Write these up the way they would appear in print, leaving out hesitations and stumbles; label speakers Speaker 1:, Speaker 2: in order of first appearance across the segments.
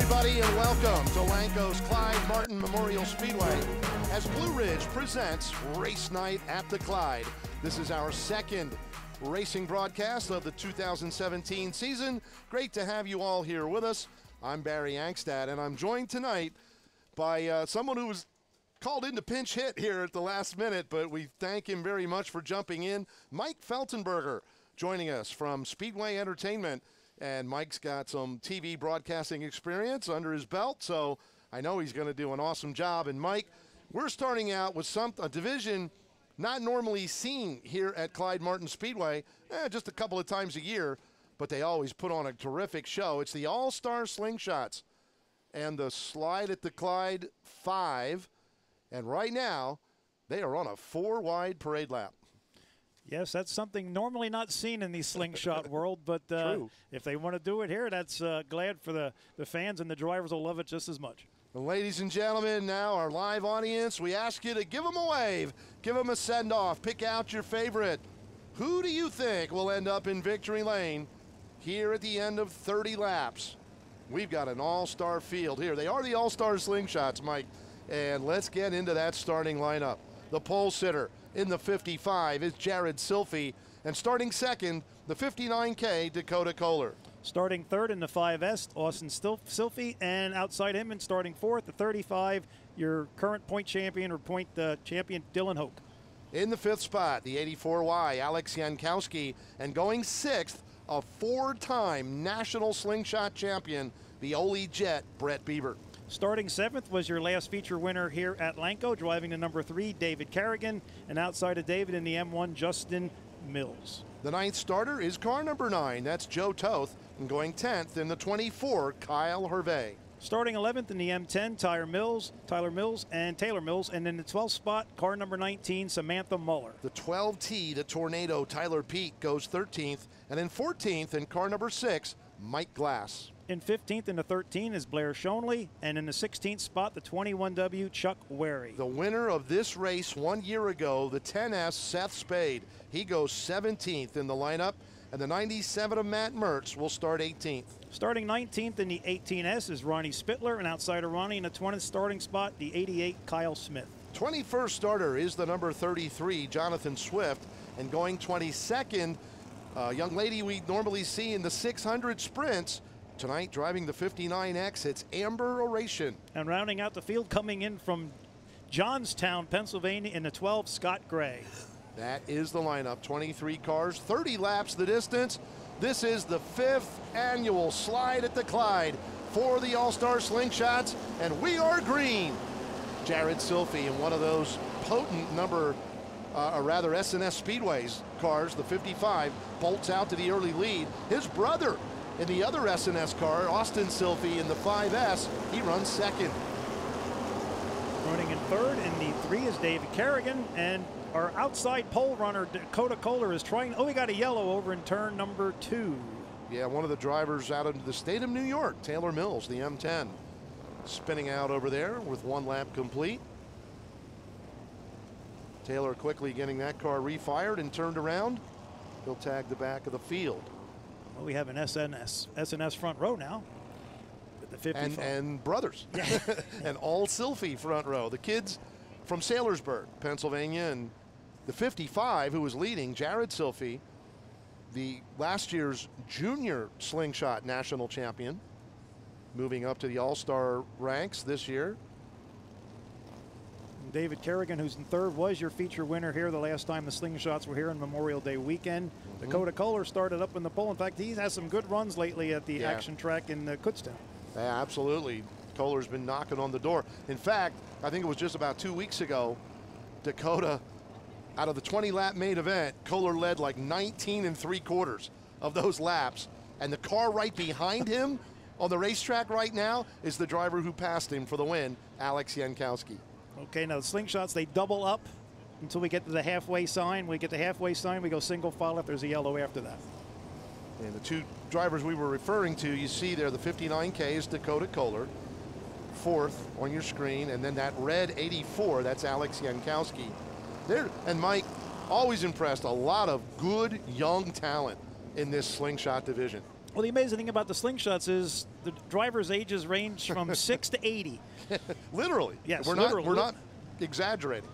Speaker 1: everybody, and welcome to Lanco's Clide Martin Memorial Speedway as Blue Ridge presents Race Night at the Clide. This is our second racing broadcast of the 2017 season. Great to have you all here with us. I'm Barry Angstad, and I'm joined tonight by someone who was called in to pinch hit here at the last minute, but we thank him very much for jumping in. Mike Feltenberger joining us from Speedway Entertainment. And Mike's got some TV broadcasting experience under his belt, so I know he's going to do an awesome job. And Mike, we're starting out with a division not normally seen here at Clide Martin Speedway, just a couple of times a year, but they always put on a terrific show. It's the Allstar Slingshots and the Slide at the Clide 5, and right now they are on a 4-wide parade lap.
Speaker 2: Yes, that's something normally not seen in the slingshot world, but if they want to do it here, that's glad for the fans, and the drivers will love it just as much.
Speaker 1: Well, ladies and gentlemen, now our live audience, we ask you to give them a wave, give them a send-off, pick out your favorite. Who do you think will end up in victory lane here at the end of 30 laps? We've got an all-star field here. They are the Allstar Slingshots, Mike, and let's get into that starting lineup. The pole sitter in the 55 is Jared Silphy, and starting second, the 59K, Dakota Kohler.
Speaker 2: Starting third in the 5S, Austin Silphy, and outside him and starting fourth, the 35, your current point champion or point champion, Dylan Hoke.
Speaker 1: In the fifth spot, the 84Y, Alex Jankowski, and going sixth, a 4-time national slingshot champion, the Ole Jet, Brett Bieber.
Speaker 2: Starting seventh was your last feature winner here at Lanco, driving the number 3, David Carrigan, and outside of David in the M1, Justin Mills.
Speaker 1: The ninth starter is car number 9, that's Joe Toth, and going 10th in the 24, Kyle Hervé.
Speaker 2: Starting 11th in the M10, Tyler Mills, and Taylor Mills, and in the 12th spot, car number 19, Samantha Muller.
Speaker 1: The 12T, the Tornado, Tyler Peak, goes 13th, and in 14th in car number 6, Mike Glass.
Speaker 2: In 15th and the 13 is Blair Shonley, and in the 16th spot, the 21W, Chuck Wary.
Speaker 1: The winner of this race 1 year ago, the 10S, Seth Spade. He goes 17th in the lineup, and the 97 of Matt Mertz will start 18th.
Speaker 2: Starting 19th in the 18S is Ronnie Spittler, and outside of Ronnie in the 20th starting spot, the 88, Kyle Smith.
Speaker 1: 21st starter is the number 33, Jonathan Swift, and going 22nd, a young lady we normally see in the 600 sprints. Tonight, driving the 59X, it's Amber Oration.
Speaker 2: And rounding out the field, coming in from Johnstown, Pennsylvania, in the 12, Scott Gray.
Speaker 1: That is the lineup, 23 cars, 30 laps the distance. This is the 5th annual Slide at the Clide for the Allstar Slingshots, and we are green. Jared Silphy in one of those potent S&S Speedways cars, the 55, bolts out to the early lead. His brother in the other S&S car, Austin Silphy in the 5S, he runs second.
Speaker 2: Running in third in the 3 is David Carrigan, and our outside pole runner, Dakota Kohler, is trying, we got a yellow over in turn number 2.
Speaker 1: Yeah, one of the drivers out of the state of New York, Taylor Mills, the M10, spinning out over there with 1 lap complete. Taylor quickly getting that car refired and turned around. He'll tag the back of the field.
Speaker 2: Well, we have an S&S front row now with the 55.
Speaker 1: And brothers. And all Silphy front row. The kids from Saylorsburg, Pennsylvania, and the 55 who was leading, Jared Silphy, the last year's junior slingshot national champion, moving up to the all-star ranks this year.
Speaker 2: David Carrigan, who's in third, was your feature winner here the last time the Slingshots were here on Memorial Day weekend. Dakota Kohler started up in the pole. In fact, he has some good runs lately at the action track in Kutztown.
Speaker 1: Yeah, absolutely. Kohler's been knocking on the door. In fact, I think it was just about 2 weeks ago, Dakota, out of the 20-lap main event, Kohler led like 19 3/4 of those laps. And the car right behind him on the racetrack right now is the driver who passed him for the win, Alex Jankowski.
Speaker 2: Okay, now the Slingshots, they double up until we get to the halfway sign. We get the halfway sign, we go single file if there's a yellow after that.
Speaker 1: And the 2 drivers we were referring to, you see there, the 59K is Dakota Kohler, 4th on your screen, and then that red 84, that's Alex Jankowski. There, and Mike, always impressed, a lot of good young talent in this slingshot division.
Speaker 2: Well, the amazing thing about the Slingshots is the drivers' ages range from 6 to 80.
Speaker 1: Literally.
Speaker 2: Yes,
Speaker 1: we're
Speaker 2: literally.
Speaker 1: not exaggerating.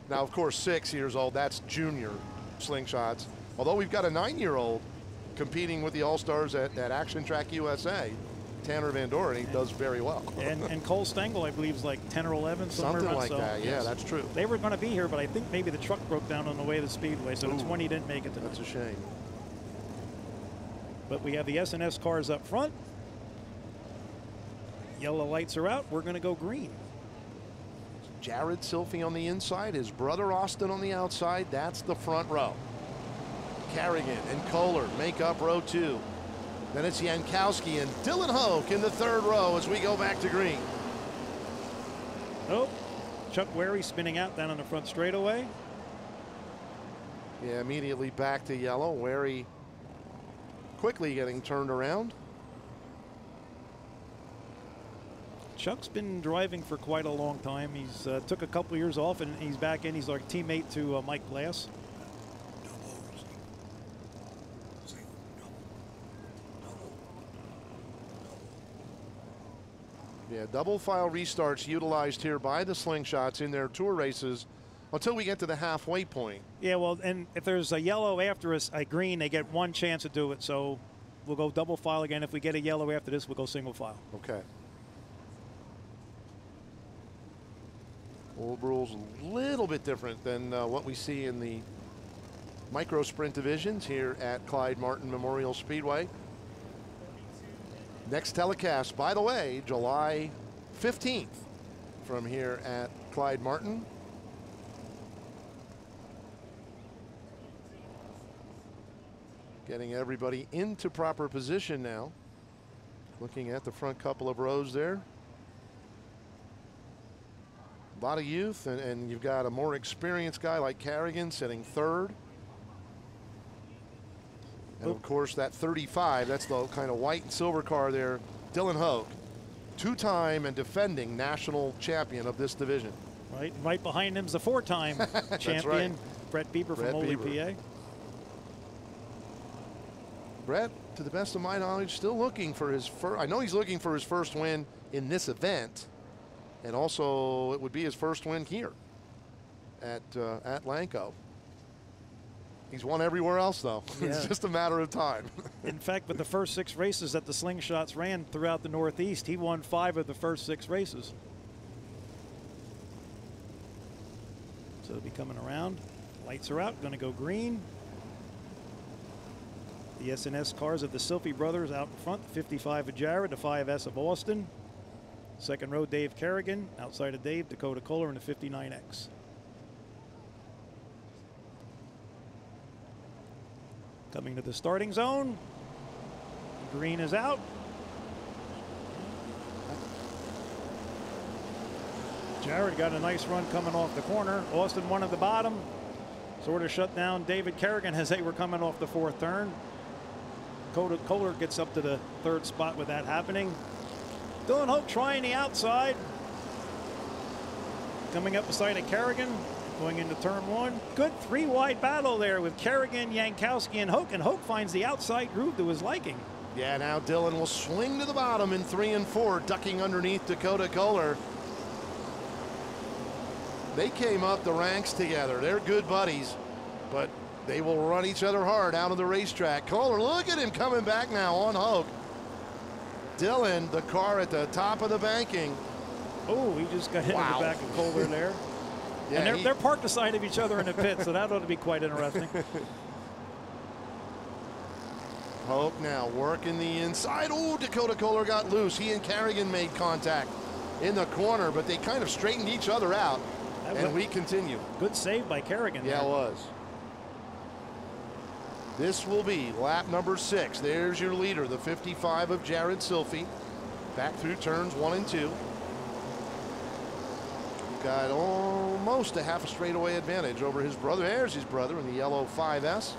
Speaker 1: Now, of course, 6 years old, that's junior Slingshots. Although we've got a 9-year-old competing with the All-Stars at Action Track USA, Tanner Van Doren, he does very well.
Speaker 2: and Cole Stengel, I believe, is like 10 or 11.
Speaker 1: Something
Speaker 2: around,
Speaker 1: like
Speaker 2: so,
Speaker 1: that, yeah,
Speaker 2: yes.
Speaker 1: that's true.
Speaker 2: They were going to be here, but I think maybe the truck broke down on the way to the Speedway, so the 20 didn't make it tonight.
Speaker 1: That's a shame.
Speaker 2: But we have the S&S cars up front. Yellow lights are out. We're going to go green.
Speaker 1: Jared Silphy on the inside, his brother Austin on the outside. That's the front row. Kerrigan and Kohler make up row 2. Then it's Jankowski and Dylan Hoke in the 3rd row as we go back to green.
Speaker 2: Oh, Chuck Wary spinning out down on the front straightaway.
Speaker 1: Yeah, immediately back to yellow. Wary quickly getting turned around.
Speaker 2: Chuck's been driving for quite a long time. He's took a couple years off, and he's back in. He's like teammate to Mike Glass.
Speaker 1: Yeah, double file restarts utilized here by the Slingshots in their tour races until we get to the halfway point.
Speaker 2: Yeah, well, and if there's a yellow after a green, they get one chance to do it. So we'll go double file again. If we get a yellow after this, we'll go single file.
Speaker 1: Okay. Old rules a little bit different than what we see in the micro sprint divisions here at Clyde Martin Memorial Speedway. Next telecast, by the way, July 15th from here at Clyde Martin. Getting everybody into proper position now. Looking at the front couple of rows there. A lot of youth, and you've got a more experienced guy like Kerrigan sitting 3rd. And of course, that 35, that's the kind of white and silver car there. Dylan Hoke, 2-time and defending national champion of this division.
Speaker 2: Right behind him's the 4-time champion,
Speaker 1: right.
Speaker 2: Brett Bieber from Oley, PA.
Speaker 1: Brett, to the best of my knowledge, still looking for his first. I know he's looking for his first win in this event, and also it would be his first win here at Lanco. He's won everywhere else, though. Yeah. It's just a matter of time.
Speaker 2: In fact, with the first 6 races that the Slingshots ran throughout the Northeast, he won 5 of the first 6 races. So they'll be coming around. Lights are out, going to go green. The S&S cars of the Silphy brothers out in front. 55 of Jared, the 5S of Austin. 2nd row, Dave Kerrigan. Outside of Dave, Dakota Kohler in the 59X. Coming to the starting zone. Green is out. Jared got a nice run coming off the corner. Austin won at the bottom. Sort of shut down David Kerrigan as they were coming off the 4th turn. Kohler gets up to the 3rd spot with that happening. Dylan Hoke trying the outside. Coming up beside of Kerrigan. Going into turn 1. Good 3-wide battle there with Kerrigan, Jankowski, and Hoke finds the outside groove to his liking.
Speaker 1: Yeah, now Dylan will swing to the bottom in 3 and 4, ducking underneath Dakota Kohler. They came up the ranks together. They're good buddies, but they will run each other hard out of the racetrack. Kohler, look at him coming back now on Hoke. Dylan, the car at the top of the banking.
Speaker 2: Oh, he just got hit in the back of Kohler there. Yeah, and they're parked aside of each other in the pit, so that ought to be quite interesting.
Speaker 1: Hoke now working the inside. Oh, Dakota Kohler got loose. He and Kerrigan made contact in the corner, but they kind of straightened each other out. And we continue.
Speaker 2: Good save by Kerrigan.
Speaker 1: Yeah, it was. This will be lap number 6. There's your leader, the 55 of Jared Silphy. Back through turns 1 and 2. Got almost a half a straightaway advantage over his brother. There's his brother in the yellow 5S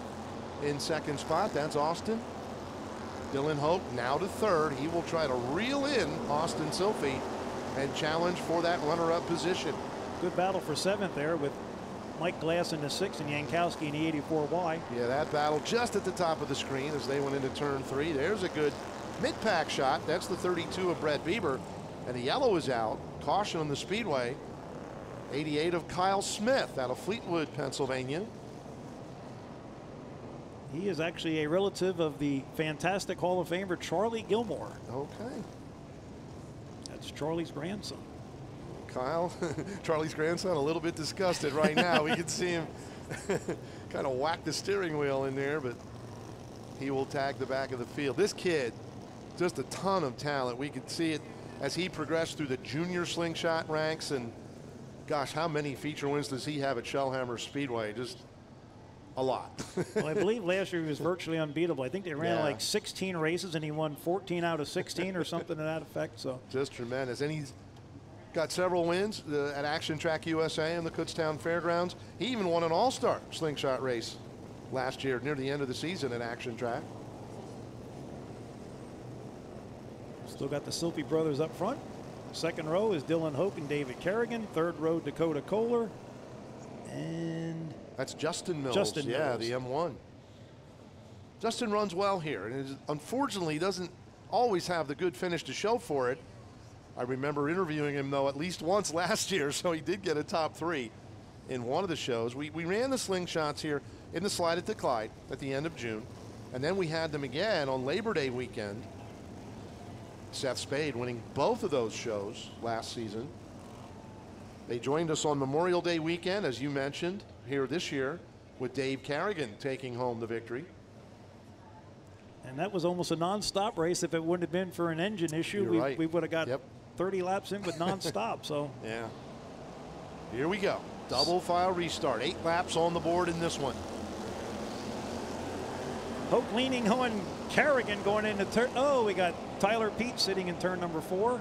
Speaker 1: in 2nd spot. That's Austin. Dylan Hoke now to 3rd. He will try to reel in Austin Silphy and challenge for that runner-up position.
Speaker 2: Good battle for 7th there with Mike Glass in the 6 and Yankowski in the 84Y.
Speaker 1: Yeah, that battle just at the top of the screen as they went into turn 3. There's a good mid-pack shot. That's the 32 of Brett Bieber. And the yellow is out. Caution on the speedway. 88 of Kyle Smith out of Fleetwood, Pennsylvania.
Speaker 2: He is actually a relative of the fantastic Hall of Famer Charlie Gilmore.
Speaker 1: Okay.
Speaker 2: That's Charlie's grandson.
Speaker 1: Kyle, Charlie's grandson, a little bit disgusted right now. We can see him kind of whack the steering wheel in there, but he will tag the back of the field. This kid, just a ton of talent. We could see it as he progressed through the junior slingshot ranks, and gosh, how many feature wins does he have at Shellhammer Speedway? Just a lot.
Speaker 2: Well, I believe last year he was virtually unbeatable. I think they ran like 16 races and he won 14 out of 16 or something to that effect. So
Speaker 1: just tremendous. And he's got several wins at Action Track USA and the Kutztown Fairgrounds. He even won an All-Star Slingshot race last year near the end of the season at Action Track.
Speaker 2: Still got the Silphy brothers up front. Second row is Dylan Hoke and David Kerrigan. Third row, Dakota Kohler. And
Speaker 1: that's Justin Mills.
Speaker 2: Justin
Speaker 1: Mills.
Speaker 2: The
Speaker 1: M1. Justin runs well here, and unfortunately doesn't always have the good finish to show for it. I remember interviewing him, though, at least once last year, so he did get a top 3 in one of the shows. We ran the Slingshots here in the slide at the Clyde at the end of June, and then we had them again on Labor Day weekend. Seth Spade winning both of those shows last season. They joined us on Memorial Day weekend, as you mentioned, here this year, with Dave Carrigan taking home the victory.
Speaker 2: And that was almost a non-stop race. If it wouldn't have been for an engine issue, we would have got 30 laps in with non-stop. So
Speaker 1: yeah. Here we go. Double file restart. 8 laps on the board in this one.
Speaker 2: Hope leaning on Kerrigan going into turn. Oh, we got Tyler Peach sitting in turn number 4.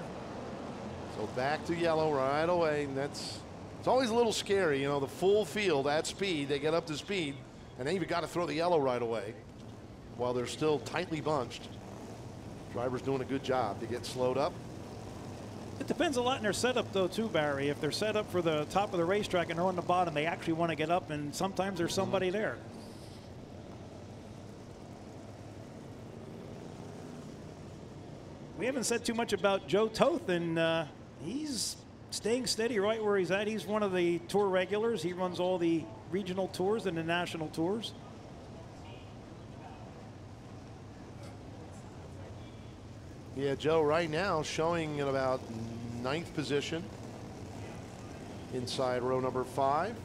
Speaker 1: So back to yellow right away. And it's always a little scary, you know, the full field at speed. They get up to speed, and then you've got to throw the yellow right away while they're still tightly bunched. Driver's doing a good job to get slowed up.
Speaker 2: It depends a lot on their setup, though, too, Barry. If they're set up for the top of the racetrack and they're on the bottom, they actually want to get up, and sometimes there's somebody there. We haven't said too much about Joe Toth, and he's staying steady right where he's at. He's one of the tour regulars. He runs all the regional tours and the national tours.
Speaker 1: Yeah, Joe right now showing in about 9th position inside row number 5.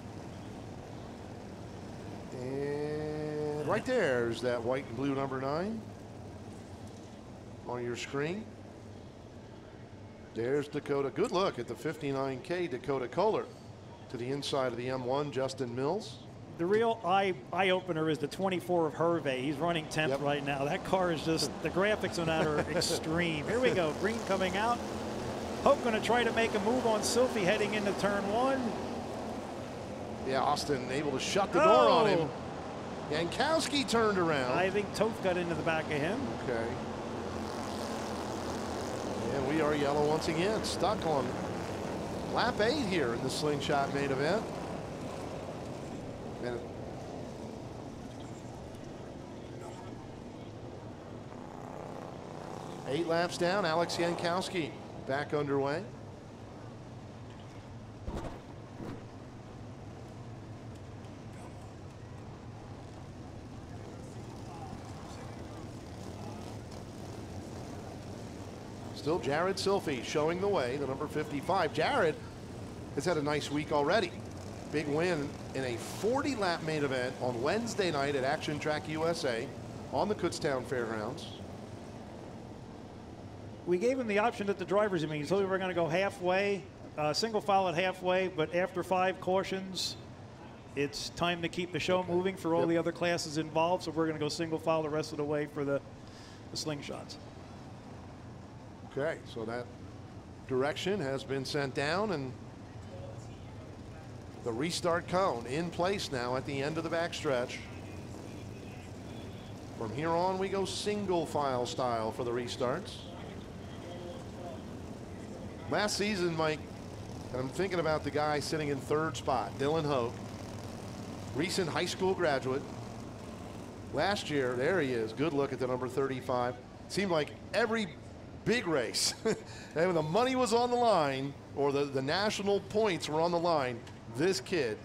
Speaker 1: And right there's that white and blue number 9 on your screen. There's Dakota. Good look at the 59K Dakota Kohler to the inside of the M1, Justin Mills.
Speaker 2: The real eye-opener is the 24 of Hervé. He's running 10th right now. That car is just, the graphics on that are extreme. Here we go, green coming out. Hope going to try to make a move on Silphy heading into turn 1.
Speaker 1: Yeah, Austin able to shut the door on him. Yankowski turned around.
Speaker 2: I think Toth got into the back of him.
Speaker 1: Okay. And we are yellow once again, stuck on lap 8 here in the Slingshot main event. And 8 laps down, Alex Yankowski back underway. Still Jared Silphy showing the way, the number 55. Jared has had a nice week already. Big win in a 40-lap main event on Wednesday night at Action Track USA on the Kutztown Fairgrounds.
Speaker 2: We gave him the option at the driver's meeting. So we were going to go halfway, single file at halfway, but after 5 cautions, it's time to keep the show moving for all the other classes involved. So we're going to go single file the rest of the way for the Slingshots.
Speaker 1: Okay, so that direction has been sent down, and the restart cone in place now at the end of the backstretch. From here on, we go single file style for the restarts. Last season, Mike, and I'm thinking about the guy sitting in 3rd spot, Dylan Hoke. recent high school graduate. Last year, there he is. Good look at the number 35. Seemed like every big race, and when the money was on the line, or the national points were on the line, this kid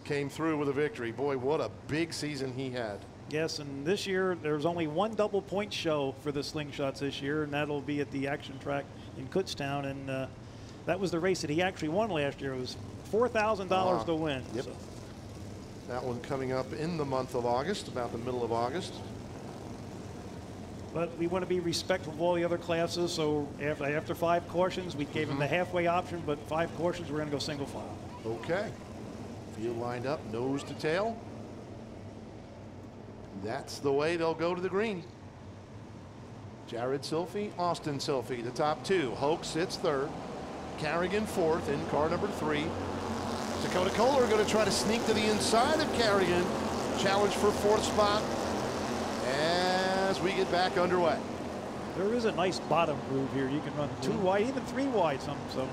Speaker 1: came through with a victory. Boy, what a big season he had.
Speaker 2: Yes, and this year there's only one double point show for the Slingshots this year, and that'll be at the action track in Kutztown. And that was the race that he actually won last year. It was $4,000 to win.
Speaker 1: Yep.
Speaker 2: So.
Speaker 1: That one coming up in the month of August, about the middle of August.
Speaker 2: But we want to be respectful of all the other classes, so after 5 cautions, we gave him the halfway option, but 5 cautions, we're going to go single file.
Speaker 1: Okay. Field lined up, nose to tail. That's the way they'll go to the green. Jared Silphy, Austin Silphy, the top 2. Hoke sits 3rd. Carrigan 4th in car number 3. Dakota Kohler going to try to sneak to the inside of Carrigan. Challenge for 4th spot as we get back underway.
Speaker 2: There is a nice bottom groove here. You can run 2 wide, even 3 wide. So.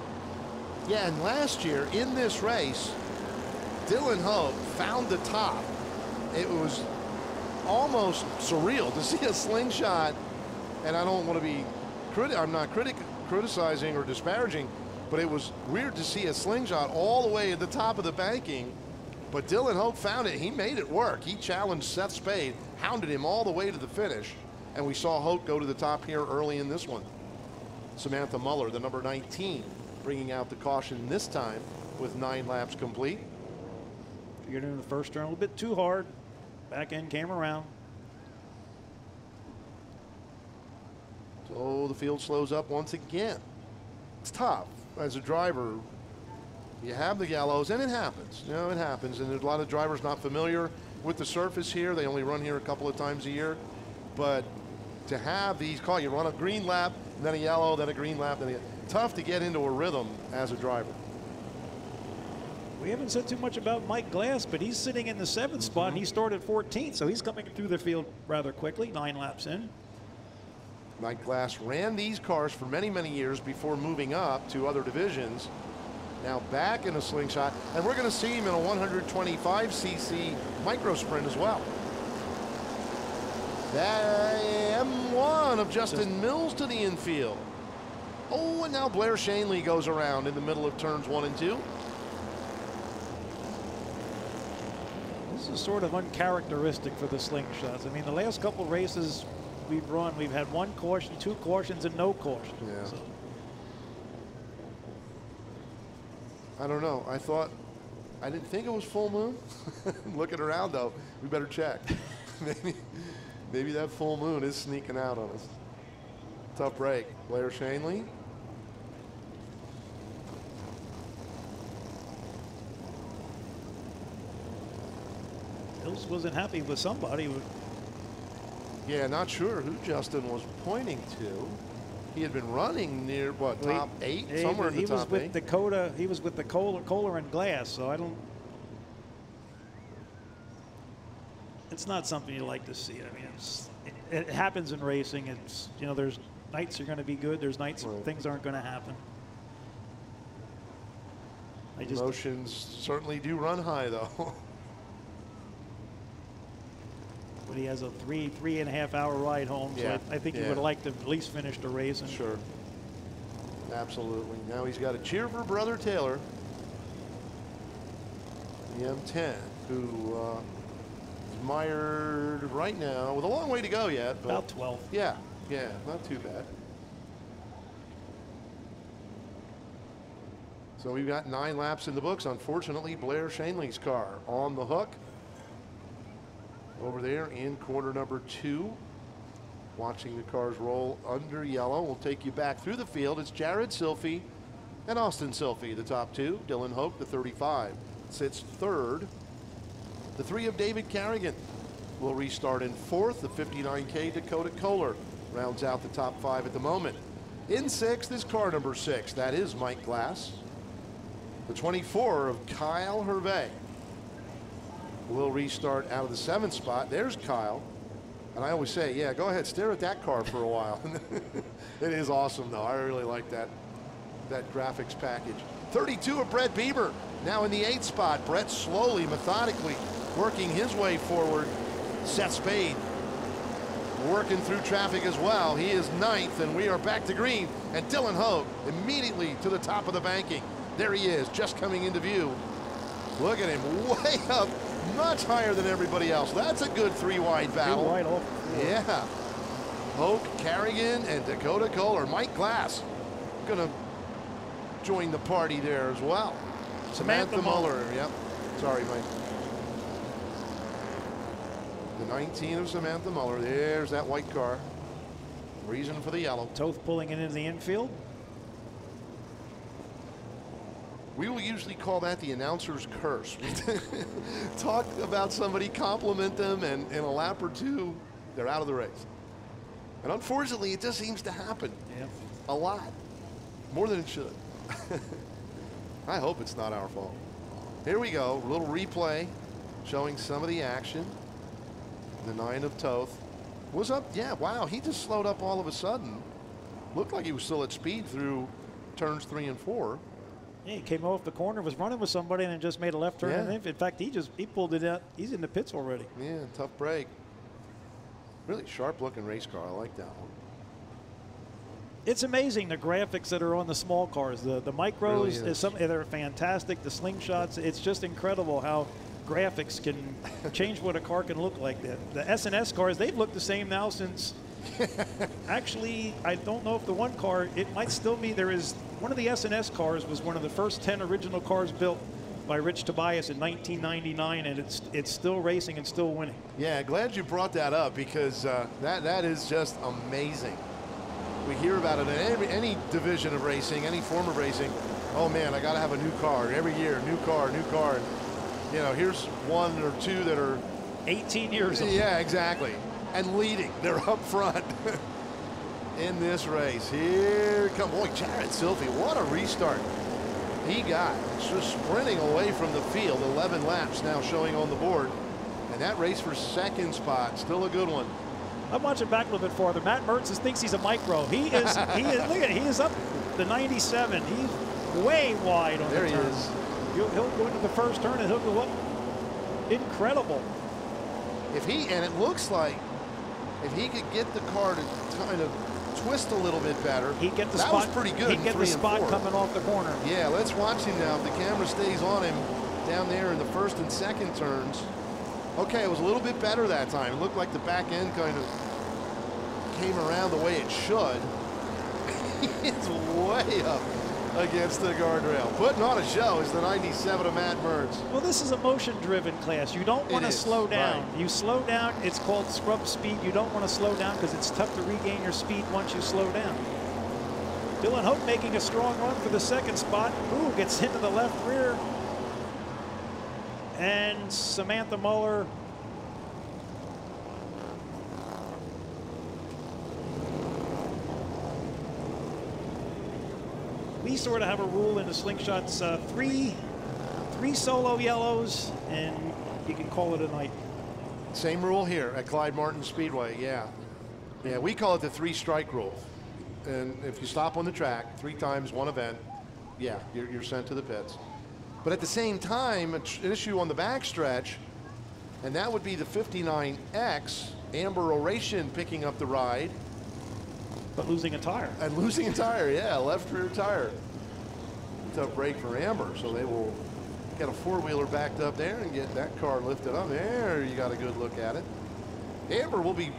Speaker 1: Yeah, and last year in this race, Dylan Hope found the top. It was almost surreal to see a slingshot, and I don't want to be I'm not criticizing or disparaging, but it was weird to see a slingshot all the way at the top of the banking. But Dylan Hope found it. He made it work. He challenged Seth Spade, hounded him all the way to the finish, and we saw Hope go to the top here early in this one. Samantha Muller, the number 19, bringing out the caution this time with 9 laps complete.
Speaker 2: Figured in the first turn a little bit too hard. Back end came around.
Speaker 1: So the field slows up once again. It's tough as a driver. You have the yellows, and it happens. You know, it happens. And there's a lot of drivers not familiar with the surface here. They only run here a couple of times a year. But to have these call, you run a green lap, then a yellow, then a green lap, then tough to get into a rhythm as a driver.
Speaker 2: We haven't said too much about Mike Glass, but he's sitting in the 7th spot, and he started 14th, so he's coming through the field rather quickly, 9 laps in.
Speaker 1: Mike Glass ran these cars for many, many years before moving up to other divisions. Now back in a slingshot, and we're going to see him in a 125cc micro sprint as well. That M1 of Justin Mills to the infield. Oh, and now Blair Shanley goes around in the middle of turns 1 and 2.
Speaker 2: This is sort of uncharacteristic for the Slingshots. I mean, the last couple races we've run, we've had 1 caution, 2 cautions, and no caution.
Speaker 1: Yeah.
Speaker 2: So.
Speaker 1: I don't know. I didn't think it was full moon. Looking around though, we better check. maybe that full moon is sneaking out on us. Tough break. Blair Shanley.
Speaker 2: Mills wasn't happy with somebody.
Speaker 1: Yeah, not sure who Justin was pointing to. He had been running near what, top 8, somewhere in the top 8.
Speaker 2: He was with the Kohler and Glass, so I don't. It's not something you like to see. I mean, it happens in racing. It's, you know, there's nights you're going to be good. There's nights things aren't going to happen.
Speaker 1: Emotions certainly do run high, though.
Speaker 2: But he has a 3.5 hour ride home, so I think he would have liked to at least finish the race. And
Speaker 1: sure. Absolutely. Now he's got to cheer for brother Taylor, the M10, who is mired right now with a long way to go yet. But
Speaker 2: about 12.
Speaker 1: Yeah, not too bad. So we've got 9 laps in the books. Unfortunately, Blair Shanley's car on the hook. Over there in corner number 2, watching the cars roll under yellow. We'll take you back through the field. It's Jared Silphy and Austin Silphy, the top 2. Dylan Hope, the 35, sits 3rd. The 3 of David Carrigan will restart in 4th. The 59K Dakota Kohler rounds out the top 5 at the moment. In 6th is car number 6. That is Mike Glass. The 24 of Kyle Hervé will restart out of the 7th spot. There's Kyle. And I always say, yeah, go ahead, stare at that car for a while. It is awesome, though. I really like that graphics package. 32 of Brett Bieber, now in the 8th spot. Brett slowly, methodically working his way forward. Seth Spade working through traffic as well. He is 9th, and we are back to green. And Dylan Hogue immediately to the top of the banking. There he is, just coming into view. Look at him, way up, much higher than everybody else. That's a good 3-wide battle.
Speaker 2: 2 wide off.
Speaker 1: Yeah. Hogue, Carrigan, and Dakota Kohler. Mike Glass gonna join the party there as well. Samantha Muller. Yep. Sorry, Mike. The 19 of Samantha Muller. There's that white car. Reason for the yellow.
Speaker 2: Toth pulling it into the infield.
Speaker 1: We will usually call that the announcer's curse. Talk about somebody, compliment them, and in a lap or two, they're out of the race. And unfortunately, it just seems to happen a lot. More than it should. I hope it's not our fault. Here we go, a little replay showing some of the action. The 9 of Toth was up. Yeah, wow, he just slowed up all of a sudden. Looked like he was still at speed through turns 3 and 4.
Speaker 2: Yeah, he came off the corner, was running with somebody, and then just made a left turn.
Speaker 1: Yeah.
Speaker 2: And in fact, he pulled it out. He's in the pits already.
Speaker 1: Yeah, tough break. Really sharp looking race car. I like that one.
Speaker 2: It's amazing the graphics that are on the small cars. The micros,
Speaker 1: really
Speaker 2: they're fantastic. The slingshots, it's just incredible how graphics can change what a car can look like. The S&S cars, they've looked the same now since. Actually, I don't know if the one car, it might still be, there is one of the S&S cars was one of the first 10 original cars built by Rich Tobias in 1999, and it's still racing and still winning.
Speaker 1: Yeah, glad you brought that up, because that is just amazing. We hear about it in any division of racing, any form of racing. Oh man, I got to have a new car every year, new car, new car. And, you know, here's 1 or 2 that are
Speaker 2: 18 years old.
Speaker 1: Yeah, exactly. And leading, they're up front in this race. Here come, boy, Jared Silphy, what a restart he got. Just sprinting away from the field. 11 laps now showing on the board. And that race for second spot, still a good one.
Speaker 2: I'm watching back a little bit farther. Matt Mertz thinks he's a micro. He is, look at it, he is up the 97. He's way wide on the turn.
Speaker 1: There he is.
Speaker 2: He'll go into the first turn and he'll go up. Incredible.
Speaker 1: And it looks like if he could get the car to kind of twist a little bit better,
Speaker 2: he'd get the
Speaker 1: that
Speaker 2: spot.
Speaker 1: was pretty good.
Speaker 2: He'd get the spot coming off the corner.
Speaker 1: Yeah, let's watch him now. If the camera stays on him down there in the first and second turns. Okay, it was a little bit better that time. It looked like the back end kind of came around the way it should. It's way up against the guardrail. Putting on a show is the 97 of Matt Mertz.
Speaker 2: Well, this is a motion-driven class. You don't want to slow down.
Speaker 1: Right.
Speaker 2: You slow down, it's called scrub speed. You don't want to slow down because it's tough to regain your speed once you slow down. Dylan Hope making a strong run for the second spot. Ooh, gets into the left rear. And Samantha Muller. We sort of have a rule in the Slingshots, three solo yellows, and you can call it a night.
Speaker 1: Same rule here at Clyde Martin Speedway, yeah. Yeah, we call it the 3-strike rule. And if you stop on the track 3 times, 1 event, yeah, you're sent to the pits. But at the same time, an issue on the backstretch, and that would be the 59X, Amber Oration picking up the ride.
Speaker 2: But losing a tire.
Speaker 1: And losing a tire, yeah, left rear tire. Tough break for Amber, so they will get a 4-wheeler backed up there and get that car lifted up. There, you got a good look at it. Amber will be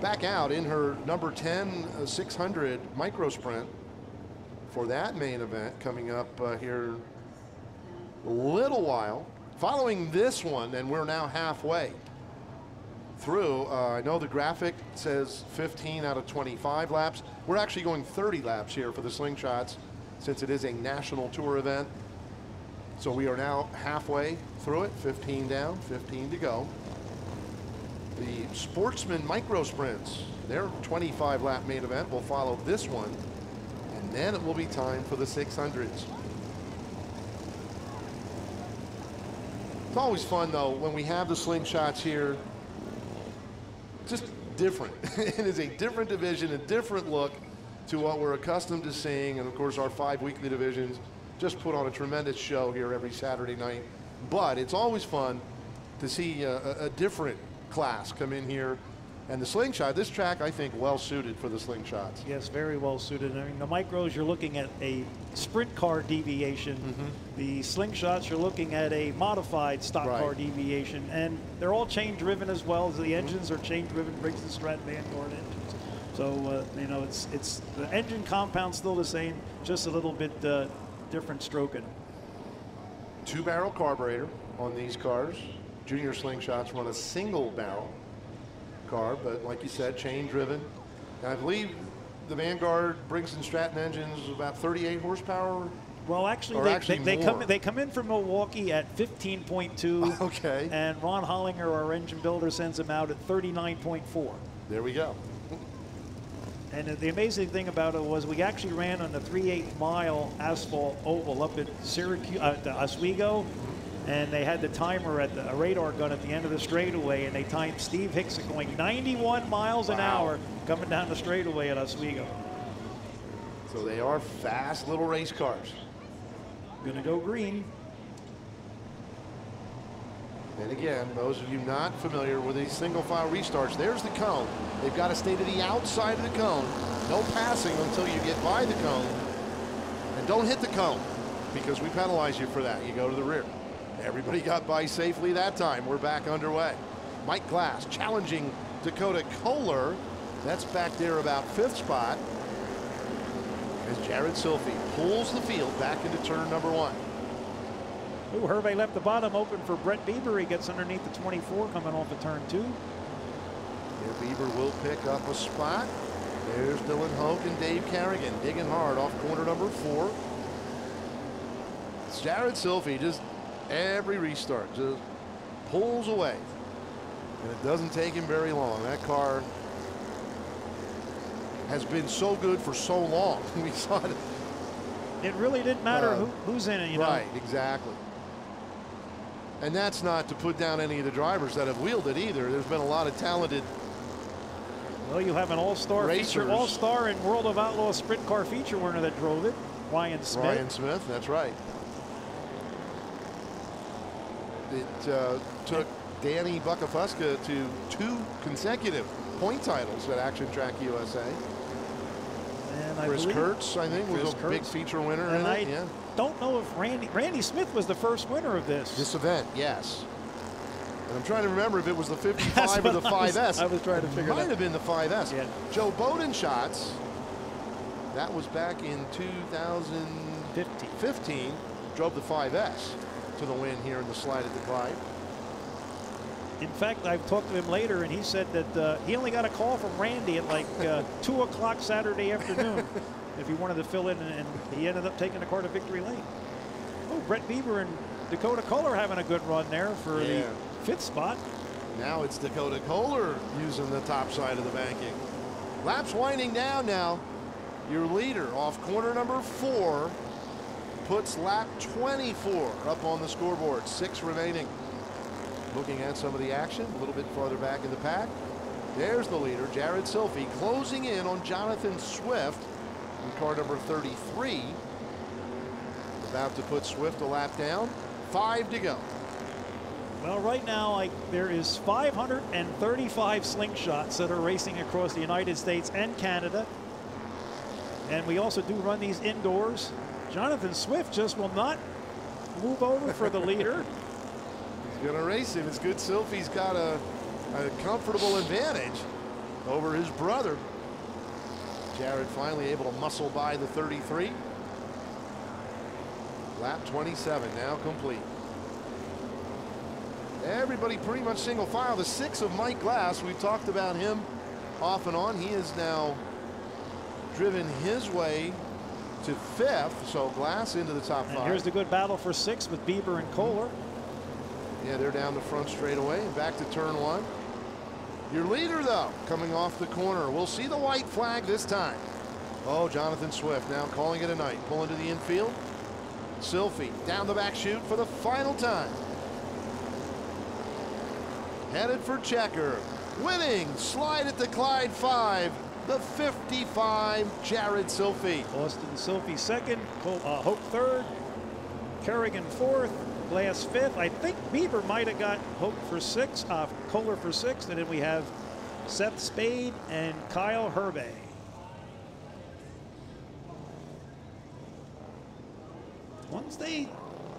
Speaker 1: back out in her number 10 600 micro sprint for that main event coming up here a little while. Following this one, and we're now halfway through. I know the graphic says 15 out of 25 laps. We're actually going 30 laps here for the Slingshots since it is a national tour event. So we are now halfway through it, 15 down, 15 to go. The Sportsman Micro Sprints, their 25 lap main event will follow this one, and then it will be time for the 600s. It's always fun though when we have the Slingshots here. Just different. It is a different division, a different look to what we're accustomed to seeing. And of course our 5 weekly divisions just put on a tremendous show here every Saturday night. But it's always fun to see a different class come in here. And the Slingshot, this track, I think, well suited for the Slingshots.
Speaker 2: Yes, very well suited. I mean, the Micros, you're looking at a sprint car deviation. The Slingshots, you're looking at a modified stock car deviation. And they're all chain driven as well. As the engines are chain driven, Briggs & Stratton Vanguard engines. So, you know, it's the engine compound's still the same, just a little bit different stroking.
Speaker 1: 2-barrel carburetor on these cars. Junior Slingshots run a single barrel car, but like you said, chain driven. And I believe the Vanguard Briggs & Stratton engine is about 38 horsepower.
Speaker 2: Well, actually, they come in from Milwaukee at 15.2.
Speaker 1: Okay.
Speaker 2: And Ron Hollinger, our engine builder, sends them out at 39.4.
Speaker 1: There we go.
Speaker 2: And the amazing thing about it was we actually ran on the 3/8 mile asphalt oval up at Syracuse, Oswego. And they had the timer at a radar gun at the end of the straightaway, and they timed Steve Hickson going 91 miles an hour coming down the straightaway at Oswego.
Speaker 1: So they are fast little race cars.
Speaker 2: Gonna go green.
Speaker 1: And again, those of you not familiar with these single file restarts, there's the cone. They've got to stay to the outside of the cone. No passing until you get by the cone. And don't hit the cone, because we penalize you for that. You go to the rear. Everybody got by safely that time. We're back underway. Mike Glass challenging Dakota Kohler. That's back there about 5th spot. As Jared Silphy pulls the field back into turn number 1.
Speaker 2: Ooh, Hervé left the bottom open for Brett Bieber. He gets underneath the 24 coming off of turn 2.
Speaker 1: Yeah, Bieber will pick up a spot. There's Dylan Hoke and Dave Carrigan digging hard off corner number 4. It's Jared Silphy just every restart just pulls away, and it doesn't take him very long. That car has been so good for so long. We saw it.
Speaker 2: It really didn't matter who's in it, you know.
Speaker 1: Right, exactly. And that's not to put down any of the drivers that have wheeled it either. There's been a lot of talented.
Speaker 2: Well, you have an all-star feature, all-star and World of Outlaws sprint car feature winner that drove it, Ryan Smith.
Speaker 1: Ryan Smith, that's right. It took Danny Buckafuska to 2 consecutive point titles at Action Track USA.
Speaker 2: And
Speaker 1: Chris Kurtz, I think, was a big feature winner in it. Yeah.
Speaker 2: Don't know if Randy Smith was the first winner of this.
Speaker 1: This event, yes. And I'm trying to remember if it was the 55 or the 5S.
Speaker 2: I was trying to figure it out.
Speaker 1: Might have been the 5S.
Speaker 2: Yeah.
Speaker 1: Joe Bodenshots, that was back in 2015, drove the 5S to the win here in the slide at the Clide.
Speaker 2: In fact, I've talked to him later, and he said that he only got a call from Randy at like 2 o'clock Saturday afternoon if he wanted to fill in, and he ended up taking the car to victory lane. Oh, Brett Bieber and Dakota Kohler having a good run there for the 5th spot.
Speaker 1: Now it's Dakota Kohler using the top side of the banking. Laps winding down now. Your leader off corner number 4 puts lap 24 up on the scoreboard. 6 remaining. Looking at some of the action a little bit farther back in the pack. There's the leader, Jared Silphy, closing in on Jonathan Swift in car number 33. About to put Swift a lap down. 5 to go.
Speaker 2: Well, right now there is 535 Slingshots that are racing across the United States and Canada. And we also do run these indoors. Jonathan Swift just will not move over for the leader.
Speaker 1: He's going to race him. It's good Silphy's got a comfortable advantage over his brother. Jared finally able to muscle by the 33. Lap 27 now complete. Everybody pretty much single file. The 6 of Mike Glass, we've talked about him off and on. He has now driven his way to 5th, so Glass into the top 5.
Speaker 2: And here's the good battle for 6 with Bieber and Kohler.
Speaker 1: Yeah, they're down the front straightaway and back to turn 1. Your leader, though, coming off the corner. We'll see the white flag this time. Oh, Jonathan Swift now calling it a night. Pulling to the infield. Silphy down the back chute for the final time. Headed for checker. Winning slide at the Clide 5. The 55, Jared Silphy.
Speaker 2: Austin Silphy 2nd, Hope 3rd, Kerrigan 4th, Glass fifth. I think Bieber might have got Hope for six, Kohler for sixth, and then we have Seth Spade and Kyle Hervey. Once they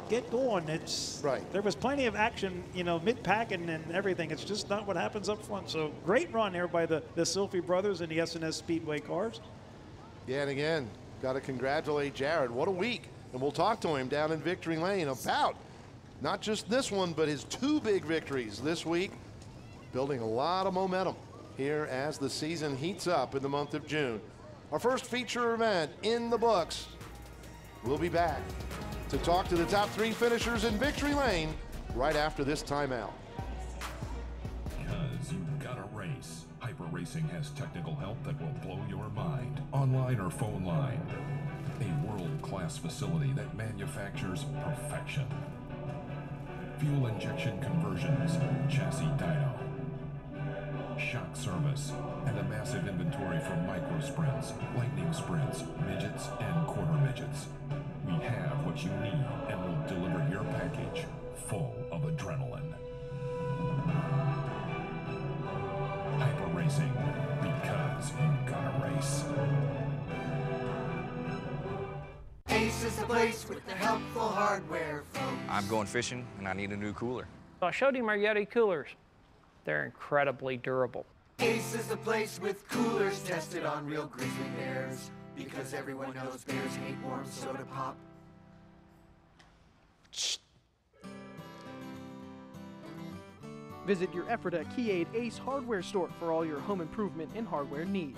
Speaker 2: get going, it's
Speaker 1: right.
Speaker 2: There was plenty of action, you know, mid-packing and everything. It's just not what happens up front. So great run here by the Silphy brothers and the S&S Speedway cars.
Speaker 1: Yeah, and again, got to congratulate Jared. What a week. And we'll talk to him down in Victory Lane about not just this one, but his two big victories this week, building a lot of momentum here as the season heats up in the month of June. Our first feature event in the books. We'll be back to talk to the top three finishers in Victory Lane right after this timeout.
Speaker 3: Because you've got a race. Hyper Racing has technical help that will blow your mind. Online or phone line. A world-class facility that manufactures perfection. Fuel injection conversions, chassis dyno, shock service, and a massive inventory for micro sprints, lightning sprints, midgets, and quarter midgets. We have what you need and will deliver your package full of adrenaline. Hyper Racing, because you gotta race.
Speaker 4: Ace is the place with the helpful hardware, folks.
Speaker 5: I'm going fishing and I need a new cooler.
Speaker 6: I showed him our Yeti coolers. They're incredibly durable.
Speaker 4: Ace is the place with coolers tested on real grizzly bears. Because everyone knows bears hate warm soda pop.
Speaker 7: Visit your Ephrata Keyade Ace hardware store for all your home improvement and hardware needs.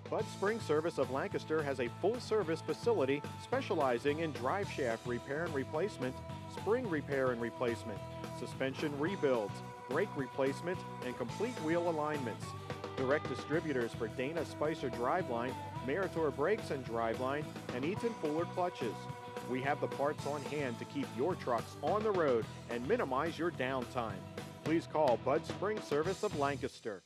Speaker 8: Bud Spring Service of Lancaster has a full-service facility specializing in drive shaft repair and replacement, spring repair and replacement, suspension rebuilds, brake replacement, and complete wheel alignments. Direct distributors for Dana Spicer Driveline, Meritor Brakes and Driveline, and Eaton Fuller Clutches. We have the parts on hand to keep your trucks on the road and minimize your downtime. Please call Bud Spring Service of Lancaster.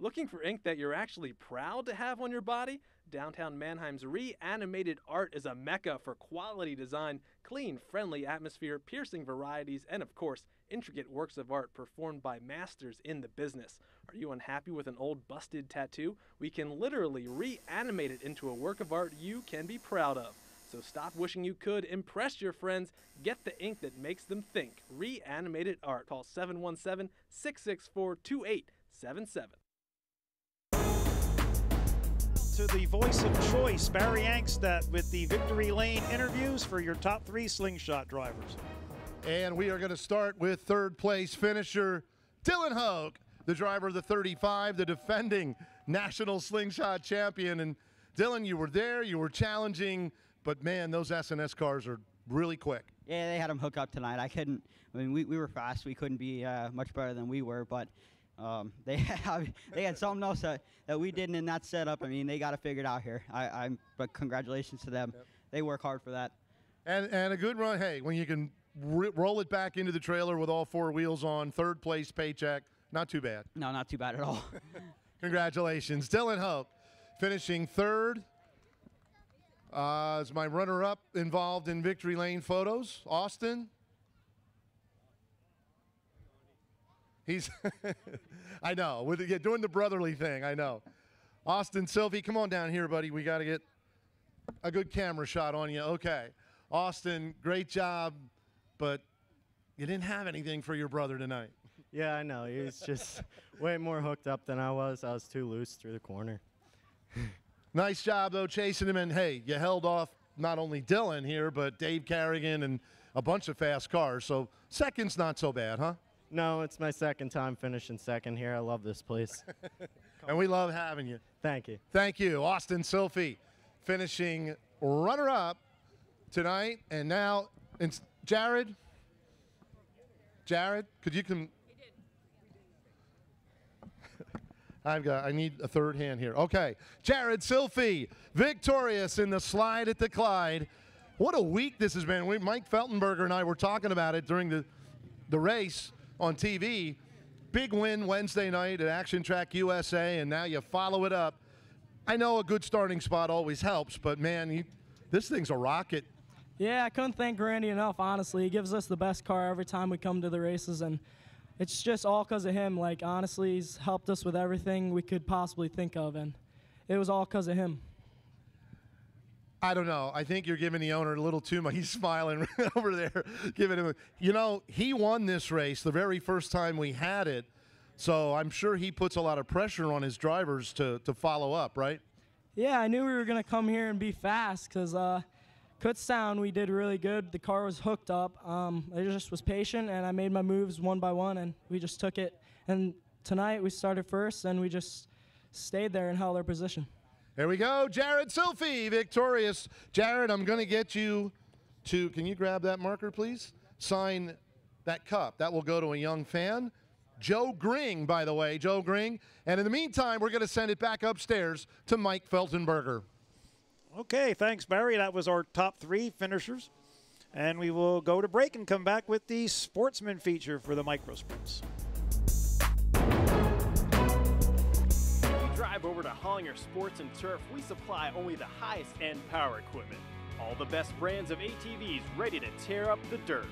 Speaker 9: Looking for ink that you're actually proud to have on your body? Downtown Mannheim's Reanimated Art is a mecca for quality design, clean, friendly atmosphere, piercing varieties, and of course, intricate works of art performed by masters in the business. Are you unhappy with an old busted tattoo? We can literally reanimate it into a work of art you can be proud of. So stop wishing you could, impress your friends, get the ink that makes them think. Reanimated Art. Call 717-664-2877.
Speaker 2: To the voice of choice, Barry Angstadt with the Victory Lane interviews for your top three slingshot drivers.
Speaker 1: And we are going to start with third place finisher Dylan Hogue, the driver of the 35, the defending national slingshot champion. And Dylan, you were there, you were challenging, but man, those S&S cars are really quick.
Speaker 10: Yeah, they had them hook up tonight. I mean, we were fast. We couldn't be much better than we were, but they had something else that we didn't in that setup. I mean, they got it figured out here. But congratulations to them. Yep. They work hard for that.
Speaker 1: And a good run. Hey, when you can roll it back into the trailer with all four wheels on, third place paycheck, not too bad.
Speaker 10: No, not too bad at all.
Speaker 1: Congratulations. Dylan Hope finishing third. Is my runner-up involved in Victory Lane photos? Austin? He's, I know, doing the brotherly thing, I know. Austin Silphy, come on down here, buddy. We got to get a good camera shot on you. Okay. Austin, great job, but you didn't have anything for your brother tonight.
Speaker 11: Yeah, I know. He was just way more hooked up than I was. I was too loose through the corner.
Speaker 1: Nice job, though, chasing him. And, hey, you held off not only Dylan here, but Dave Carrigan and a bunch of fast cars. So second's not so bad, huh?
Speaker 11: No, it's my second time finishing second here. I love this place.
Speaker 1: And we love having you.
Speaker 11: Thank you.
Speaker 1: Thank you. Austin Silphy finishing runner-up tonight. And now, Jared, could you come? I need a third hand here. Okay. Jared Silphy, victorious in the slide at the Clyde. What a week this has been. Mike Feltenberger and I were talking about it during the race on TV. Big win Wednesday night at Action Track USA, and now you follow it up I know a good starting spot always helps, but man, this thing's a rocket.
Speaker 12: Yeah, I couldn't thank Randy enough, honestly. He gives us the best car every time we come to the races, and it's just all because of him. Like, honestly, he's helped us with everything we could possibly think of, and it was all because of him.
Speaker 1: I don't know. I think you're giving the owner a little too much. He's smiling over there, giving him. You know, he won this race the very first time we had it, so I'm sure he puts a lot of pressure on his drivers to follow up, right?
Speaker 12: Yeah, I knew we were going to come here and be fast because Kutztown we did really good. The car was hooked up. I just was patient, and I made my moves one by one, and we just took it. And tonight we started first, and we just stayed there and held our position.
Speaker 1: There we go. Jared Silphy, victorious. Jared, I'm going to get you to, can you grab that marker, please? Sign that cup. That will go to a young fan. Joe Gring, by the way, Joe Gring. And in the meantime, we're going to send it back upstairs to Mike Feltenberger.
Speaker 2: Okay, thanks, Barry. That was our top 3 finishers. And we will go to break and come back with the Sportsman feature for the Micro Sprints.
Speaker 13: Drive over to Hollinger Sports and Turf. We supply only the highest end power equipment. All the best brands of ATVs ready to tear up the dirt.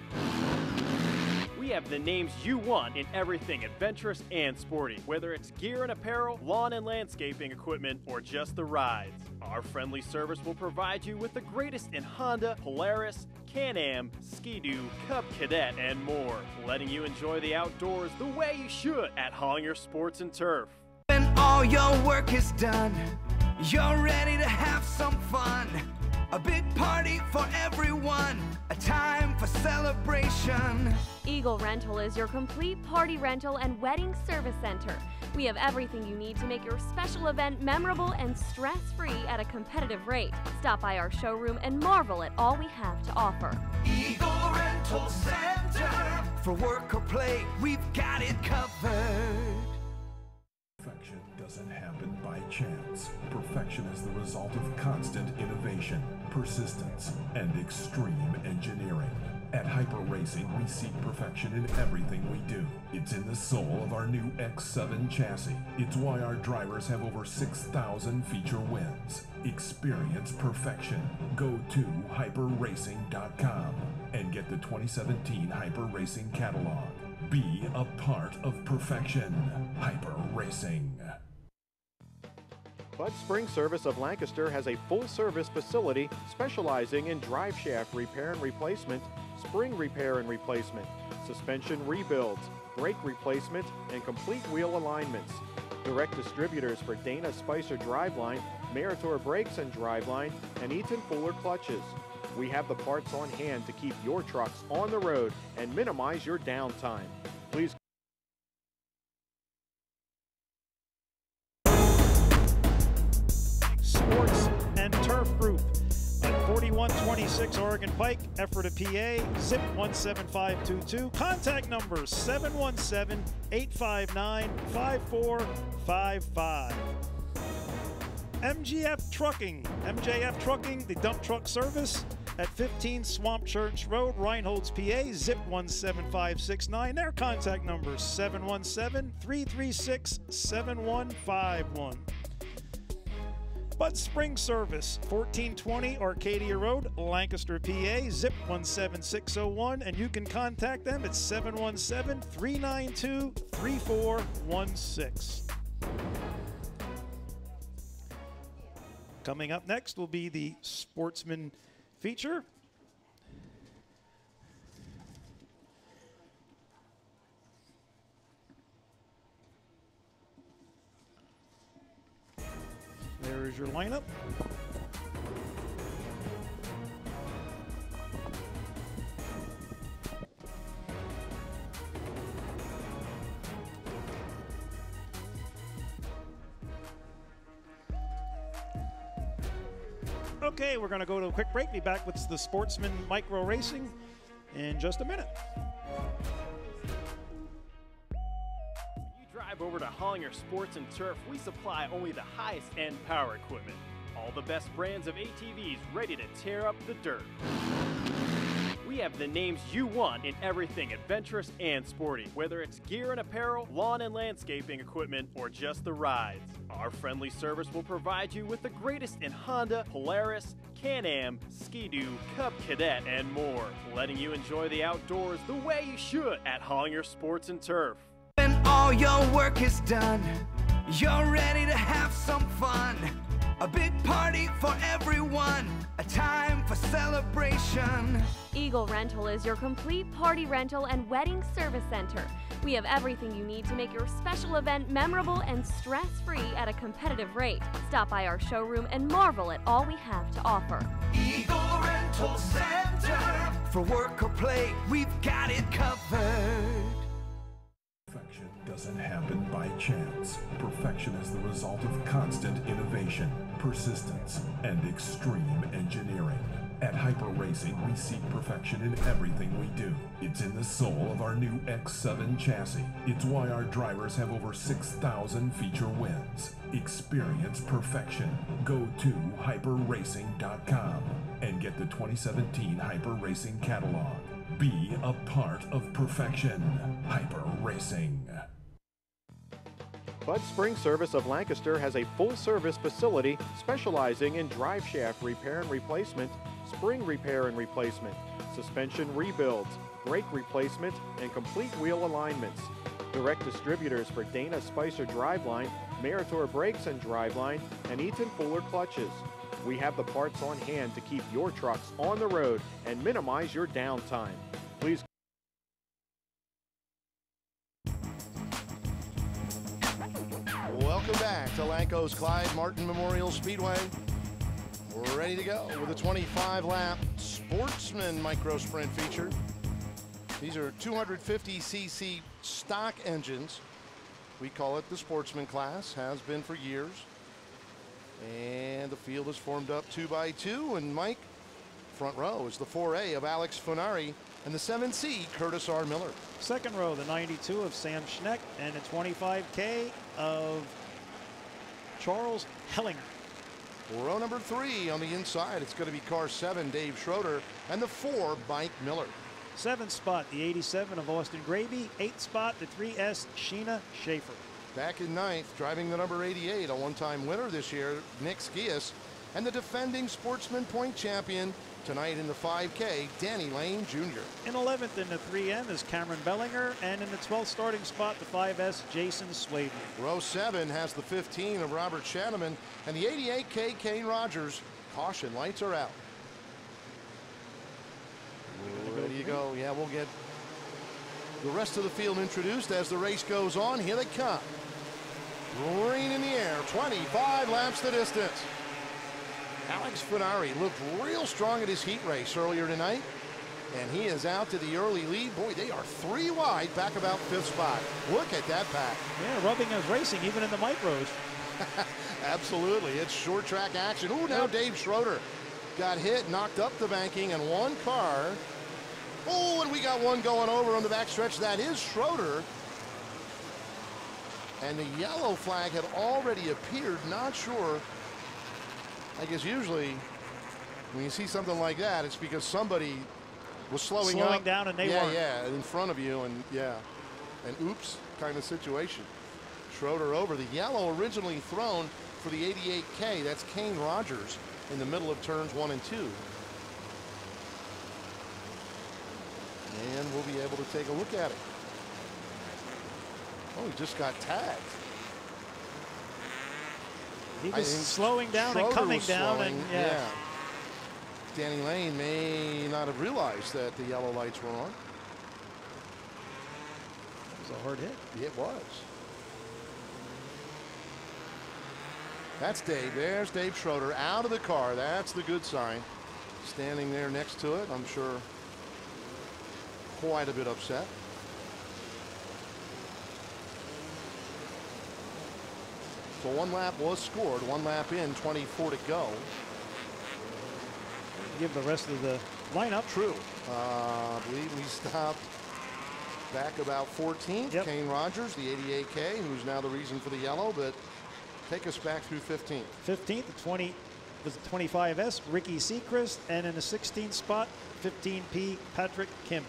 Speaker 13: We have the names you want in everything adventurous and sporty, whether it's gear and apparel, lawn and landscaping equipment, or just the rides. Our friendly service will provide you with the greatest in Honda, Polaris, Can-Am, Ski-Doo, Cub Cadet, and more, letting you enjoy the outdoors the way you should at Hollinger Sports and Turf.
Speaker 4: When all your work is done, you're ready to have some fun. A big party for everyone, a time for celebration.
Speaker 14: Eagle Rental is your complete party rental and wedding service center. We have everything you need to make your special event memorable and stress-free at a competitive rate. Stop by our showroom and marvel at all we have to offer.
Speaker 4: Eagle Rental Center. For work or play, we've got it covered.
Speaker 3: Perfection doesn't happen by chance. Perfection is the result of constant innovation, persistence, and extreme engineering. At Hyper Racing, we seek perfection in everything we do. It's in the soul of our new X7 chassis. It's why our drivers have over 6,000 feature wins. Experience perfection. Go to hyperracing.com and get the 2017 Hyper Racing catalog. Be a part of perfection. Hyper Racing.
Speaker 8: Bud Spring Service of Lancaster has a full-service facility specializing in drive shaft repair and replacement, spring repair and replacement, suspension rebuilds, brake replacement, and complete wheel alignments. Direct distributors for Dana Spicer Driveline, Meritor Brakes and Driveline, and Eaton Fuller Clutches. We have the parts on hand to keep your trucks on the road and minimize your downtime. Please
Speaker 2: Sports and Turf Group at 4126 Oregon Pike, Ephrata, PA, zip 17522. Contact numbers 717-859-5455. MJF Trucking, the dump truck service at 15 Swamp Church Road, Reinholds, PA, zip 17569. Their contact number 717-336-7151. Bud Spring Service, 1420 Arcadia Road, Lancaster, PA, zip 17601, and you can contact them at 717-392-3416. Coming up next will be the Sportsman feature. There is your lineup. Okay, we're going to go to a quick break. Be back with the Sportsman Micro Racing in just a minute.
Speaker 13: Drive over to Hollinger Sports and Turf. We supply only the highest end power equipment. All the best brands of ATVs ready to tear up the dirt. We have the names you want in everything adventurous and sporty, whether it's gear and apparel, lawn and landscaping equipment, or just the rides. Our friendly service will provide you with the greatest in Honda, Polaris, Can-Am, Ski-Doo, Cub Cadet, and more, letting you enjoy the outdoors the way you should at Hollinger Sports and Turf.
Speaker 4: When all your work is done, you're ready to have some fun. A big party for everyone, a time for celebration.
Speaker 14: Eagle Rental is your complete party rental and wedding service center. We have everything you need to make your special event memorable and stress-free at a competitive rate. Stop by our showroom and marvel at all we have to offer.
Speaker 4: Eagle Rental Center. For work or play, we've got it covered.
Speaker 3: Perfection doesn't happen by chance. Perfection is the result of constant innovation, persistence, and extreme engineering. At Hyper Racing, we seek perfection in everything we do. It's in the soul of our new X7 chassis. It's why our drivers have over 6,000 feature wins. Experience perfection. Go to hyperracing.com and get the 2017 Hyper Racing catalog. Be a part of perfection. Hyper Racing.
Speaker 8: Bud Spring Service of Lancaster has a full-service facility specializing in drive shaft repair and replacement, spring repair and replacement, suspension rebuilds, brake replacement, and complete wheel alignments. Direct distributors for Dana Spicer Driveline, Meritor Brakes and Driveline, and Eaton Fuller Clutches. We have the parts on hand to keep your trucks on the road and minimize your downtime. Please.
Speaker 1: Welcome back to Lanco's Clide Martin Memorial Speedway. We're ready to go with a 25-lap Sportsman Micro Sprint feature. These are 250cc stock engines. We call it the Sportsman class, has been for years. And the field is formed up 2 by 2, and Mike, front row is the 4A of Alex Funari and the 7C Curtis R. Miller.
Speaker 2: Second row, the 92 of Sam Schneck and a 25K of Charles Hellinger.
Speaker 1: Row number 3 on the inside, it's going to be car 7, Dave Schroeder, and the 4, Mike Miller.
Speaker 2: 7th spot, the 87 of Austin Graby. 8th spot, the 3S Sheena Schaefer.
Speaker 1: Back in 9th, driving the number 88, a one-time winner this year, Nick Skias, and the defending Sportsman Point champion tonight in the 5K, Danny Lane Jr.
Speaker 2: In 11th in the 3M is Cameron Bellinger, and in the 12th starting spot, the 5S Jason Swaden.
Speaker 1: Row 7 has the 15 of Robert Shanaman and the 88K Kane Rogers. Caution, lights are out. Ready to go. Yeah, we'll get the rest of the field introduced as the race goes on. Here they come. Green in the air, 25 laps the distance. Alex Funari looked real strong at his heat race earlier tonight, and he is out to the early lead. Boy, they are 3 wide, back about 5th spot. Look at that pack.
Speaker 2: Yeah, rubbing his racing even in the micros.
Speaker 1: Absolutely, it's short track action. Ooh, now Dave Schroeder got hit, knocked up the banking, and one car. Oh, and we got one going over on the backstretch. That is Schroeder. And the yellow flag had already appeared. Not sure. I guess usually when you see something like that, it's because somebody was slowing
Speaker 2: down and they weren't.
Speaker 1: Yeah, in front of you, and yeah, an oops kind of situation. Schroeder over. The yellow originally thrown for the 88K. That's Kane Rogers in the middle of turns 1 and 2. And we'll be able to take a look at it. Oh, he just got tagged.
Speaker 2: He was slowing down and coming down. And yeah.
Speaker 1: Danny Lane may not have realized that the yellow lights were on.
Speaker 2: It was a hard hit.
Speaker 1: Yeah, it was. That's Dave. There's Dave Schroeder out of the car. That's the good sign. Standing there next to it, I'm sure quite a bit upset. So 1 lap was scored, 1 lap in, 24 to go.
Speaker 2: Give the rest of the lineup.
Speaker 1: True. I believe we stopped back about 14th.
Speaker 2: Yep.
Speaker 1: Kane Rogers, the 88K, who's now the reason for the yellow, but take us back through 15th.
Speaker 2: 15th, the was 25S, Ricky Seacrest, and in the 16th spot, 15P, Patrick Kim.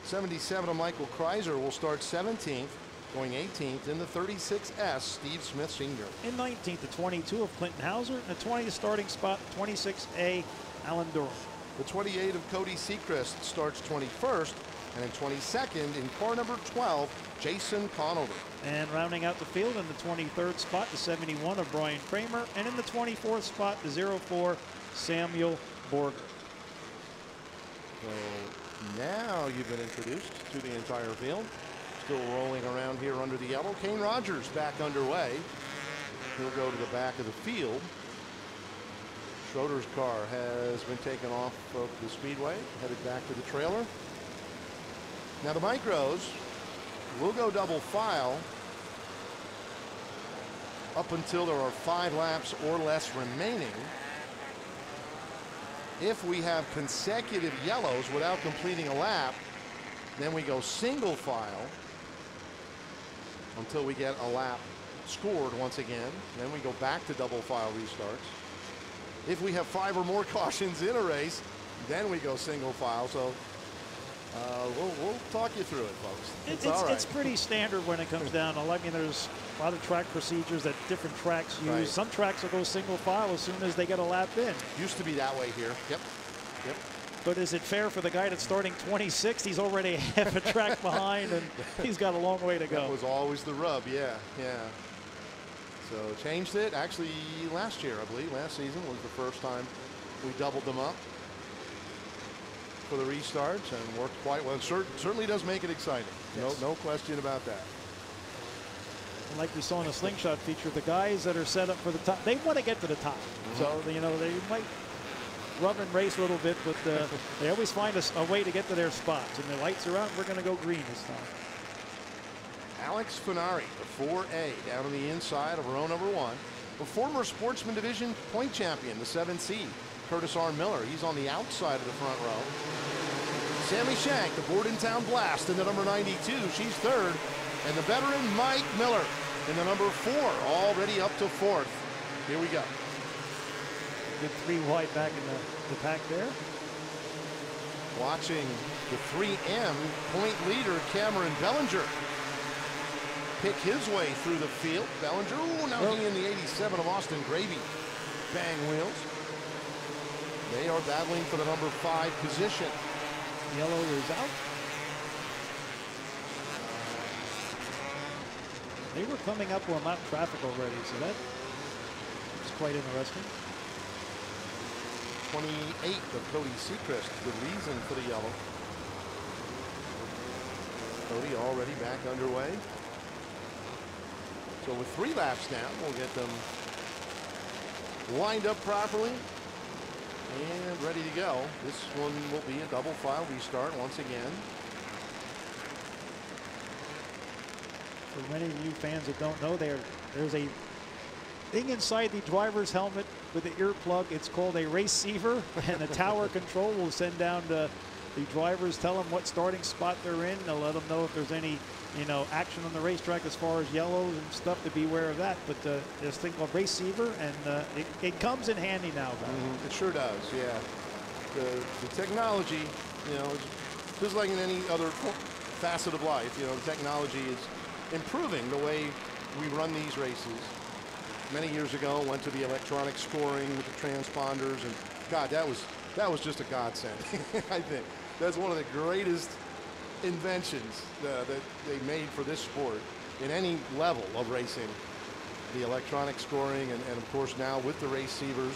Speaker 1: 77 of Michael Kreiser will start 17th, going 18th in the 36S, Steve Smith Sr.
Speaker 2: In 19th, the 22 of Clinton Hauser, and the 20th starting spot, 26A, Alan Durham.
Speaker 1: The 28 of Cody Seacrest starts 21st, and in 22nd in car number 12, Jason Conover.
Speaker 2: And rounding out the field in the 23rd spot, the 71 of Brian Kramer, and in the 24th spot, the 04 Samuel Borger.
Speaker 1: So now you've been introduced to the entire field. Still rolling around here under the yellow. Kane Rogers back underway. He'll go to the back of the field. Schroeder's car has been taken off of the speedway, headed back to the trailer. Now the micros will go double file up until there are 5 laps or less remaining. If we have consecutive yellows without completing a lap, then we go single file until we get a lap scored once again. Then we go back to double file restarts. If we have 5 or more cautions in a race, then we go single file. So we'll talk you through it, folks. It's all right.
Speaker 2: It's pretty standard when it comes down to, I mean, there's a lot of track procedures that different tracks use.
Speaker 1: Right.
Speaker 2: Some tracks will go single file as soon as they get a lap in.
Speaker 1: Used to be that way here. Yep.
Speaker 2: But is it fair for the guy that's starting 26th? He's already half a track behind, and he's got a long way to go.
Speaker 1: That was always the rub, yeah. So changed it actually last year, I believe. Last season was the first time we doubled them up for the restarts, and worked quite well. Certainly does make it exciting.
Speaker 2: Yes.
Speaker 1: No question about that.
Speaker 2: Like we saw in the slingshot feature, the guys that are set up for the top, they want to get to the top. So, you know, they might rub and race a little bit, but they always find a way to get to their spots. And the lights are out, we're going to go green this time.
Speaker 1: Alex Finari, the 4A, down on the inside of row number 1. The former Sportsman Division point champion, the 7C, Curtis R. Miller. He's on the outside of the front row. Sammy Shank, the Bordentown Blast, in the number 92. She's 3rd. And the veteran Mike Miller in the number 4, already up to 4th. Here we go.
Speaker 2: Good 3 wide back in the pack there.
Speaker 1: Watching the 3M point leader, Cameron Bellinger, pick his way through the field. Bellinger, now he in the 87 of Austin Gravy. Bang wheels. They are battling for the number 5 position.
Speaker 2: Yellow is out. They were coming up on lap traffic already, so that was quite interesting.
Speaker 1: 28 of Cody Seacrest, the reason for the yellow. Cody already back underway. So with 3 laps now, we'll get them lined up properly and ready to go. This one will be a double file restart once again.
Speaker 2: For many of you fans that don't know, there's a thing inside the driver's helmet with the earplug. It's called a receiver, and the tower control will send down the drivers, tell them what starting spot they're in. They'll let them know if there's any, you know, action on the racetrack as far as yellows and stuff, to be aware of that. But there's a thing called receiver, and it comes in handy now.
Speaker 1: It sure does, yeah. The technology, you know, just like in any other facet of life, you know, the technology is improving the way we run these races. Many years ago, went to the electronic scoring with the transponders, and God, that was just a godsend. I think that's one of the greatest inventions that they made for this sport in any level of racing. The electronic scoring, and of course now with the receivers,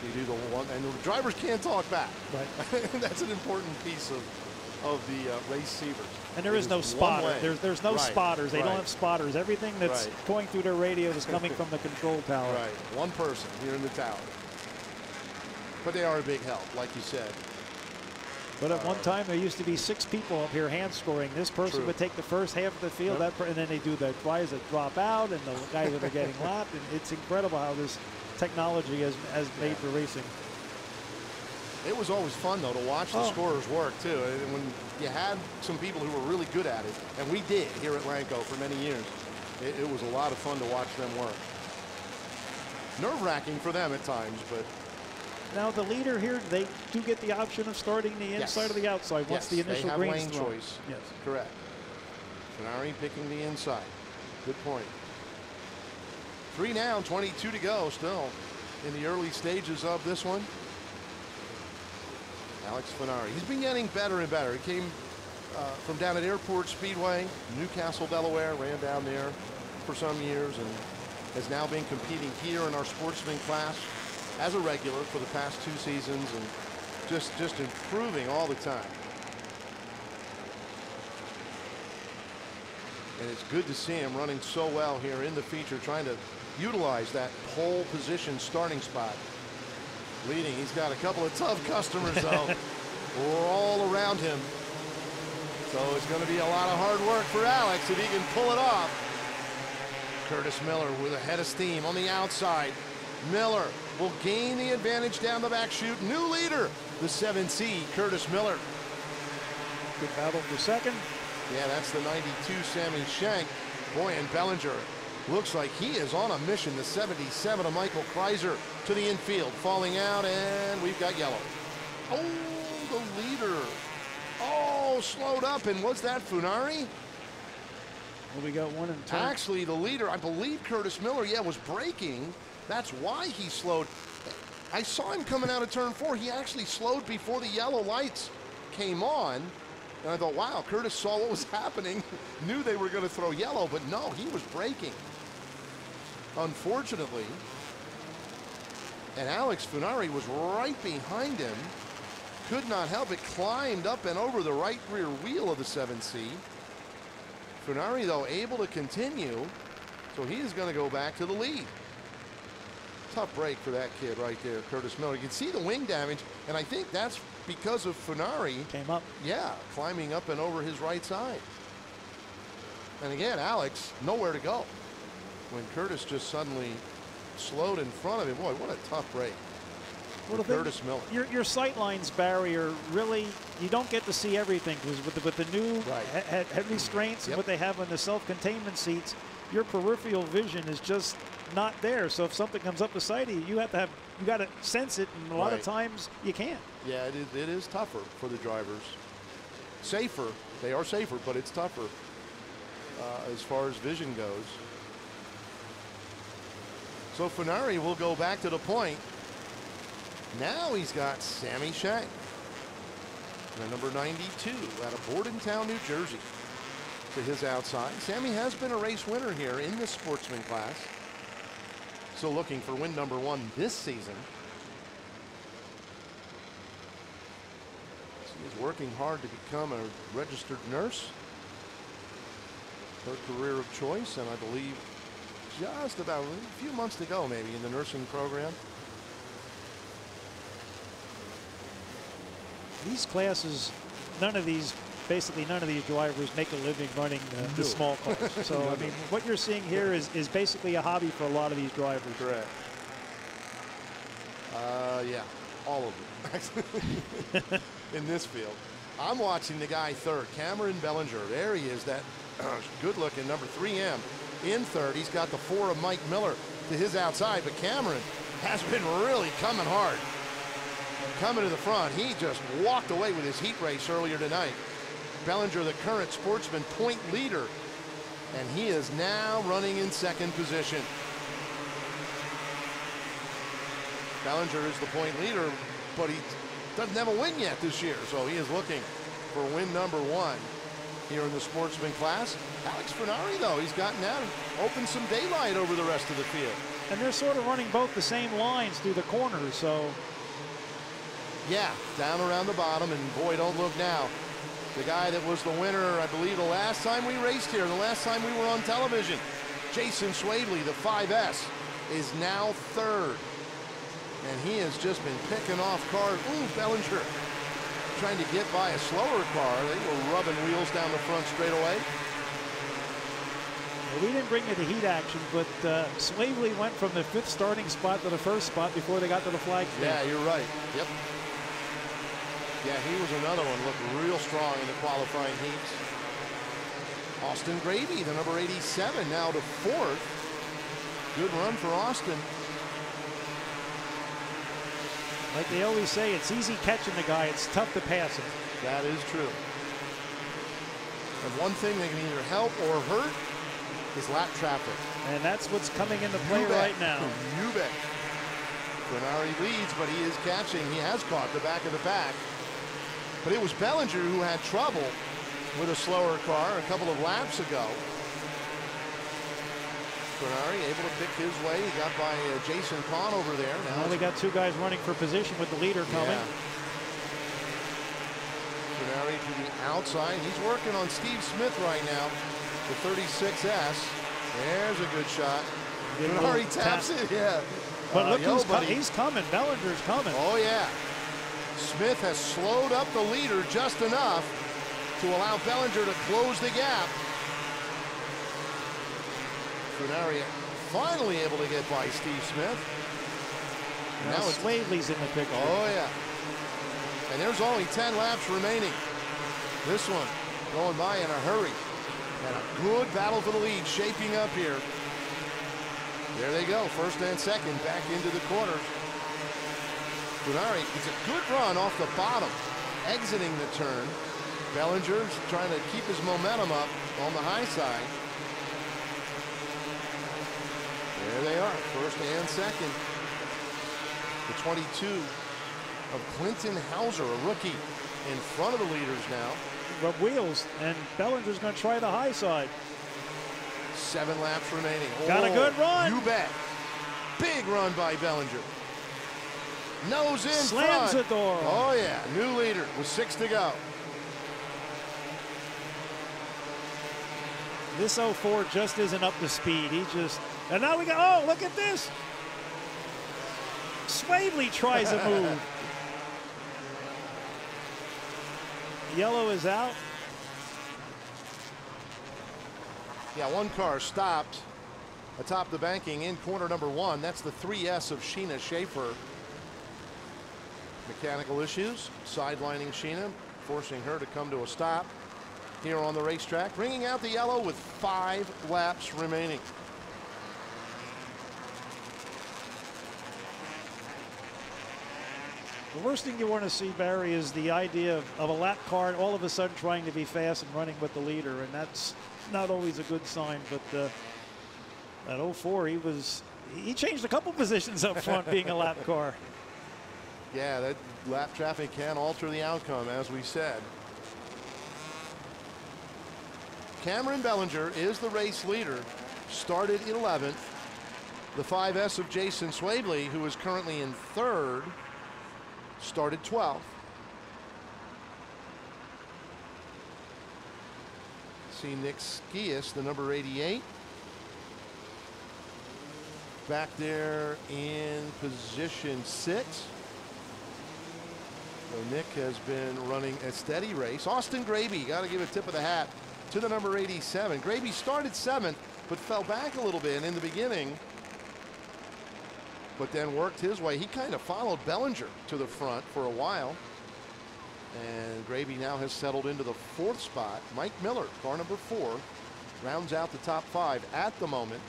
Speaker 1: you do the one, and the drivers can't talk back. Right. That's an important piece of the receivers.
Speaker 2: And there is no spotter. There's no spotters. They don't have spotters. Everything that's going through their radio is coming from the control tower.
Speaker 1: Right. One person here in the tower. But they are a big help, like you said.
Speaker 2: But at one time, there used to be 6 people up here hand scoring. This person would take the first half of the field, and then they do the guys that drop out and the guys that are getting lapped. And it's incredible how this technology has made for racing.
Speaker 1: It was always fun, though, to watch the scorers work, too. And when you had some people who were really good at it, and we did here at Lanco for many years, it was a lot of fun to watch them work. Nerve-wracking for them at times, but
Speaker 2: Now the leader here, they do get the option of starting the inside or the outside once the initial
Speaker 1: they have
Speaker 2: green's
Speaker 1: lane
Speaker 2: thrown.
Speaker 1: choice.
Speaker 2: Yes,
Speaker 1: correct. Funari picking the inside. Good point. 3 down, 22 to go. Still in the early stages of this one. Alex Funari. He's been getting better and better. He came from down at Airport Speedway, Newcastle, Delaware. Ran down there for some years and has now been competing here in our Sportsman class as a regular for the past 2 seasons, and just improving all the time. And it's good to see him running so well here in the feature, trying to utilize that pole position starting spot. Leading, he's got a couple of tough customers though. We're all around him. So it's going to be a lot of hard work for Alex if he can pull it off. Curtis Miller with a head of steam on the outside. Miller will gain the advantage down the back chute. New leader, the 7C, Curtis Miller.
Speaker 2: Good battle for second.
Speaker 1: Yeah, that's the 92 Sammy Shank. Boy, and Bellinger looks like he is on a mission. The 77 of Michael Kreiser to the infield, falling out, and we've got yellow. Oh, the leader. Oh, slowed up, and was that Funari?
Speaker 2: Well, we got one in turn.
Speaker 1: Actually, the leader, I believe Curtis Miller, was braking. That's why he slowed. I saw him coming out of turn 4. He actually slowed before the yellow lights came on. And I thought, wow, Curtis saw what was happening, knew they were going to throw yellow, but no, he was braking. Unfortunately, and Alex Funari was right behind him, could not help it, climbed up and over the right rear wheel of the 7C. Funari, though, able to continue, so he is going to go back to the lead. Tough break for that kid right there, Curtis Miller. You can see the wing damage, and I think that's because of Funari.
Speaker 2: Came up.
Speaker 1: Yeah, climbing up and over his right side. And again, Alex, nowhere to go. When Curtis just suddenly slowed in front of him. Boy, what a tough break.
Speaker 2: Well,
Speaker 1: Curtis Miller.
Speaker 2: Your sight lines, Barry, are really, you don't get to see everything because with the new heavy restraints and what they have on the self-containment seats, your peripheral vision is just not there. So if something comes up beside you, you got to sense it, and a lot of times you can't.
Speaker 1: Yeah, it is tougher for the drivers. Safer, they are safer, but it's tougher as far as vision goes. So Funari will go back to the point. Now he's got Sammy Shank, the number 92 out of Bordentown, New Jersey, to his outside. Sammy has been a race winner here in the Sportsman class. So looking for win number 1 this season. She is working hard to become a registered nurse. Her career of choice, and I believe just about a few months to go maybe in the nursing program.
Speaker 2: These classes, basically none of these drivers make a living running the small cars. So, I mean, what you're seeing here is basically a hobby for a lot of these drivers.
Speaker 1: Correct. Yeah, all of them. In this field. I'm watching the guy third, Cameron Bellinger. There he is, that good-looking number 3M in third. He's got the 4 of Mike Miller to his outside, but Cameron has been really coming hard. Coming to the front, he just walked away with his heat race earlier tonight. Bellinger, the current Sportsman point leader, and he is now running in second position. Bellinger is the point leader, but he doesn't have a win yet this year, so he is looking for win number 1 here in the Sportsman class. Alex Funari, though, he's gotten out and opened some daylight over the rest of the field.
Speaker 2: And they're sort of running both the same lines through the corners, so.
Speaker 1: Yeah, down around the bottom, and boy, don't look now. The guy that was the winner, I believe, the last time we raced here, the last time we were on television, Jason Swavely, the 5S, is now third. And he has just been picking off cars. Ooh, Bellinger trying to get by a slower car. They were rubbing wheels down the front straight away.
Speaker 2: Well, we didn't bring you the heat action, but Swavely went from the 5th starting spot to the 1st spot before they got to the flag stand.
Speaker 1: Yeah, you're right. Yep. Yeah, he was another one. Looked real strong in the qualifying heats. Austin Gravy, the number 87, now to 4th. Good run for Austin.
Speaker 2: Like they always say, it's easy catching the guy. It's tough to pass him.
Speaker 1: That is true. And one thing that can either help or hurt is lap traffic.
Speaker 2: And that's what's coming into play right now.
Speaker 1: You bet. Grenari leads, but he is catching. He has caught the back of the pack. But it was Bellinger who had trouble with a slower car a couple of laps ago. Grenari able to pick his way. He got by Jason Kahn over there.
Speaker 2: Now they got two guys running for position with the leader coming.
Speaker 1: Yeah. Grenari to the outside. He's working on Steve Smith right now. The 36S. There's a good shot. Grenari taps it. Yeah.
Speaker 2: But look he's coming. Bellinger's coming.
Speaker 1: Oh, yeah. Smith has slowed up the leader just enough to allow Bellinger to close the gap. Grenari finally able to get by Steve Smith.
Speaker 2: Now Swavely's in the picture.
Speaker 1: Oh, yeah. And there's only 10 laps remaining. This one going by in a hurry. And a good battle for the lead shaping up here. There they go, first and second, back into the corner. Grenari, it's a good run off the bottom, exiting the turn. Bellinger's trying to keep his momentum up on the high side. There they are, first and second. The 22 of Clinton Hauser, a rookie, in front of the leaders now.
Speaker 2: But wheels, and Bellinger's going to try the high side.
Speaker 1: 7 laps remaining.
Speaker 2: Got a good run.
Speaker 1: You bet. Big run by Bellinger. Nose in
Speaker 2: Slams
Speaker 1: front.
Speaker 2: the door.
Speaker 1: Oh, yeah. New leader with 6 to go.
Speaker 2: This 04 just isn't up to speed. He just, and now we got, oh, look at this. Swavely tries a move. Yellow is out.
Speaker 1: Yeah, one car stopped atop the banking in corner number 1. That's the 3S of Sheena Schaefer. Mechanical issues sidelining Sheena, forcing her to come to a stop here on the racetrack, bringing out the yellow with 5 laps remaining.
Speaker 2: The worst thing you want to see, Barry, is the idea of a lap car all of a sudden trying to be fast and running with the leader, and that's not always a good sign. But at 04, he changed a couple positions up front being a lap car.
Speaker 1: Yeah, that lap traffic can alter the outcome, as we said. Cameron Bellinger is the race leader, started 11th. The 5S of Jason Swavely, who is currently in 3rd, started 12th. See Nick Skias, the number 88. Back there in position 6. So Nick has been running a steady race. Austin Graby, got to give a tip of the hat to the number 87. Graby started 7th, but fell back a little bit in the beginning, but then worked his way. He kind of followed Bellinger to the front for a while. And Graby now has settled into the 4th spot. Mike Miller, car number 4, rounds out the top 5 at the moment.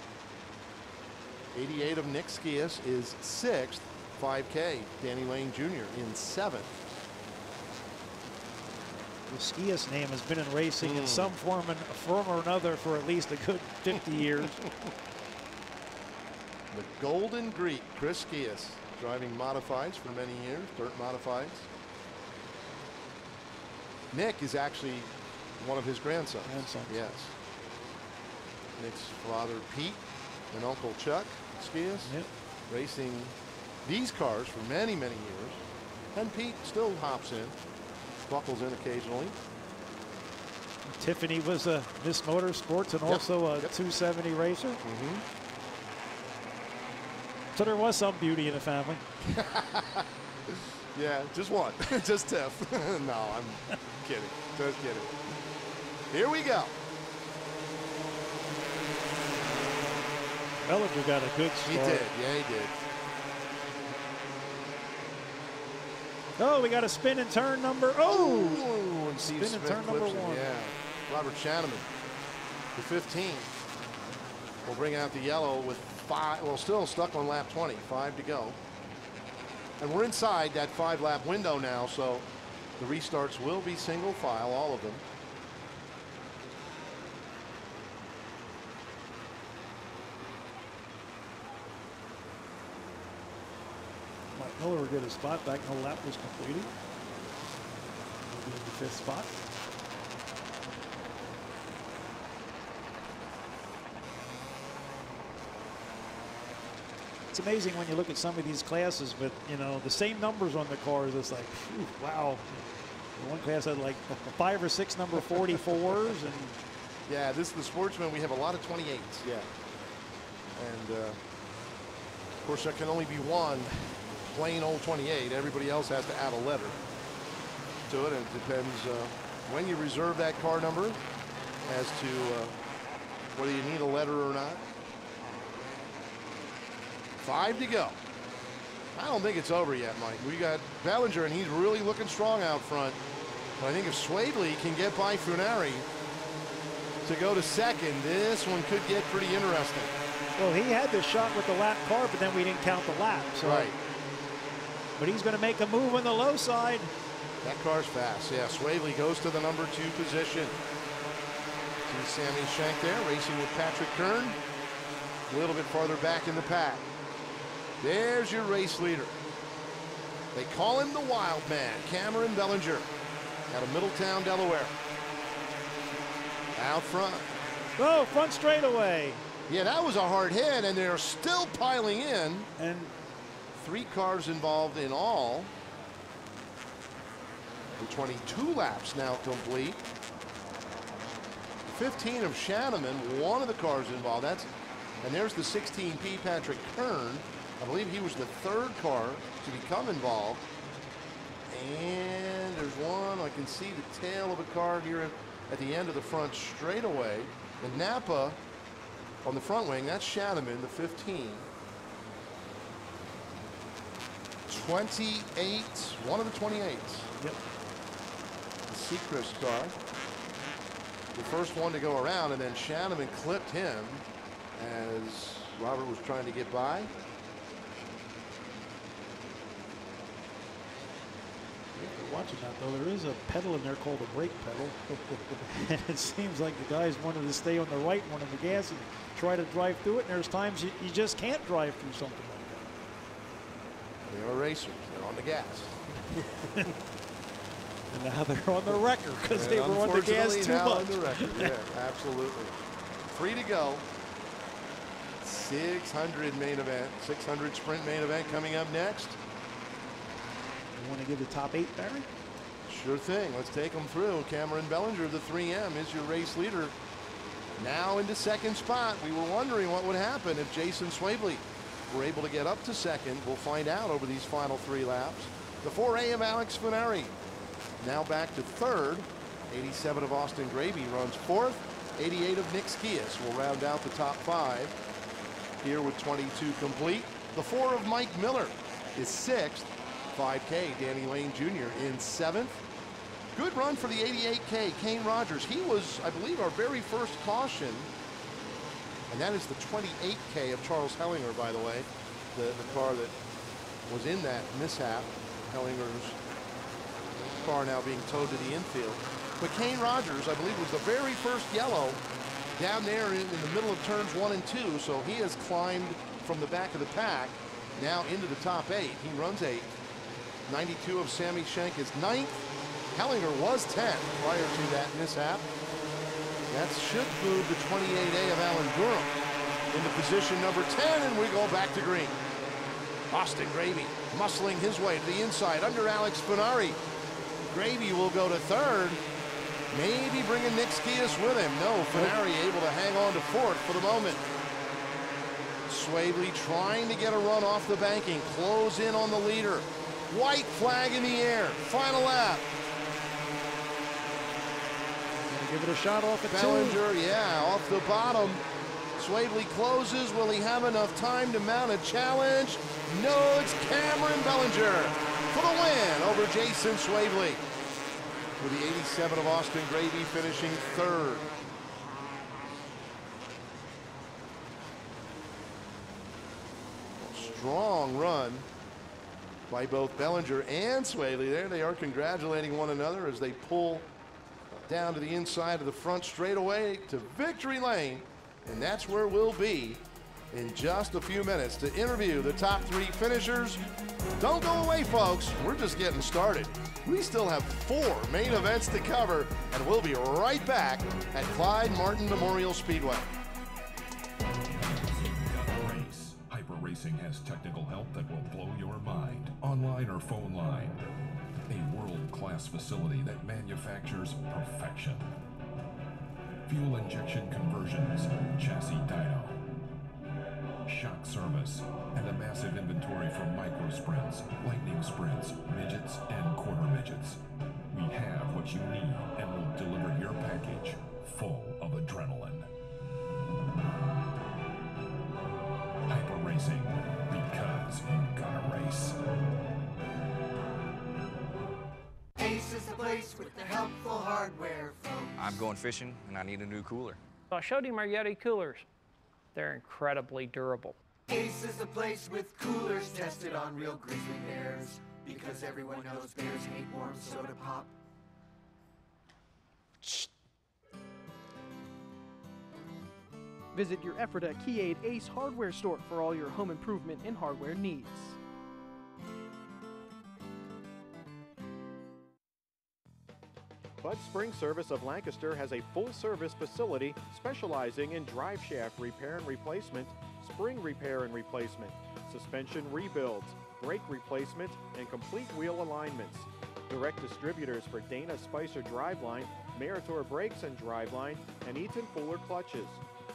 Speaker 1: 88 of Nick Skias is 6th. 5K, Danny Lane Jr. in 7th.
Speaker 2: The Skias name has been in racing in some form or another for at least a good 50 years.
Speaker 1: The Golden Greek, Chris Skias, driving modifieds for many years, dirt modifieds. Nick is actually one of his grandsons. Yes. Nick's father, Pete, and Uncle Chuck Skias, racing these cars for many, many years. And Pete still hops in, buckles in occasionally.
Speaker 2: Tiffany was a Miss Motorsports and also a 270 racer. So there was some beauty in the family.
Speaker 1: Yeah, just one. Just Tiff. No, I'm kidding. Just kidding. Here we go.
Speaker 2: Bellinger got a good start.
Speaker 1: He did. Yeah, he did.
Speaker 2: Oh, we got a spin in turn number. Oh,
Speaker 1: and
Speaker 2: spin in turn number 1.
Speaker 1: Yeah, Robert Shanneman, the 15, will bring out the yellow with 5. Well, still stuck on lap 20. 5 to go. And we're inside that 5-lap window now, so the restarts will be single file, all of them.
Speaker 2: Mike Miller will get his spot back. No lap was completed. He'll be in the 5th spot. It's amazing when you look at some of these classes with, you know, the same numbers on the cars. It's like, phew, wow. One class had like 5 or 6 number 44s. And
Speaker 1: yeah, this is the Sportsman. We have a lot of 28s. Yeah. And of course, there can only be one plain old 28. Everybody else has to add a letter to it. And it depends when you reserve that car number as to whether you need a letter or not. 5 to go. I don't think it's over yet, Mike. We got Bellinger, and he's really looking strong out front. But I think if Swavely can get by Funari to go to second, this one could get pretty interesting.
Speaker 2: Well, he had the shot with the lap car, but then we didn't count the lap. So. Right. But he's going to make a move on the low side.
Speaker 1: That car's fast. Yeah, Swavely goes to the number 2 position. See Sammy Shank there racing with Patrick Kern. A little bit farther back in the pack. There's your race leader. They call him the Wild Man, Cameron Bellinger, out of Middletown, Delaware. Out front.
Speaker 2: Oh, front straightaway.
Speaker 1: Yeah, that was a hard hit, and they're still piling in.
Speaker 2: And
Speaker 1: 3 cars involved in all. And 22 laps now complete. 15 of Shanneman, one of the cars involved. And there's the 16P Patrick Kern. I believe he was the 3rd car to become involved. And there's one, I can see the tail of a car here at the end of the front straightaway. The Napa on the front wing, that's Shanneman, the 15. 28, one of the 28s.
Speaker 2: Yep.
Speaker 1: The Seacrest car. The first one to go around, and then Shanneman clipped him as Robert was trying to get by.
Speaker 2: Watching that though, there is a pedal in there called a brake pedal. And it seems like the guys wanted to stay on the right one on the gas and try to drive through it. And there's times you just can't drive through something like that.
Speaker 1: They are racers. They're on the gas.
Speaker 2: And now they're on the wrecker because they were on the gas too
Speaker 1: now
Speaker 2: much.
Speaker 1: On the record. Yeah, absolutely. 3 to go. 600 main event, 600 sprint main event coming up next.
Speaker 2: You want to give the top 8, Barry?
Speaker 1: Sure thing. Let's take them through. Cameron Bellinger, the 3M, is your race leader. Now into 2nd spot. We were wondering what would happen if Jason Swavely were able to get up to 2nd. We'll find out over these final 3 laps. The 4A of Alex Funari now back to 3rd. 87 of Austin Gravy runs 4th. 88 of Nick Skias will round out the top 5 here with 22 complete. The 4 of Mike Miller is 6th. 5K, Danny Lane Jr. in 7th. Good run for the 88K, Kane Rogers. He was, I believe, our very first caution. And that is the 28K of Charles Hellinger, by the way. The car that was in that mishap. Hellinger's car now being towed to the infield. But Kane Rogers, I believe, was the very first yellow down there in the middle of turns 1 and 2. So he has climbed from the back of the pack now into the top 8. He runs 8th. 92 of Sammy Shank is 9th. Hellinger was 10th prior to that mishap. That should move the 28A of Alan Durham into position number 10, and we go back to green. Austin Gravy muscling his way to the inside under Alex Funari. Gravy will go to 3rd. Maybe bringing Nick Skias with him. No, Funari able to hang on to 4th for the moment. Swavely trying to get a run off the banking. Close in on the leader. White flag in the air. Final lap.
Speaker 2: Give it a shot off at
Speaker 1: Bellinger, yeah, off the bottom. Swavely closes. Will he have enough time to mount a challenge? No, it's Cameron Bellinger for the win over Jason Swavely, with the 87 of Austin Gravy finishing 3rd. Strong run by both Bellinger and Swaley. There they are congratulating one another as they pull down to the inside of the front straightaway to victory lane. And that's where we'll be in just a few minutes to interview the top 3 finishers. Don't go away, folks. We're just getting started. We still have 4 main events to cover, and we'll be right back at Clide Martin Memorial Speedway.
Speaker 3: Race. Hyper Racing has technical help that will blow your mind. Online or phone line. A world-class facility that manufactures perfection. Fuel injection conversions, chassis dyno, shock service, and a massive inventory for micro sprints, lightning sprints, midgets, and quarter midgets. We have what you need and will deliver your package full of adrenaline. Hyper Racing, because you gotta race.
Speaker 4: Ace is the place with the helpful hardware, folks.
Speaker 5: I'm going fishing, and I need a new cooler.
Speaker 6: I showed him our Yeti coolers. They're incredibly durable.
Speaker 4: Ace is the place with coolers tested on real grizzly bears. Because everyone knows bears hate warm soda pop.
Speaker 7: Visit your Ephrata Key-Aid Ace hardware store for all your home improvement and hardware needs.
Speaker 8: Bud Spring Service of Lancaster has a full-service facility specializing in drive shaft repair and replacement, spring repair and replacement, suspension rebuilds, brake replacement, and complete wheel alignments. Direct distributors for Dana Spicer Driveline, Meritor Brakes and Driveline, and Eaton Fuller Clutches.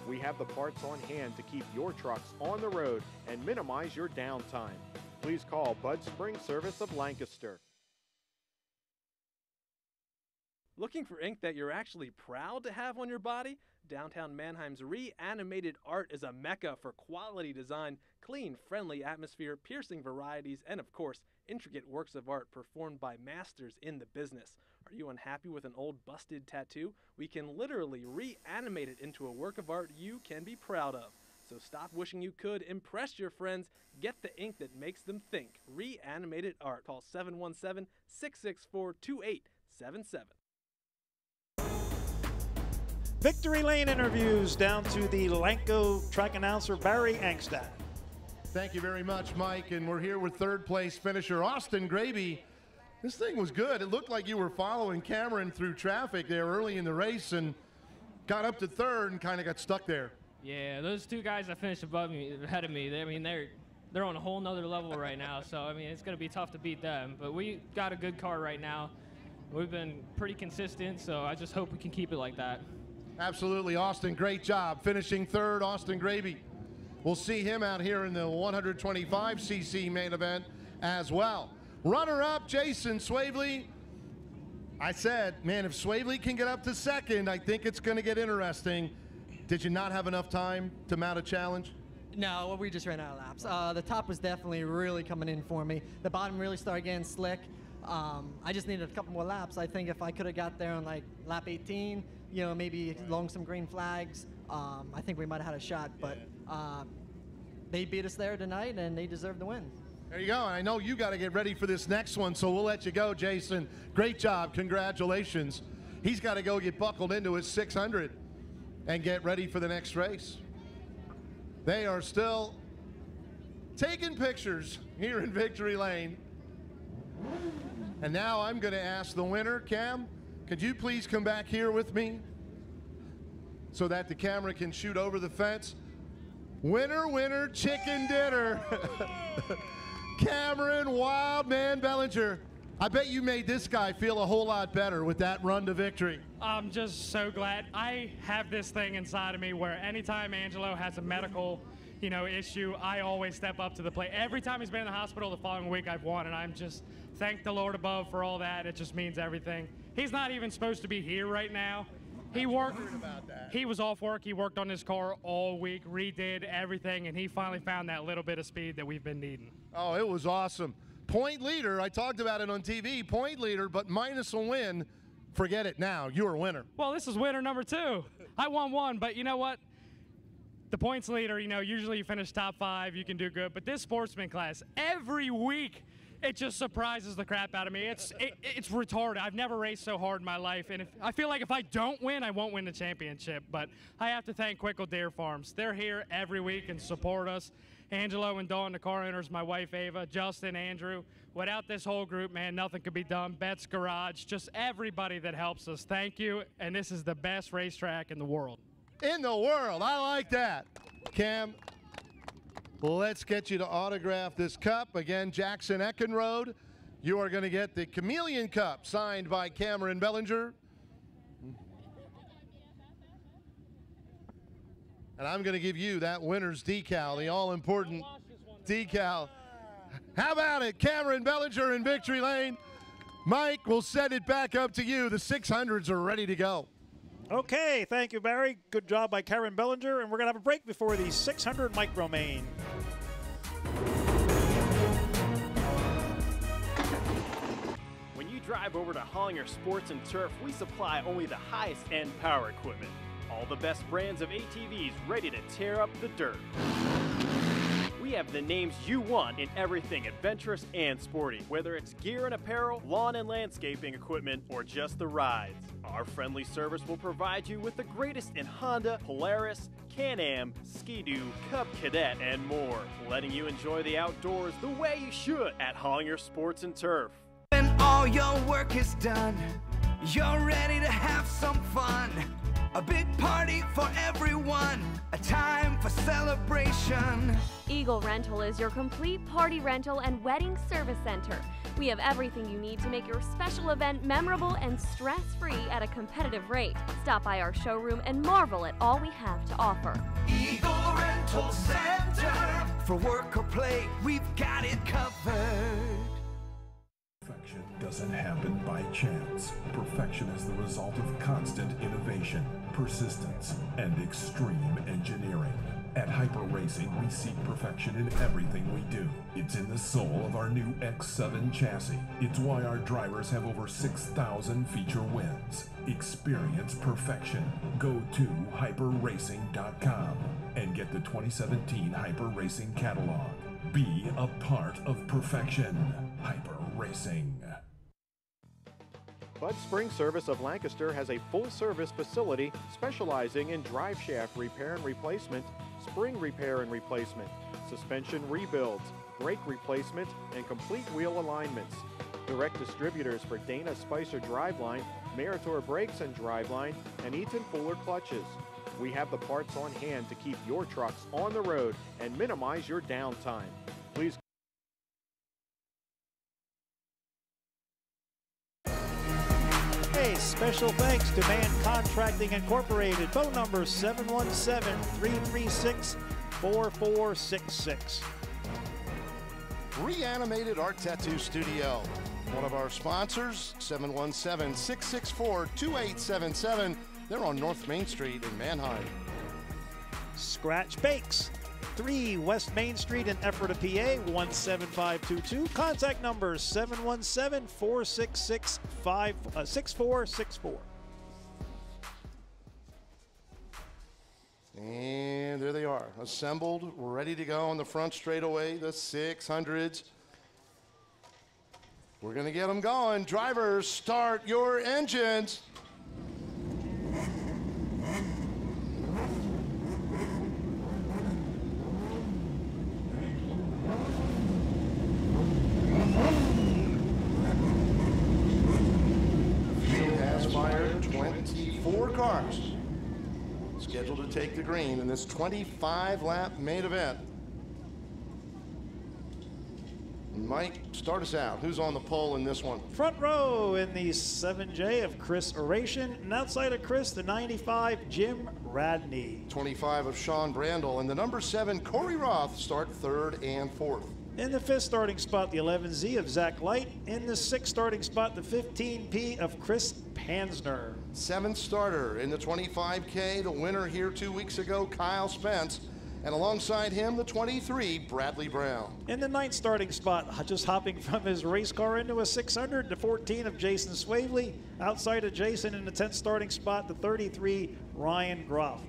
Speaker 8: We have the parts on hand to keep your trucks on the road and minimize your downtime. Please call Bud Spring Service of Lancaster.
Speaker 9: Looking for ink that you're actually proud to have on your body? Downtown Mannheim's Reanimated Art is a mecca for quality design, clean, friendly atmosphere, piercing varieties, and of course, intricate works of art performed by masters in the business. Are you unhappy with an old busted tattoo? We can literally reanimate it into a work of art you can be proud of. So stop wishing you could, impress your friends, get the ink that makes them think. Reanimated Art. Call 717-664-2877.
Speaker 2: Victory Lane interviews down to the Lanco track announcer Barry Angstad.
Speaker 1: Thank you very much, Mike. And we're here with third place finisher Austin Graby. This thing was good. It looked like you were following Cameron through traffic there early in the race and got up to third and kind of got stuck there.
Speaker 15: Yeah, those 2 guys that finished ahead of me, they're on a whole nother level right now. So, it's going to be tough to beat them. But we got a good car right now. We've been pretty consistent, so I just hope we can keep it like that.
Speaker 1: Absolutely, Austin, great job. Finishing third, Austin Graby. We'll see him out here in the 125cc main event as well. Runner-up, Jason Swavely. I said, man, if Swavely can get up to second, I think it's going to get interesting. Did you not have enough time to mount a challenge?
Speaker 16: No, we just ran out of laps. The top was definitely really coming in for me. The bottom really started getting slick. I just needed a couple more laps. I think if I could have got there on like lap 18, maybe along some green flags, I think we might have had a shot. But they beat us there tonight, and they deserve the win.
Speaker 1: There you go. And I know you got to get ready for this next one, so we'll let you go, Jason. Great job. Congratulations. He's got to go get buckled into his 600 and get ready for the next race. They are still taking pictures here in Victory Lane. And now I'm going to ask the winner, Cam, could you please come back here with me so that the camera can shoot over the fence? Winner, winner, chicken dinner. Cameron Wildman Bellinger. I bet you made this guy feel a whole lot better with that run to victory.
Speaker 17: I'm just so glad. I have this thing inside of me where anytime Angelo has a medical, issue, I always step up to the plate. Every time he's been in the hospital the following week, I've won, and I'm just thank the Lord above for all that. It just means everything. He's not even supposed to be here right now. He worked. He was off work. He worked on his car all week, redid everything, and he finally found that little bit of speed that we've been needing.
Speaker 1: Oh, it was awesome. Point leader, I talked about it on TV, point leader, but minus a win. Forget it now. You're a winner.
Speaker 17: Well, this is winner number 2. I won 1, but you know what? The points leader, usually you finish top 5, you can do good. But this sportsman class, every week, it just surprises the crap out of me. It's retarded. I've never raced so hard in my life, and I feel like if I don't win, I won't win the championship. But I have to thank Quickle Deer Farms. They're here every week and support us. Angelo and Dawn, the car owners, my wife Ava, Justin, Andrew. Without this whole group, man, nothing could be done. Bet's Garage, just everybody that helps us. Thank you, and this is the best racetrack in the world.
Speaker 1: In the world, I like that. Cam, let's get you to autograph this cup. Again, Jackson Eckenrode, you are going to get the Chameleon Cup signed by Cameron Bellinger. And I'm going to give you that winner's decal, the all-important decal. How about it, Cameron Bellinger in victory lane? Mike, we'll send it back up to you. The 600s are ready to go.
Speaker 2: Okay, thank you, Barry. Good job by Karen Bellinger, and we're going to have a break before the 600 Micro Main.
Speaker 13: When you drive over to Hollinger Sports and Turf, we supply only the highest end power equipment. All the best brands of ATVs ready to tear up the dirt. We have the names you want in everything adventurous and sporty, whether it's gear and apparel, lawn and landscaping equipment, or just the rides. Our friendly service will provide you with the greatest in Honda, Polaris, Can-Am, Ski-Doo, Cub Cadet, and more, letting you enjoy the outdoors the way you should at Hollinger Sports and Turf.
Speaker 4: When all your work is done, you're ready to have some fun. A big party for everyone, a time for celebration.
Speaker 14: Eagle Rental is your complete party rental and wedding service center. We have everything you need to make your special event memorable and stress-free at a competitive rate. Stop by our showroom and marvel at all we have to offer.
Speaker 4: Eagle Rental Center. For work or play, we've got it covered.
Speaker 3: Perfection doesn't happen by chance. Perfection is the result of constant innovation, persistence, and extreme engineering. At Hyper Racing, we seek perfection in everything we do. It's in the soul of our new X7 chassis. It's why our drivers have over 6,000 feature wins. Experience perfection. Go to hyperracing.com and get the 2017 Hyper Racing catalog. Be a part of perfection. Hyper Racing.
Speaker 8: Bud Spring Service of Lancaster has a full-service facility specializing in drive shaft repair and replacement, spring repair and replacement, suspension rebuilds, brake replacement, and complete wheel alignments. Direct distributors for Dana Spicer Driveline, Meritor Brakes and Driveline, and Eaton Fuller Clutches. We have the parts on hand to keep your trucks on the road and minimize your downtime. Please.
Speaker 2: Hey, special thanks to Man Contracting Incorporated. Phone number 717-336-4466.
Speaker 1: Reanimated Art Tattoo Studio. One of our sponsors, 717-664-2877. They're on North Main Street in Manheim.
Speaker 2: Scratch Bakes, 3 West Main Street in Ephrata, PA, 17522. Contact number 717-466-6464.
Speaker 1: And there they are, assembled, ready to go on the front straightaway, the 600s. We're going to get them going. Drivers, start your engines. Field has fired 24 cars scheduled to take the green in this 25-lap main event. Mike, start us out. Who's on the pole in this one?
Speaker 2: Front row in the 7J of Chris Oration, and outside of Chris, the 95, Jim Radney.
Speaker 1: 25 of Sean Brandel, and the number 7, Corey Roth, start 3rd and 4th.
Speaker 2: In the 5th starting spot, the 11Z of Zach Light. In the 6th starting spot, the 15P of Chris Pansner.
Speaker 1: 7th starter in the 25K, the winner here 2 weeks ago, Kyle Spence. And alongside him, the 23, Bradley Brown.
Speaker 2: In the 9th starting spot, just hopping from his race car into a 600, the 14 of Jason Swavely. Outside of Jason in the 10th starting spot, the 33, Ryan Groff.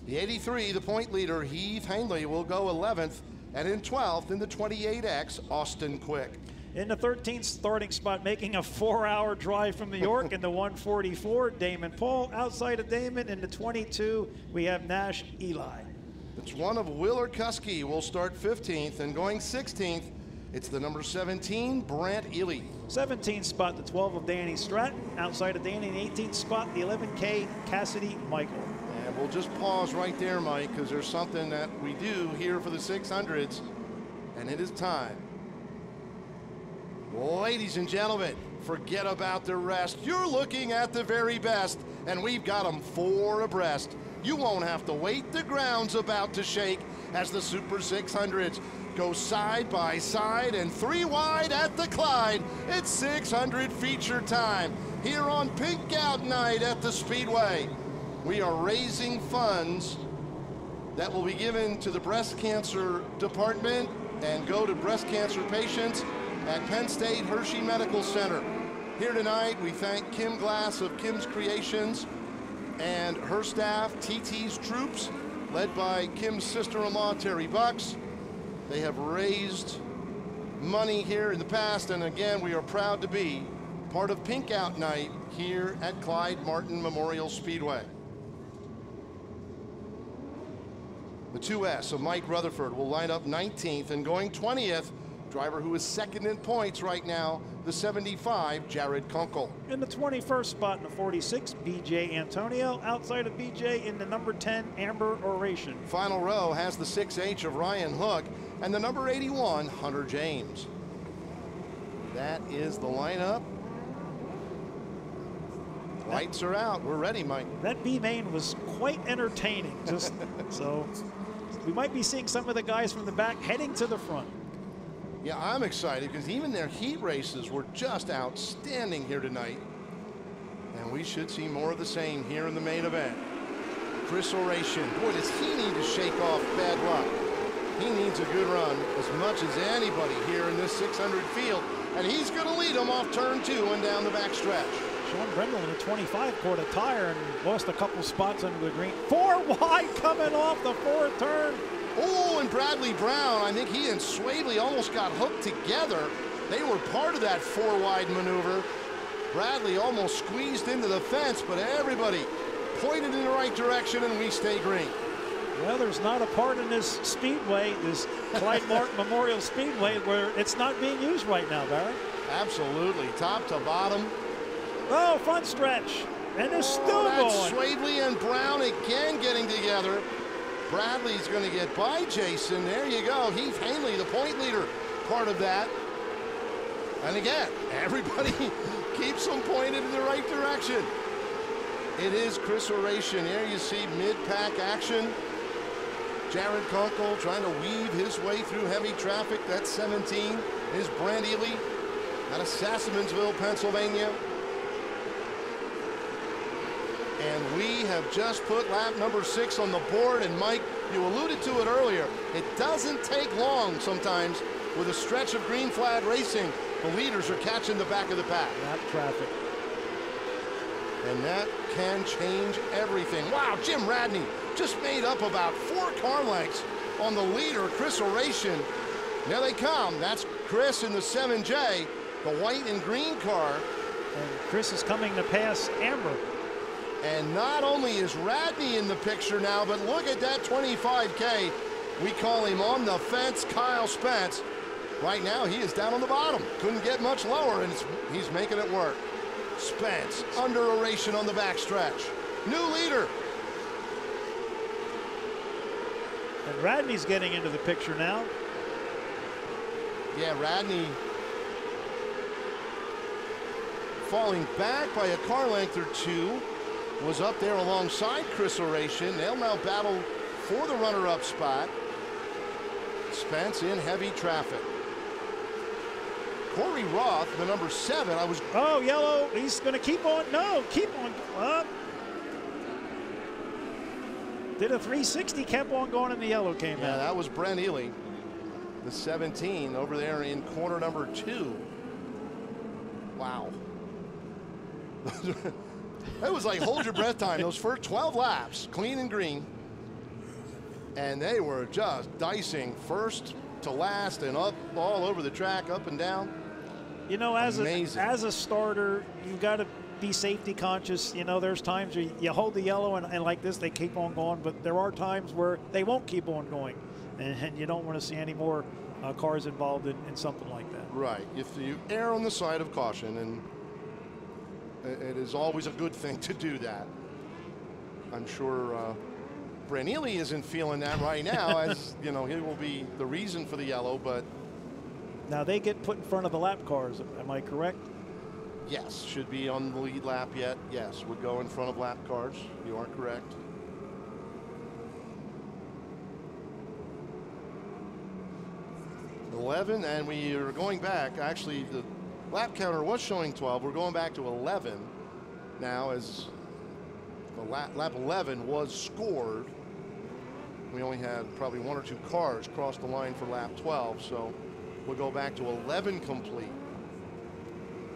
Speaker 1: The 83, the point leader, Heath Hanley, will go 11th. And in 12th, in the 28X, Austin Quick.
Speaker 2: In the 13th starting spot, making a 4-hour drive from New York in the 144, Damon Paul. Outside of Damon in the 22, we have Nash Eli.
Speaker 1: It's one of Willer Kuski will start 15th, and going 16th, it's the number 17, Brant Ely.
Speaker 2: 17th spot, the 12 of Danny Stratton. Outside of Danny, in the 18th spot, the 11K Cassidy Michael.
Speaker 1: And we'll just pause right there, Mike, because there's something that we do here for the 600s, and it is time. Ladies and gentlemen, forget about the rest. You're looking at the very best, and we've got them 4 abreast. You won't have to wait. The ground's about to shake as the Super 600s go side by side and 3 wide at the Clyde. It's 600 feature time here on Pink Out Night at the Speedway. We are raising funds that will be given to the breast cancer department and go to breast cancer patients at Penn State Hershey Medical Center. Here tonight, we thank Kim Glass of Kim's Creations and her staff, TT's Troops, led by Kim's sister-in-law, Terry Bucks. They have raised money here in the past, and again, we are proud to be part of Pink Out Night here at Clyde Martin Memorial Speedway. The 2S of Mike Rutherford will line up 19th, and going 20th, driver who is second in points right now, the 75, Jared Kunkel.
Speaker 2: In the 21st spot in the 46, BJ Antonio. Outside of BJ in the number 10, Amber Oration.
Speaker 1: Final row has the 6H of Ryan Hook and the number 81, Hunter James. That is the lineup. Lights are out. We're ready, Mike.
Speaker 2: That B main was quite entertaining. Just so we might be seeing some of the guys from the back heading to the front.
Speaker 1: Yeah, I'm excited because even their heat races were just outstanding here tonight. And we should see more of the same here in the main event. Chris Oration, boy, does he need to shake off bad luck. He needs a good run as much as anybody here in this 600 field. And he's going to lead them off turn 2 and down the back stretch.
Speaker 2: Sean Brendel in the 25 caught a tire and lost a couple spots under the green. 4 wide coming off the 4th turn.
Speaker 1: Oh, and Bradley Brown, I think he and Swavely almost got hooked together. They were part of that 4 wide maneuver. Bradley almost squeezed into the fence, but everybody pointed in the right direction, and we stay green.
Speaker 2: Well, there's not a part in this speedway, this Clyde Martin Memorial Speedway, where it's not being used right now, Barry.
Speaker 1: Absolutely, top to bottom.
Speaker 2: Oh, front stretch, and it's still going.
Speaker 1: Swavely and Brown again getting together. Bradley's going to get by Jason. There you go. Heath Hanley, the point leader, part of that. And again, everybody keeps them pointed in the right direction. It is Chris Oration. There you see mid-pack action. Jared Kunkel trying to weave his way through heavy traffic. That's 17 is Brant Ely out of Sassamanville, Pennsylvania. And we have just put lap number 6 on the board. And Mike, you alluded to it earlier. It doesn't take long sometimes with a stretch of green flag racing. The leaders are catching the back of the pack.
Speaker 2: Lap traffic.
Speaker 1: And that can change everything. Wow, Jim Radney just made up about 4 car lengths on the leader, Chris Oration. There they come. That's Chris in the 7J, the white and green car.
Speaker 2: And Chris is coming to pass Amber.
Speaker 1: And not only is Radney in the picture now, but look at that 25K. We call him on the fence, Kyle Spence. Right now, he is down on the bottom. Couldn't get much lower, and he's making it work. Spence under Oration on the backstretch. New leader.
Speaker 2: And Radney's getting into the picture now.
Speaker 1: Yeah, Radney falling back by a car length or 2. Was up there alongside Chris Oration. They'll now battle for the runner-up spot. Spence in heavy traffic. Corey Roth, the number 7.
Speaker 2: Oh, yellow. He's going to keep on. No, keep on up. Did a 360, kept on going, and the yellow came out.
Speaker 1: Yeah, that was Brant Ely, the 17, over there in corner number 2. Wow. It was like hold your breath time. Those first 12 laps, clean and green. And they were just dicing first to last and up all over the track, up and down.
Speaker 2: You know, as a starter, you've got to be safety conscious. You know, there's times where you hold the yellow and like this, they keep on going, but there are times where they won't keep on going, and you don't want to see any more cars involved in something like that.
Speaker 1: Right. If you err on the side of caution, and it is always a good thing to do that. I'm sure Brent Ely isn't feeling that right now, as you know, he will be the reason for the yellow, but
Speaker 2: now they get put in front of the lap cars. Am I correct?
Speaker 1: Yes, should be on the lead lap yet. Yes, would go in front of lap cars. You are correct. $11, and we are going back. Actually, the lap counter was showing 12. We're going back to 11 now, as the lap 11 was scored. We only had probably 1 or 2 cars cross the line for lap 12, so we'll go back to 11 complete.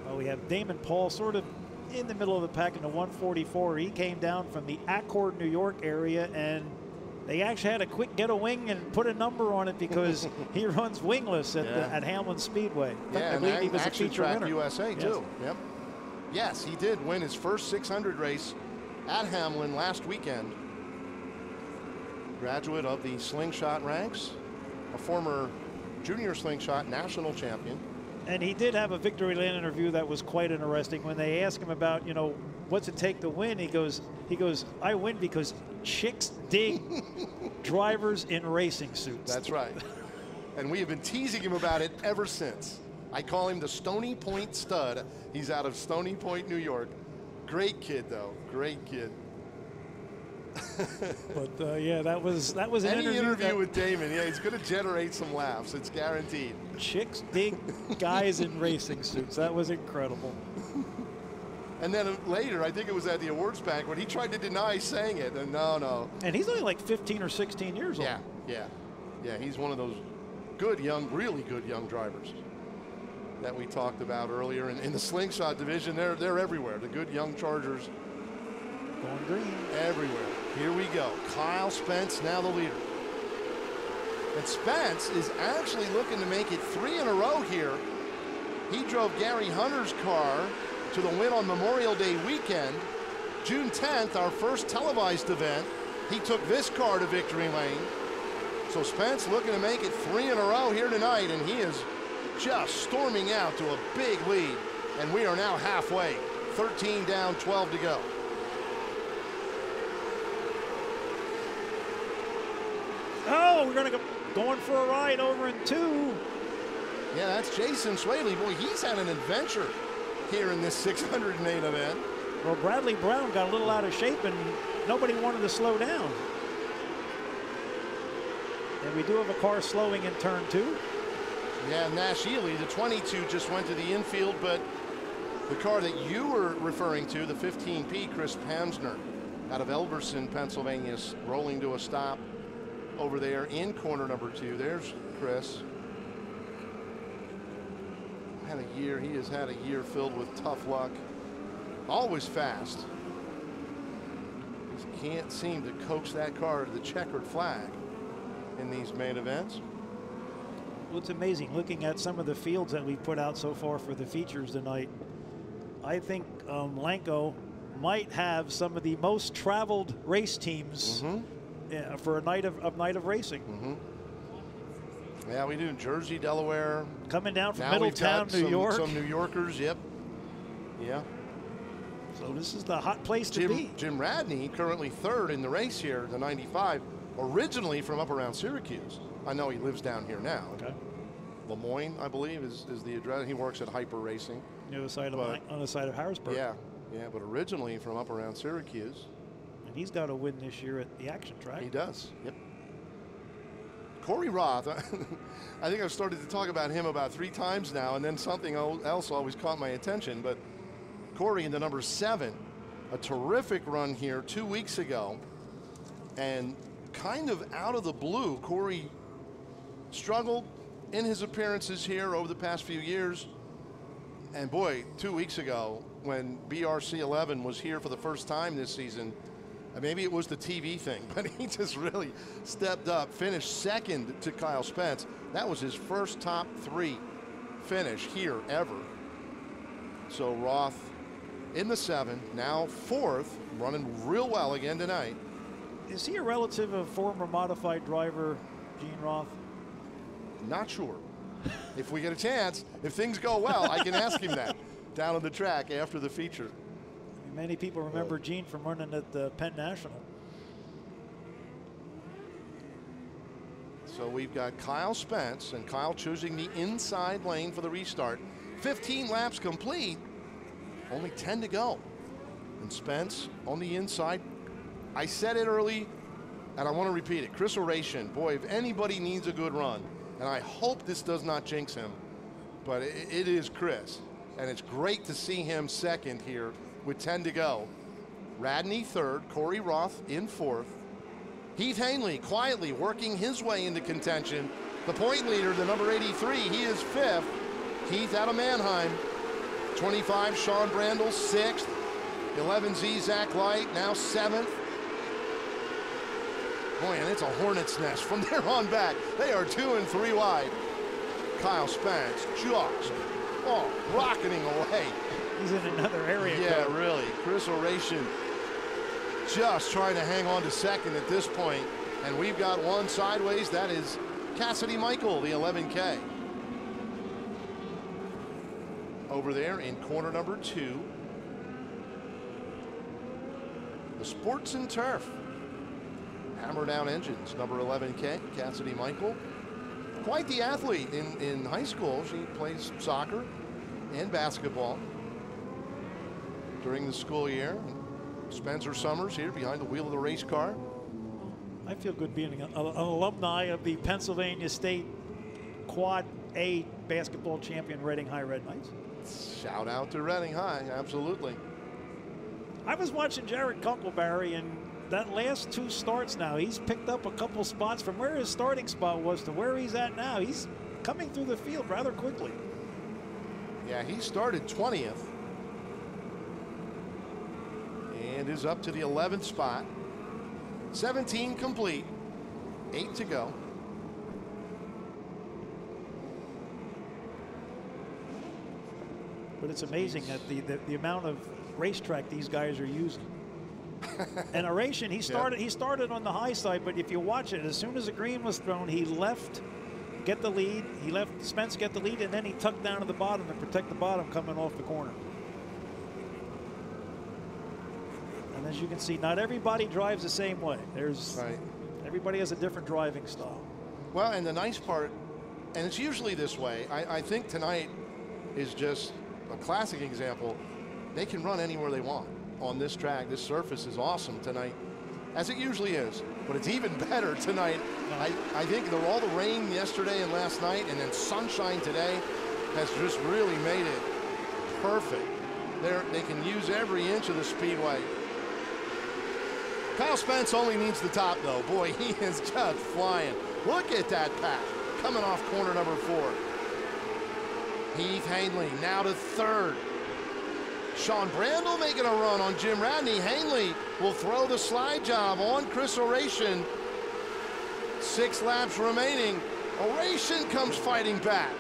Speaker 2: Well, we have Damon Paul sort of in the middle of the pack in the 144. He came down from the Accord, New York area, and they actually had a quick get a wing and put a number on it because he runs wingless at Hamlin Speedway.
Speaker 1: Yeah,
Speaker 2: I believe he was a
Speaker 1: Action
Speaker 2: feature
Speaker 1: Track
Speaker 2: winner.
Speaker 1: USA too. Yep. Yes, he did win his first 600 race at Hamlin last weekend. Graduate of the Slingshot ranks, a former junior Slingshot national champion.
Speaker 2: And he did have a victory lane interview that was quite interesting. When they asked him about, you know, what's it take to win, he goes, I win because chicks dig drivers in racing suits.
Speaker 1: That's right. And we have been teasing him about it ever since. I call him the Stony Point Stud. He's out of Stony Point, New York. Great kid, though. Great kid.
Speaker 2: But yeah, that was an
Speaker 1: Any interview
Speaker 2: that,
Speaker 1: with Damon, yeah, he's going to generate some laughs. It's guaranteed.
Speaker 2: Chicks dig guys in racing suits. That was incredible.
Speaker 1: And then later, I think it was at the awards banquet, he tried to deny saying it. And no.
Speaker 2: And he's only like 15 or 16 years old.
Speaker 1: Yeah. He's one of those good young, really good young drivers that we talked about earlier. And in the Slingshot division, they're everywhere. The good young Chargers.
Speaker 2: Going green.
Speaker 1: Everywhere. Here we go. Kyle Spence, now the leader. And Spence is actually looking to make it 3 in a row here. He drove Gary Hunter's car to the win on Memorial Day weekend. June 10th, our first televised event. He took this car to victory lane. So Spence looking to make it 3 in a row here tonight, and he is just storming out to a big lead. And we are now halfway. 13 down, 12 to go.
Speaker 2: Oh, we're going to go going for a ride over in 2.
Speaker 1: Yeah, that's Jason Swaley. Boy, he's had an adventure here in this 608 event.
Speaker 2: Well, Bradley Brown got a little out of shape, and nobody wanted to slow down. And we do have a car slowing in turn 2.
Speaker 1: Yeah, Nash Ely, the 22, just went to the infield, but the car that you were referring to, the 15P, Chris Pamsner, out of Elberson, Pennsylvania, is rolling to a stop over there in corner number 2. There's Chris. He has had a year filled with tough luck. Always fast. Just can't seem to coax that car to the checkered flag in these main events.
Speaker 2: Well, it's amazing looking at some of the fields that we've put out so far for the features tonight. I think Lanco might have some of the most traveled race teams for a night of racing.
Speaker 1: Yeah, we do. Jersey, Delaware.
Speaker 2: Coming down from
Speaker 1: now
Speaker 2: Middletown, New York.
Speaker 1: Some New Yorkers, yep. Yeah.
Speaker 2: So this is the hot place to be.
Speaker 1: Jim Radney, currently 3rd in the race here, the 95, originally from up around Syracuse. I know he lives down here now.
Speaker 2: Okay.
Speaker 1: Lemoyne, I believe, is the address. He works at Hyper Racing.
Speaker 2: On the side of Harrisburg.
Speaker 1: Yeah, but originally from up around Syracuse.
Speaker 2: And he's got a win this year at the Action Track.
Speaker 1: He does, yep. Corey Roth, I think I've started to talk about him about 3 times now, and then something else always caught my attention. But Corey in the number 7, a terrific run here 2 weeks ago. And kind of out of the blue, Corey struggled in his appearances here over the past few years. And boy, 2 weeks ago, when BRC11 was here for the first time this season, maybe it was the TV thing, but he just really stepped up, finished 2nd to Kyle Spence. That was his first top 3 finish here ever So Roth in the 7, now 4th, running real well again tonight.
Speaker 2: Is he a relative of former modified driver Gene Roth?
Speaker 1: Not sure. If we get a chance, if things go well, I can ask him that down on the track after the feature.
Speaker 2: Many people remember Gene from running at the Penn National.
Speaker 1: So we've got Kyle Spence, and Kyle choosing the inside lane for the restart. 15 laps complete, only 10 to go. And Spence on the inside. I said it early, and I want to repeat it. Chris Oration, boy, if anybody needs a good run, and I hope this does not jinx him, but it is Chris. And it's great to see him second here with 10 to go. Radney 3rd, Corey Roth in 4th. Heath Hanley quietly working his way into contention. The point leader, the number 83, he is 5th. Heath out of Mannheim. 25, Sean Brandel, 6th. 11Z, Zach Light, now 7th. Boy, and it's a hornet's nest from there on back. They are 2 and 3 wide. Kyle Spence just, rocketing away.
Speaker 2: He's in another area.
Speaker 1: Yeah, really. Chris Oration just trying to hang on to second at this point. And we've got one sideways. That is Cassidy Michael, the 11K. Over there in corner number 2. The Sports and Turf. Hammer Down Engines, number 11K, Cassidy Michael. Quite the athlete in high school. She plays soccer and basketball during the school year. Spencer Summers here behind the wheel of the race car.
Speaker 2: I feel good being an alumni of the Pennsylvania State Quad A basketball champion Reading High Red Knights.
Speaker 1: Shout out to Reading High, absolutely.
Speaker 2: I was watching Jared Kunkelberry, and that last 2 starts now, he's picked up a couple spots from where his starting spot was to where he's at now. He's coming through the field rather quickly.
Speaker 1: Yeah, he started 20th and is up to the 11th spot. 17 complete, 8 to go.
Speaker 2: But it's amazing that the amount of racetrack these guys are using. And Oration, he started on the high side, but if you watch it, as soon as the green was thrown, he left, get the lead. He left Spence get the lead, and then he tucked down to the bottom to protect the bottom coming off the corner. And as you can see, not everybody drives the same way. Everybody has a different driving style.
Speaker 1: Well, and the nice part, and it's usually this way, I think tonight is just a classic example. They can run anywhere they want on this track. This surface is awesome tonight, as it usually is, but it's even better tonight. I think all the rain yesterday and last night and then sunshine today has just really made it perfect. They can use every inch of the speedway. Kyle Spence only needs the top though. Boy, he is just flying. Look at that pack coming off corner number 4. Heath Hanley now to 3rd. Sean Brandel making a run on Jim Radney. Hanley will throw the slide job on Chris Oration. 6 laps remaining. Oration comes fighting back.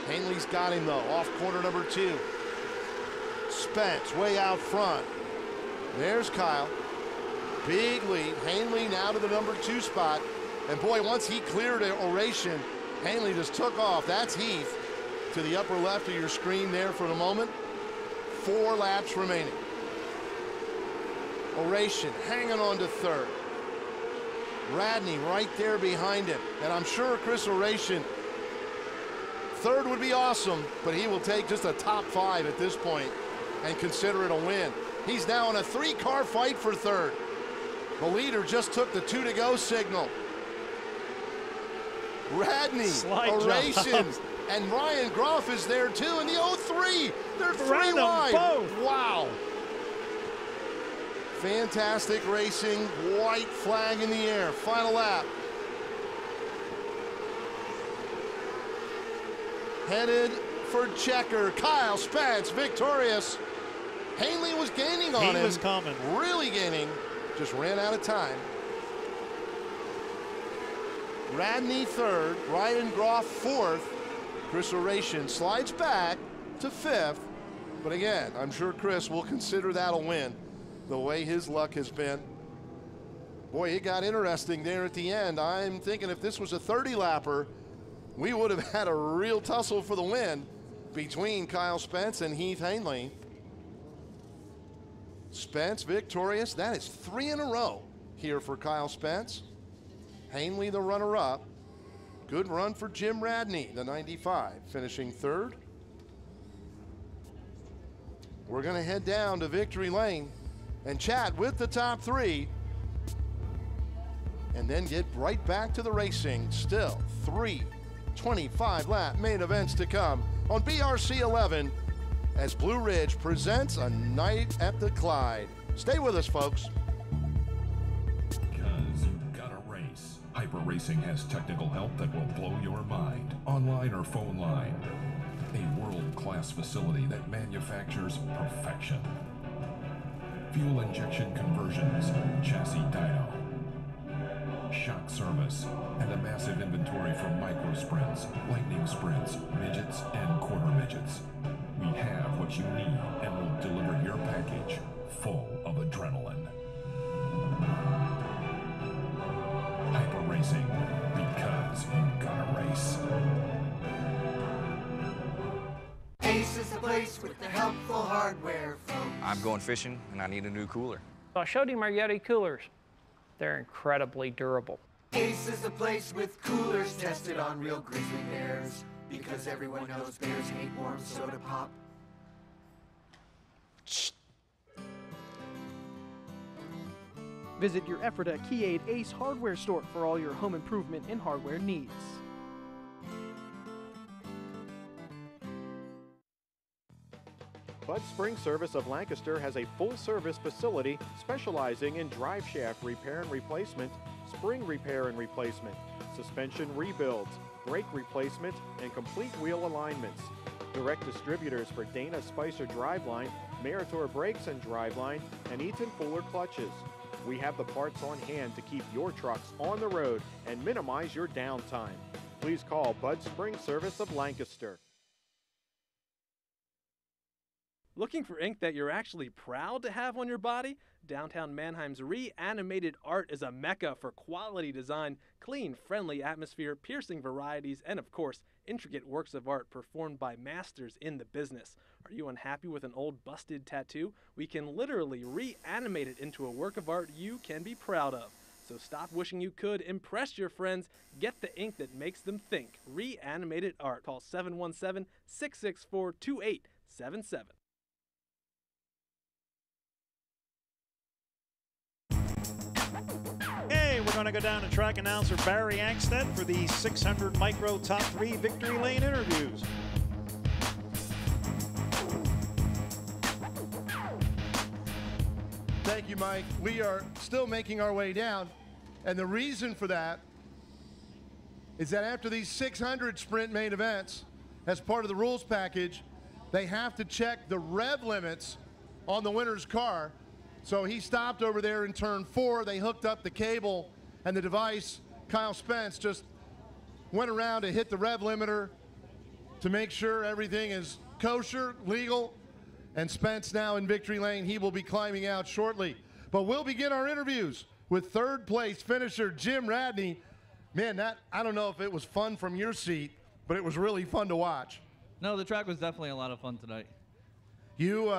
Speaker 1: Hanley's got him though, off corner number 2. Spence way out front. There's Kyle. Big lead. Hanley now to the number 2 spot. And boy, once he cleared Oration, Hanley just took off. That's Heath to the upper left of your screen there for the moment. 4 laps remaining. Oration hanging on to 3rd. Radney right there behind him. And I'm sure Chris Oration, 3rd would be awesome, but he will take just a top 5 at this point and consider it a win. He's now in a 3-car fight for 3rd. The leader just took the 2 to go signal. Radney, Oration, and Ryan Groff is there too in the 03. They're 3 wide. Wow. Fantastic racing. White flag in the air. Final lap. Headed for checker. Kyle Spence victorious. Hanley was gaining on him.
Speaker 2: He was coming.
Speaker 1: Really gaining. Just ran out of time. Radney 3rd, Ryan Groff 4th. Chris Oration slides back to 5th. But again, I'm sure Chris will consider that a win, the way his luck has been. Boy, it got interesting there at the end. I'm thinking if this was a 30-lapper, we would have had a real tussle for the win between Kyle Spence and Heath Hanley. Spence victorious. That is 3 in a row here for Kyle Spence. Hanley the runner-up. Good run for Jim Radney, the 95, finishing 3rd. We're going to head down to Victory Lane and chat with the top 3 and then get right back to the racing. Still 3 25-lap main events to come on BRC 11 as Blue Ridge presents a night at the Clyde. Stay with us, folks.
Speaker 3: Because you gotta race. Hyper Racing has technical help that will blow your mind. Online or phone line. A world-class facility that manufactures perfection. Fuel injection conversions, chassis dyno, shock service, and a massive inventory for micro sprints, lightning sprints, midgets, and quarter midgets. We have what you need and will deliver your package full of adrenaline. Hyper Racing, because you gotta race.
Speaker 4: Ace is the place with the helpful hardware, folks.
Speaker 5: I'm going fishing, and I need a new cooler.
Speaker 6: So I showed him our Yeti coolers. They're incredibly durable.
Speaker 4: Ace is the place with coolers tested on real grizzly bears. Because everyone knows bears hate warm soda pop.
Speaker 7: Visit your Ephrata Keyade Ace hardware store for all your home improvement and hardware needs.
Speaker 8: Bud Spring Service of Lancaster has a full-service facility specializing in drive shaft repair and replacement, spring repair and replacement, suspension rebuilds, brake replacement, and complete wheel alignments. Direct distributors for Dana Spicer Driveline, Meritor Brakes and Driveline, and Eaton Fuller Clutches. We have the parts on hand to keep your trucks on the road and minimize your downtime. Please call Bud Spring Service of Lancaster.
Speaker 9: Looking for ink that you're actually proud to have on your body? Downtown Mannheim's Reanimated Art is a mecca for quality design, clean, friendly atmosphere, piercing varieties, and of course, intricate works of art performed by masters in the business. Are you unhappy with an old busted tattoo? We can literally reanimate it into a work of art you can be proud of. So stop wishing you could, impress your friends, get the ink that makes them think. Reanimated Art. Call 717-664-2877.
Speaker 2: Hey, we're going to go down to track announcer Barry Angstead for the 600 Micro Top 3 Victory Lane interviews.
Speaker 1: Thank you, Mike. We are still making our way down, and the reason for that is that after these 600 sprint main events, as part of the rules package, they have to check the rev limits on the winner's car. So he stopped over there in turn 4. They hooked up the cable and the device. Kyle Spence just went around to hit the rev limiter to make sure everything is kosher, legal. And Spence now in victory lane. He will be climbing out shortly. But we'll begin our interviews with third place finisher Jim Radney. Man, I don't know if it was fun from your seat, but it was really fun to watch.
Speaker 18: No, the track was definitely a lot of fun tonight.
Speaker 1: You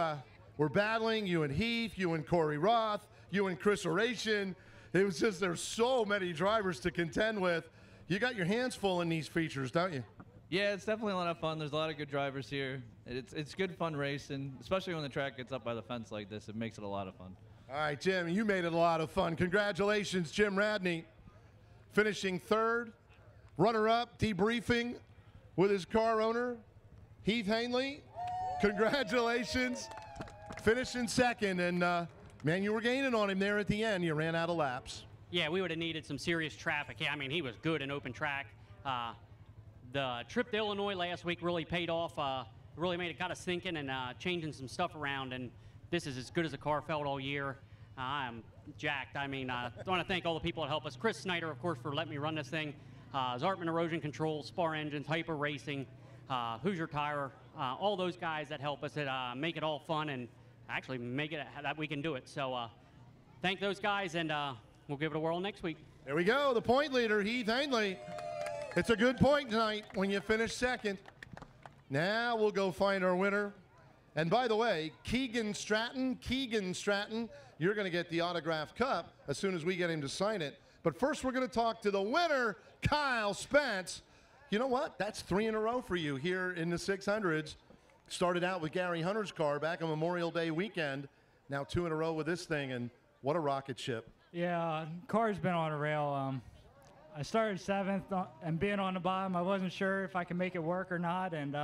Speaker 1: were battling, you and Heath, you and Corey Roth, you and Chris Oration. It was just, there's so many drivers to contend with. You got your hands full in these features, don't you?
Speaker 18: Yeah, it's definitely a lot of fun. There's a lot of good drivers here. It's good fun racing, especially when the track gets up by the fence like this. It makes it a lot of fun.
Speaker 1: All right, Jim, you made it a lot of fun. Congratulations, Jim Radney, finishing third. Runner-up, debriefing with his car owner, Heath Hanley. Congratulations. Finishing second, and man, you were gaining on him there at the end. You ran out of laps.
Speaker 19: Yeah, we would have needed some serious traffic. Yeah, I mean, he was good in open track. The trip to Illinois last week really paid off. Really made it kind of thinking and changing some stuff around, and this is as good as a car felt all year. I'm jacked. I mean, I want to thank all the people that helped us. Chris Snyder, of course, for letting me run this thing. Zartman Erosion Control, Spar Engines, Hyper Racing. Hoosier Tire, all those guys that help us make it all fun and actually make it that we can do it. So thank those guys, and we'll give it a whirl next week.
Speaker 1: There we go, the point leader, Heath Ainley. It's a good point tonight when you finish second. Now we'll go find our winner. And by the way, Keegan Stratton, you're going to get the autographed cup as soon as we get him to sign it. But first we're going to talk to the winner, Kyle Spence. You know what? That's 3 in a row for you here in the 600s. Started out with Gary Hunter's car back on Memorial Day weekend. Now 2 in a row with this thing, and what a rocket ship.
Speaker 20: Yeah, car's been on a rail. I started 7th, and being on the bottom, I wasn't sure if I could make it work or not. And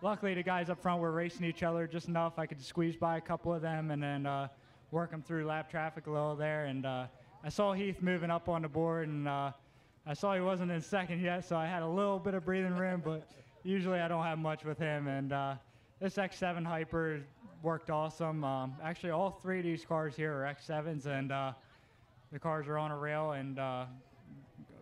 Speaker 20: luckily, the guys up front were racing each other just enough. I could squeeze by a couple of them and then work them through lap traffic a little there. And I saw Heath moving up on the board, and I saw he wasn't in second yet, so I had a little bit of breathing room, but usually I don't have much with him. And this X7 Hyper worked awesome. Actually, all 3 of these cars here are X7s, and the cars are on a rail, and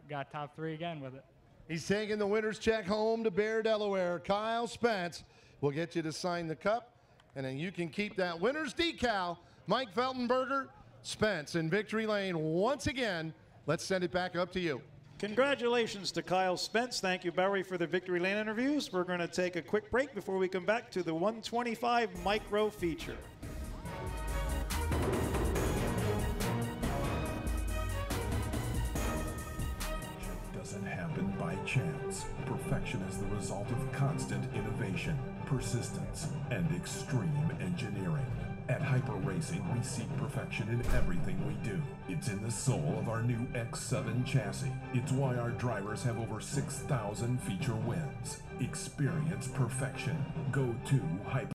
Speaker 20: got top 3 again with it.
Speaker 1: He's taking the winner's check home to Bear, Delaware. Kyle Spence will get you to sign the cup, and then you can keep that winner's decal. Mike Feltenberger, Spence in victory lane once again. Let's send it back up to you.
Speaker 2: Congratulations to Kyle Spence. Thank you, Barry, for the victory lane interviews. We're going to take a quick break before we come back to the 125 Micro feature.
Speaker 3: Doesn't happen by chance. Perfection is the result of constant innovation, persistence, and extreme engineering. At Hyper Racing, we seek perfection in everything we do. It's in the soul of our new X7 chassis. It's why our drivers have over 6,000 feature wins. Experience perfection. Go to Hyper.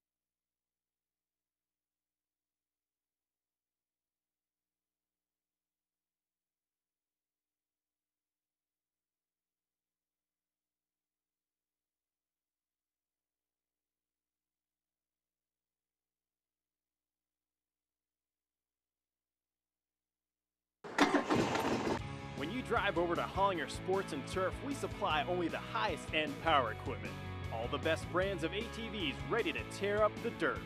Speaker 13: When you drive over to Hollinger Sports and Turf, we supply only the highest end power equipment. All the best brands of ATVs ready to tear up the dirt.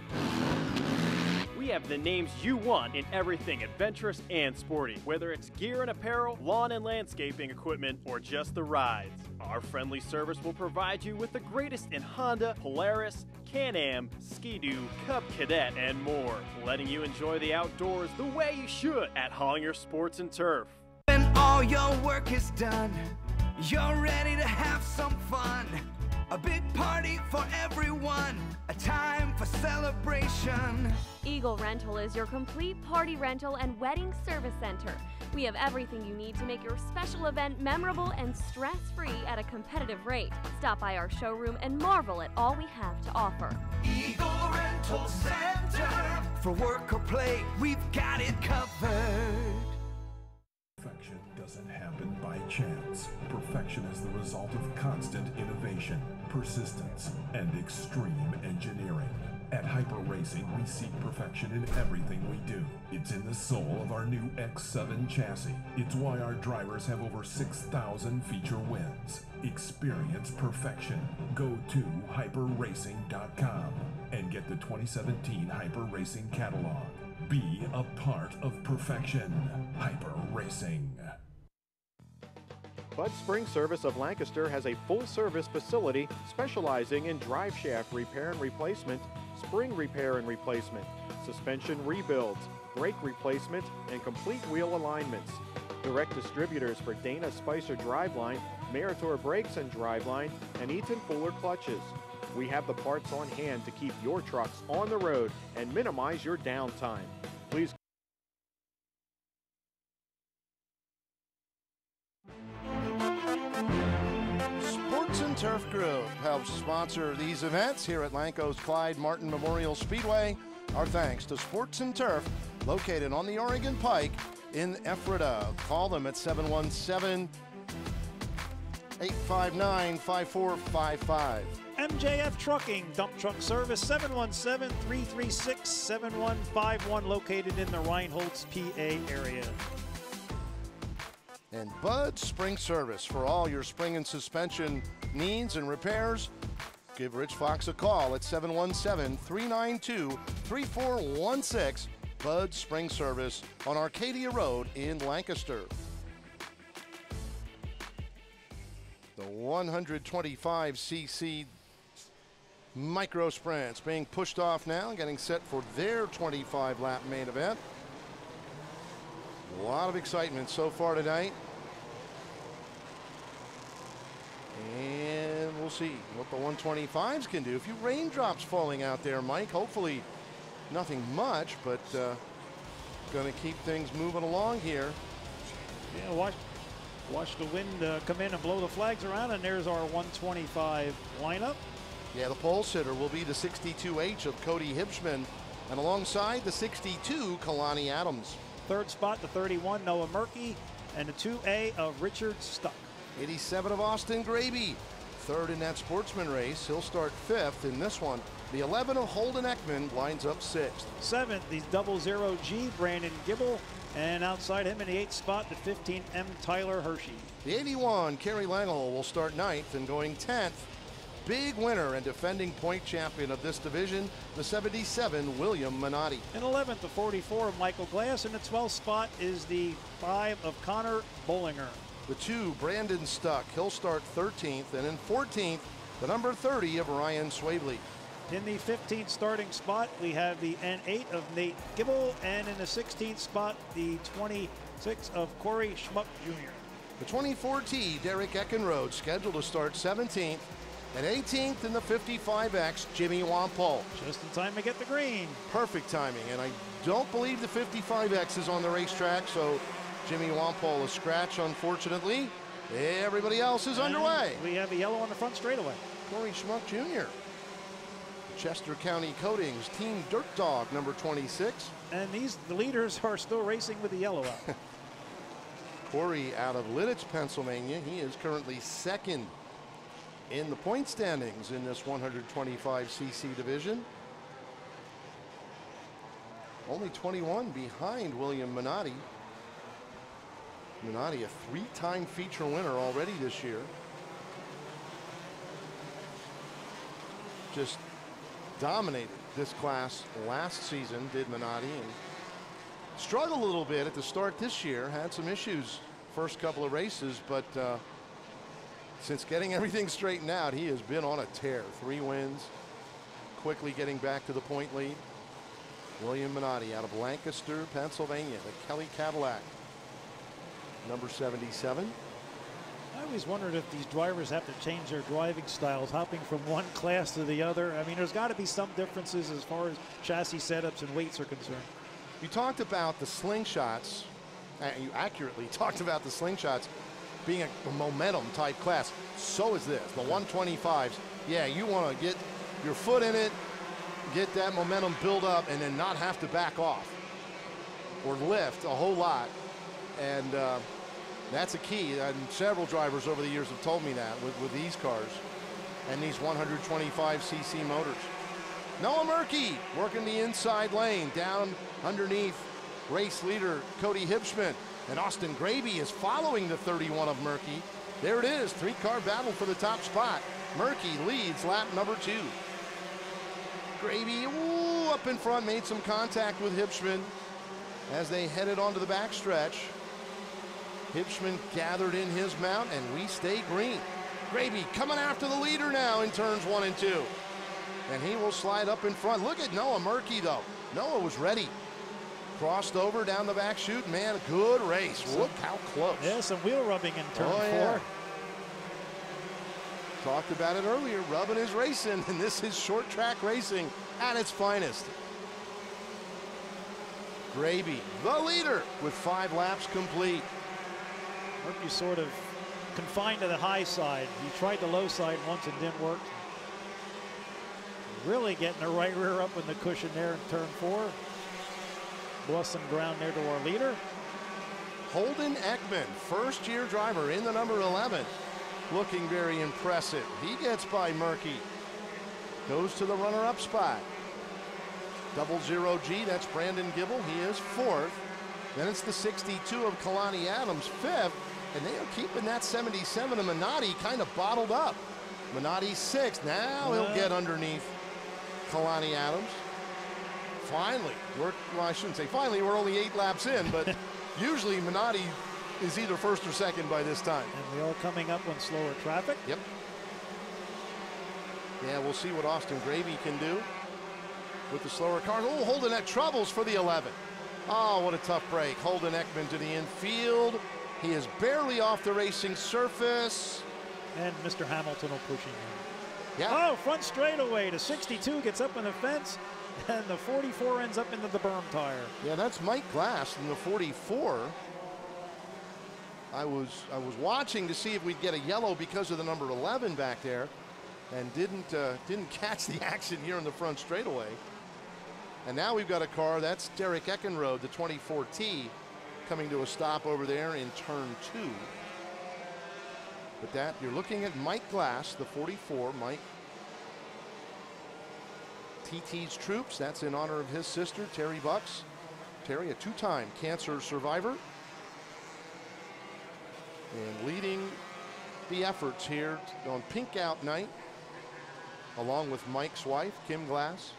Speaker 13: We have the names you want in everything adventurous and sporty, whether it's gear and apparel, lawn and landscaping equipment, or just the rides. Our friendly service will provide you with the greatest in Honda, Polaris, Can-Am, Ski-Doo, Cub Cadet, and more, letting you enjoy the outdoors the way you should at Hollinger Sports and Turf.
Speaker 4: When all your work is done, you're ready to have some fun. A big party for everyone, a time for celebration.
Speaker 14: Eagle Rental is your complete party rental and wedding service center. We have everything you need to make your special event memorable and stress-free at a competitive rate. Stop by our showroom and marvel at all we have to offer.
Speaker 4: Eagle Rental Center. For work or play, we've got it covered.
Speaker 3: Perfection doesn't happen by chance. Perfection is the result of constant innovation, persistence, and extreme engineering. At Hyper Racing, we seek perfection in everything we do. It's in the soul of our new X7 chassis. It's why our drivers have over 6,000 feature wins. Experience perfection. Go to hyperracing.com and get the 2017 Hyper Racing catalog. Be a part of perfection. Hyper Racing.
Speaker 8: Bud Spring Service of Lancaster has a full-service facility specializing in drive shaft repair and replacement, spring repair and replacement, suspension rebuilds, brake replacement, and complete wheel alignments. Direct distributors for Dana Spicer Driveline, Meritor Brakes and Driveline, and Eaton Fuller Clutches. We have the parts on hand to keep your trucks on the road and minimize your downtime. Please.
Speaker 1: Sports and Turf Group helps sponsor these events here at Lanco's Clide Martin Memorial Speedway. Our thanks to Sports and Turf, located on the Oregon Pike in Ephrata. Call them at 717-859-5455.
Speaker 2: MJF Trucking, dump truck service, 717-336-7151, located in the Reinholds, PA area.
Speaker 1: And Bud Spring Service for all your spring and suspension needs and repairs. Give Rich Fox a call at 717-392-3416. Bud's Spring Service on Arcadia Road in Lancaster. The 125cc micro sprints being pushed off now, getting set for their 25-lap main event. A lot of excitement so far tonight. And we'll see what the 125s can do. A few raindrops falling out there, Mike. Hopefully nothing much, but going to keep things moving along here.
Speaker 2: Yeah, watch the wind come in and blow the flags around, and there's our 125 lineup.
Speaker 1: Yeah, the pole sitter will be the 62H of Cody Hibschman, and alongside the 62, Kalani Adams.
Speaker 2: Third spot, the 31, Noah Murkey, and the 2A of Richard Stuck.
Speaker 1: 87 of Austin Graby, third in that Sportsman race. He'll start fifth in this one. The 11 of Holden Ekman lines up sixth.
Speaker 2: Seventh, the 00G, Brandon Gibble. And outside him in the 8th spot, the 15M, Tyler Hershey.
Speaker 1: The 81, Kerry Langel, will start 9th, and going 10th. Big winner and defending point champion of this division, the 77, William Minotti.
Speaker 2: In 11th, the 44 of Michael Glass. In the 12th spot is the 5 of Connor Bollinger.
Speaker 1: The 2, Brandon Stuck. He'll start 13th. And in 14th, the number 30 of Ryan Swavely.
Speaker 2: In the 15th starting spot, we have the N8 of Nate Gibble. And in the 16th spot, the 26 of Corey Schmuck Jr.
Speaker 1: The 24T, Derek Eckenrode, scheduled to start 17th. And 18th in the 55X, Jimmy Wampole.
Speaker 2: Just in time to get the green.
Speaker 1: Perfect timing. And I don't believe the 55X is on the racetrack, so Jimmy Wampole a scratch, unfortunately. Everybody else is underway.
Speaker 2: We have a yellow on the front straightaway.
Speaker 1: Corey Schmuck Jr. Chester County Coatings, Team Dirt Dog, number 26.
Speaker 2: And the leaders are still racing with the yellow out.
Speaker 1: Corey out of Lidditz, Pennsylvania. He is currently second in the point standings in this 125cc division. Only 21 behind William Minotti. Minotti, a 3-time feature winner already this year. Just dominated this class last season, did Minotti, and struggled a little bit at the start this year. Had some issues first couple of races, but since getting everything straightened out, he has been on a tear. 3 wins, quickly getting back to the point lead. William Minotti out of Lancaster, Pennsylvania, the Kelly Cadillac, number 77.
Speaker 2: I always wondered if these drivers have to change their driving styles, hopping from one class to the other. I mean, there's got to be some differences as far as chassis setups and weights are concerned.
Speaker 1: You talked about the slingshots, and you accurately talked about the slingshots being a momentum type class. So is this, the 125s. Yeah, you want to get your foot in it, get that momentum build up, and then not have to back off or lift a whole lot. And that's a key. And several drivers over the years have told me that with these cars and these 125cc motors. Noah Murkey working the inside lane down underneath race leader Cody Hibschman. And Austin Graby is following the 31 of Murkey. There it is, 3-car battle for the top spot. Murkey leads lap number 2. Graby, ooh, up in front, made some contact with Hibschman as they headed onto the backstretch. Hibschman gathered in his mount, and we stay green. Graby coming after the leader now in turns 1 and 2. And he will slide up in front. Look at Noah Murkey, though. Noah was ready. Crossed over down the back chute. Man, good race. Look how close.
Speaker 2: Yeah, some wheel rubbing in turn 4.
Speaker 1: Yeah. Talked about it earlier. Rubbing is racing, and this is short track racing at its finest. Graby, the leader, with 5 laps complete.
Speaker 2: Murkey sort of confined to the high side. He tried the low side once and didn't work. Really getting the right rear up in the cushion there in turn 4. Lost some ground there to our leader.
Speaker 1: Holden Ekman, first-year driver in the number 11, looking very impressive. He gets by Murkey. Goes to the runner-up spot. 00G, that's Brandon Gibble. He is 4th. Then it's the 62 of Kalani Adams, 5th. And they are keeping that 77 of Minotti kind of bottled up. Minotti 6th. Now he'll get underneath Kalani Adams. Finally, well, I shouldn't say finally, we're only 8 laps in, but usually Minotti is either first or second by this time.
Speaker 2: And we are coming up on slower traffic.
Speaker 1: Yep. Yeah, we'll see what Austin Gravy can do with the slower cars. Oh, Holden Eck troubles for the 11. Oh, what a tough break. Holden Eckman to the infield. He is barely off the racing surface.
Speaker 2: And Mr. Hamilton will push him in.
Speaker 1: Yeah.
Speaker 2: Oh, front straightaway to 62, gets up in the fence, and the 44 ends up into the berm tire.
Speaker 1: Yeah, that's Mike Glass in the 44. I was watching to see if we'd get a yellow because of the number 11 back there, and didn't catch the action here in the front straightaway. And now we've got a car, that's Derek Eckenrode, the 24T, coming to a stop over there in turn 2. But that, you're looking at Mike Glass, the 44, Mike. TT's Troops, that's in honor of his sister, Terry Bucks. Terry, a 2-time cancer survivor. And leading the efforts here on Pink Out Night, along with Mike's wife, Kim Glass.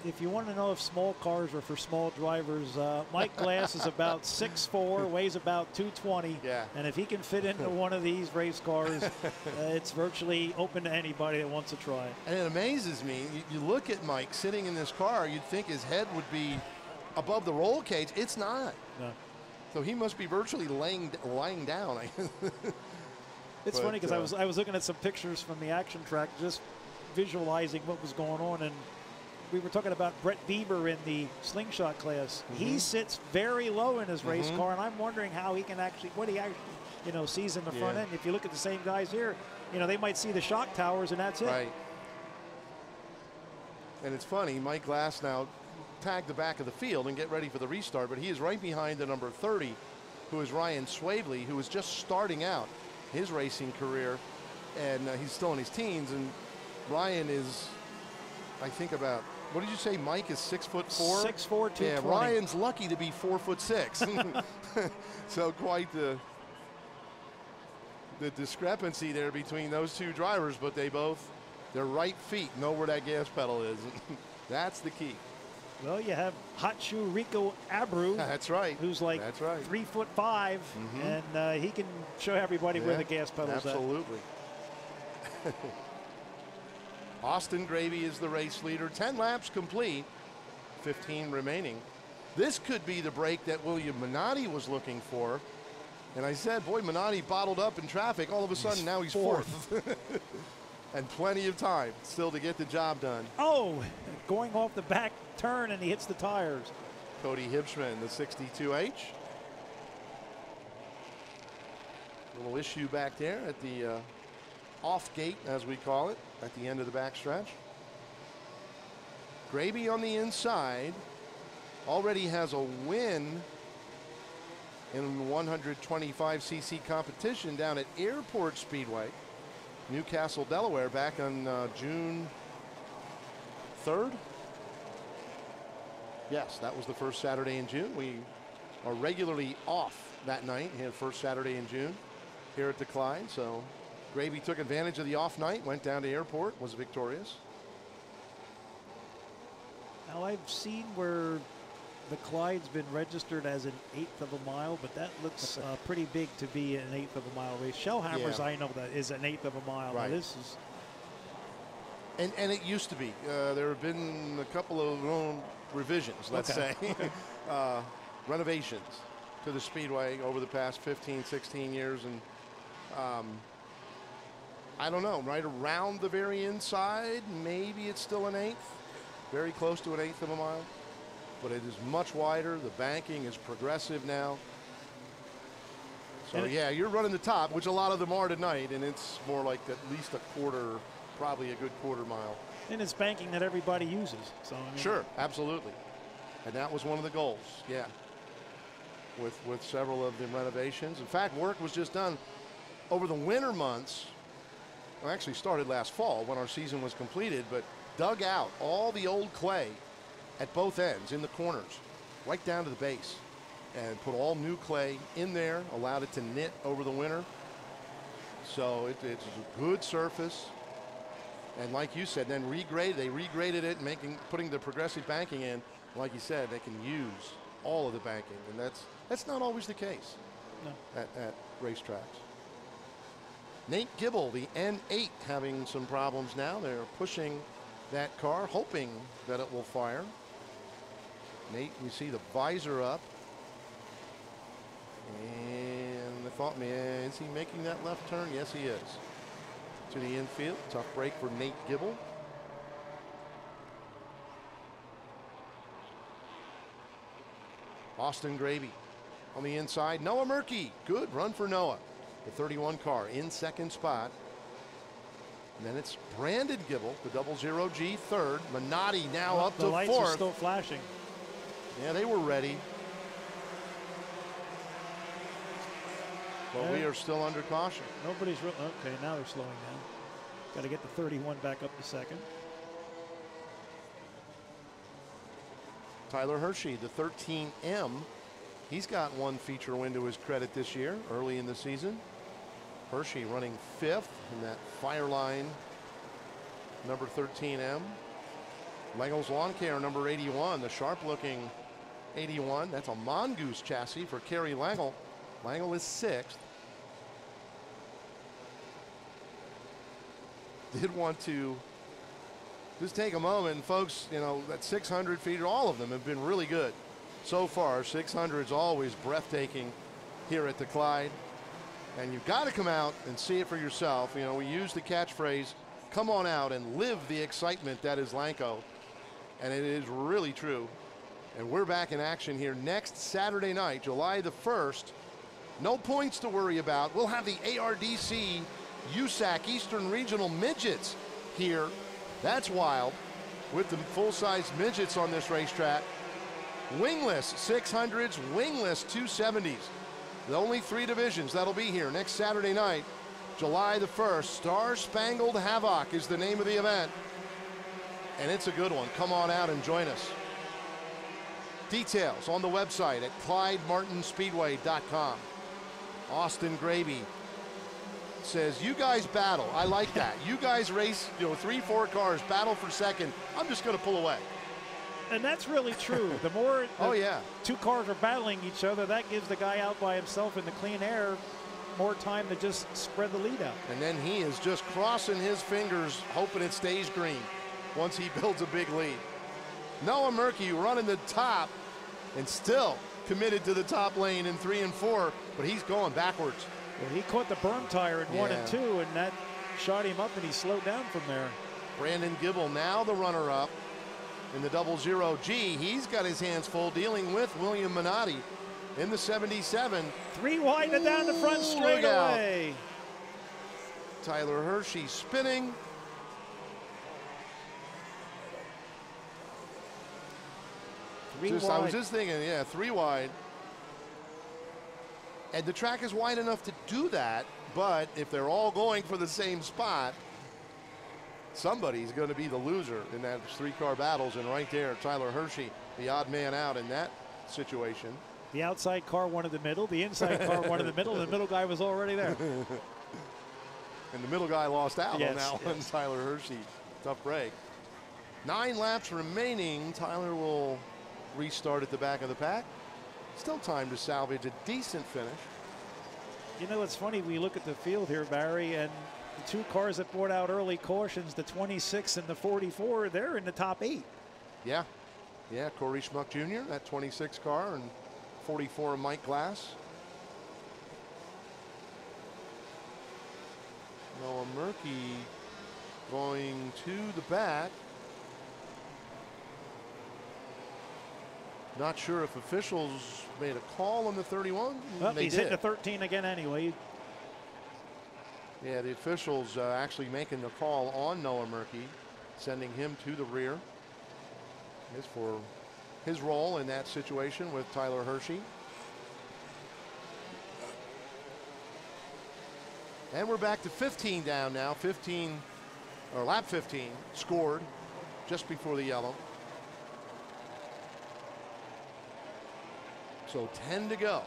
Speaker 2: If you want to know if small cars are for small drivers, Mike Glass is about 6'4", weighs about 220.
Speaker 1: Yeah.
Speaker 2: And if he can fit into one of these race cars, it's virtually open to anybody that wants to try it.
Speaker 1: And it amazes me, you look at Mike sitting in this car, you'd think his head would be above the roll cage. It's not.
Speaker 2: No.
Speaker 1: So he must be virtually lying down.
Speaker 2: It's funny because I was looking at some pictures from the action track, just visualizing what was going on, and we were talking about Brett Bieber in the slingshot class. He sits very low in his race car, and I'm wondering how he can actually, what he actually, sees in the front end. If you look at the same guys here, they might see the shock towers, and that's it.
Speaker 1: Right. And it's funny, Mike Glass now tagged the back of the field and get ready for the restart, but he is right behind the number 30, who is Ryan Swavely, who is just starting out his racing career, and he's still in his teens, and Ryan is, I think, about, what did you say, Mike is 6'4"?
Speaker 2: 6'4", 220.
Speaker 1: Yeah, Ryan's lucky to be 4'6". So quite the discrepancy there between those two drivers, but their right feet know where that gas pedal is. That's the key.
Speaker 2: Well, you have Hot Shoe Rico Abreu.
Speaker 1: That's right.
Speaker 2: Who's like 3'5", and he can show everybody where the gas pedal's
Speaker 1: absolutely. At. Austin Gravy is the race leader. 10 laps complete, 15 remaining. This could be the break that William Minotti was looking for. And I said, boy, Minotti bottled up in traffic. All of a sudden, now he's fourth. And plenty of time still to get the job done.
Speaker 2: Oh, going off the back turn, and he hits the tires.
Speaker 1: Cody Hibschman, the 62H. Little issue back there at the off gate, as we call it, at the end of the backstretch. Gravy on the inside already has a win in 125cc competition down at Airport Speedway, Newcastle, Delaware, back on June 3rd. Yes, that was the first Saturday in June. We are regularly off that night here, first Saturday in June here at the Clide. So Gravy took advantage of the off night, went down to Airport, was victorious.
Speaker 2: Now I've seen where the Clyde's been registered as an 1/8 of a mile, but that looks pretty big to be an 1/8 of a mile race. Shellhammer's, I know that is an 1/8 of a mile.
Speaker 1: Right.
Speaker 2: Now this is.
Speaker 1: And it used to be. There have been a couple of revisions, let's say, renovations to the Speedway over the past 15, 16 years. And I don't know, right around the very inside, maybe it's still an 1/8, very close to an 1/8 of a mile. But it is much wider. The banking is progressive now. So, yeah, you're running the top, which a lot of them are tonight, and it's more like at least a quarter, probably a good quarter mile.
Speaker 2: And it's banking that everybody uses. So I mean,
Speaker 1: sure, absolutely. And that was one of the goals, yeah, with several of the renovations. In fact, work was just done over the winter months. Well, actually started last fall when our season was completed, but dug out all the old clay at both ends in the corners, right down to the base, and put all new clay in there, allowed it to knit over the winter. So it's a good surface. And like you said, then they regraded it, putting the progressive banking in. Like you said, they can use all of the banking, and that's not always the case at racetracks. Nate Gibble, the N8, having some problems now. They're pushing that car, hoping that it will fire. Nate, you see the visor up. And I thought, man, is he making that left turn? Yes, he is. To the infield. Tough break for Nate Gibble. Austin Gravy on the inside. Noah Murkey. Good run for Noah. The 31 car in second spot. And then it's Brandon Gibble, the 00G, third. Minotti now up to
Speaker 2: fourth. The lights are still flashing.
Speaker 1: Yeah, they were ready. But we are still under caution.
Speaker 2: Nobody's real. Okay, now they're slowing down. Got to get the 31 back up to second.
Speaker 1: Tyler Hershey, the 13M. He's got one feature win to his credit this year, early in the season. Hershey running fifth in that Fireline number 13M. Lango's Lawn Care number 81, the sharp-looking 81. That's a Mongoose chassis for Kerry Langle. Langle is sixth. Did want to just take a moment, and folks, you know, that 600 feet, all of them have been really good so far. 600 is always breathtaking here at the Clyde. And you've got to come out and see it for yourself. You know, we use the catchphrase, come on out and live the excitement that is Lanco. And it is really true. And we're back in action here next Saturday night, July the 1st. No points to worry about. We'll have the ARDC USAC Eastern Regional Midgets here. That's wild, with the full-size midgets on this racetrack. Wingless 600s, wingless 270s. The only three divisions that'll be here next Saturday night, July the 1st. Star Spangled Havoc is the name of the event. And it's a good one. Come on out and join us. Details on the website at ClydeMartinSpeedway.com. Austin Gravy says, you guys battle. I like that. You guys race, you know, 3-4 cars, battle for second. I'm just going to pull away.
Speaker 2: And that's really true. The more two cars are battling each other, that gives the guy out by himself in the clean air more time to just spread the lead out.
Speaker 1: And then he is just crossing his fingers, hoping it stays green once he builds a big lead. Noah Murkey running the top and still committed to the top lane in 3 and 4, but he's going backwards.
Speaker 2: Well, he caught the berm tire in 1 and 2, and that shot him up, and he slowed down from there.
Speaker 1: Brandon Gibble now the runner-up in the 00G. He's got his hands full dealing with William Minotti in the 77.
Speaker 2: 3 wide and down the front straightaway.
Speaker 1: Tyler Hershey spinning. I was just thinking, 3 wide. And the track is wide enough to do that, but if they're all going for the same spot, somebody's going to be the loser in that 3-car battles. And right there, Tyler Hershey, the odd man out in that situation.
Speaker 2: The outside car wanted the middle, the inside car wanted the middle, and the middle guy was already there.
Speaker 1: And the middle guy lost out on that one, Tyler Hershey. Tough break. 9 laps remaining. Tyler will restart at the back of the pack. Still time to salvage a decent finish.
Speaker 2: You know, it's funny, we look at the field here, Barry, and the 2 cars that brought out early cautions, the 26 and the 44, they're in the top 8.
Speaker 1: Yeah, Corey Schmuck Jr., that 26 car, and 44 Mike Glass. Noah Murkey going to the back. Not sure if officials made a call on the 31.
Speaker 2: Well, he's hitting the 13 again anyway.
Speaker 1: Yeah, the officials actually making the call on Noah Murkey, sending him to the rear. As for his role in that situation with Tyler Hershey. And we're back to 15 down now. 15, or lap 15, scored just before the yellow. So 10 to go.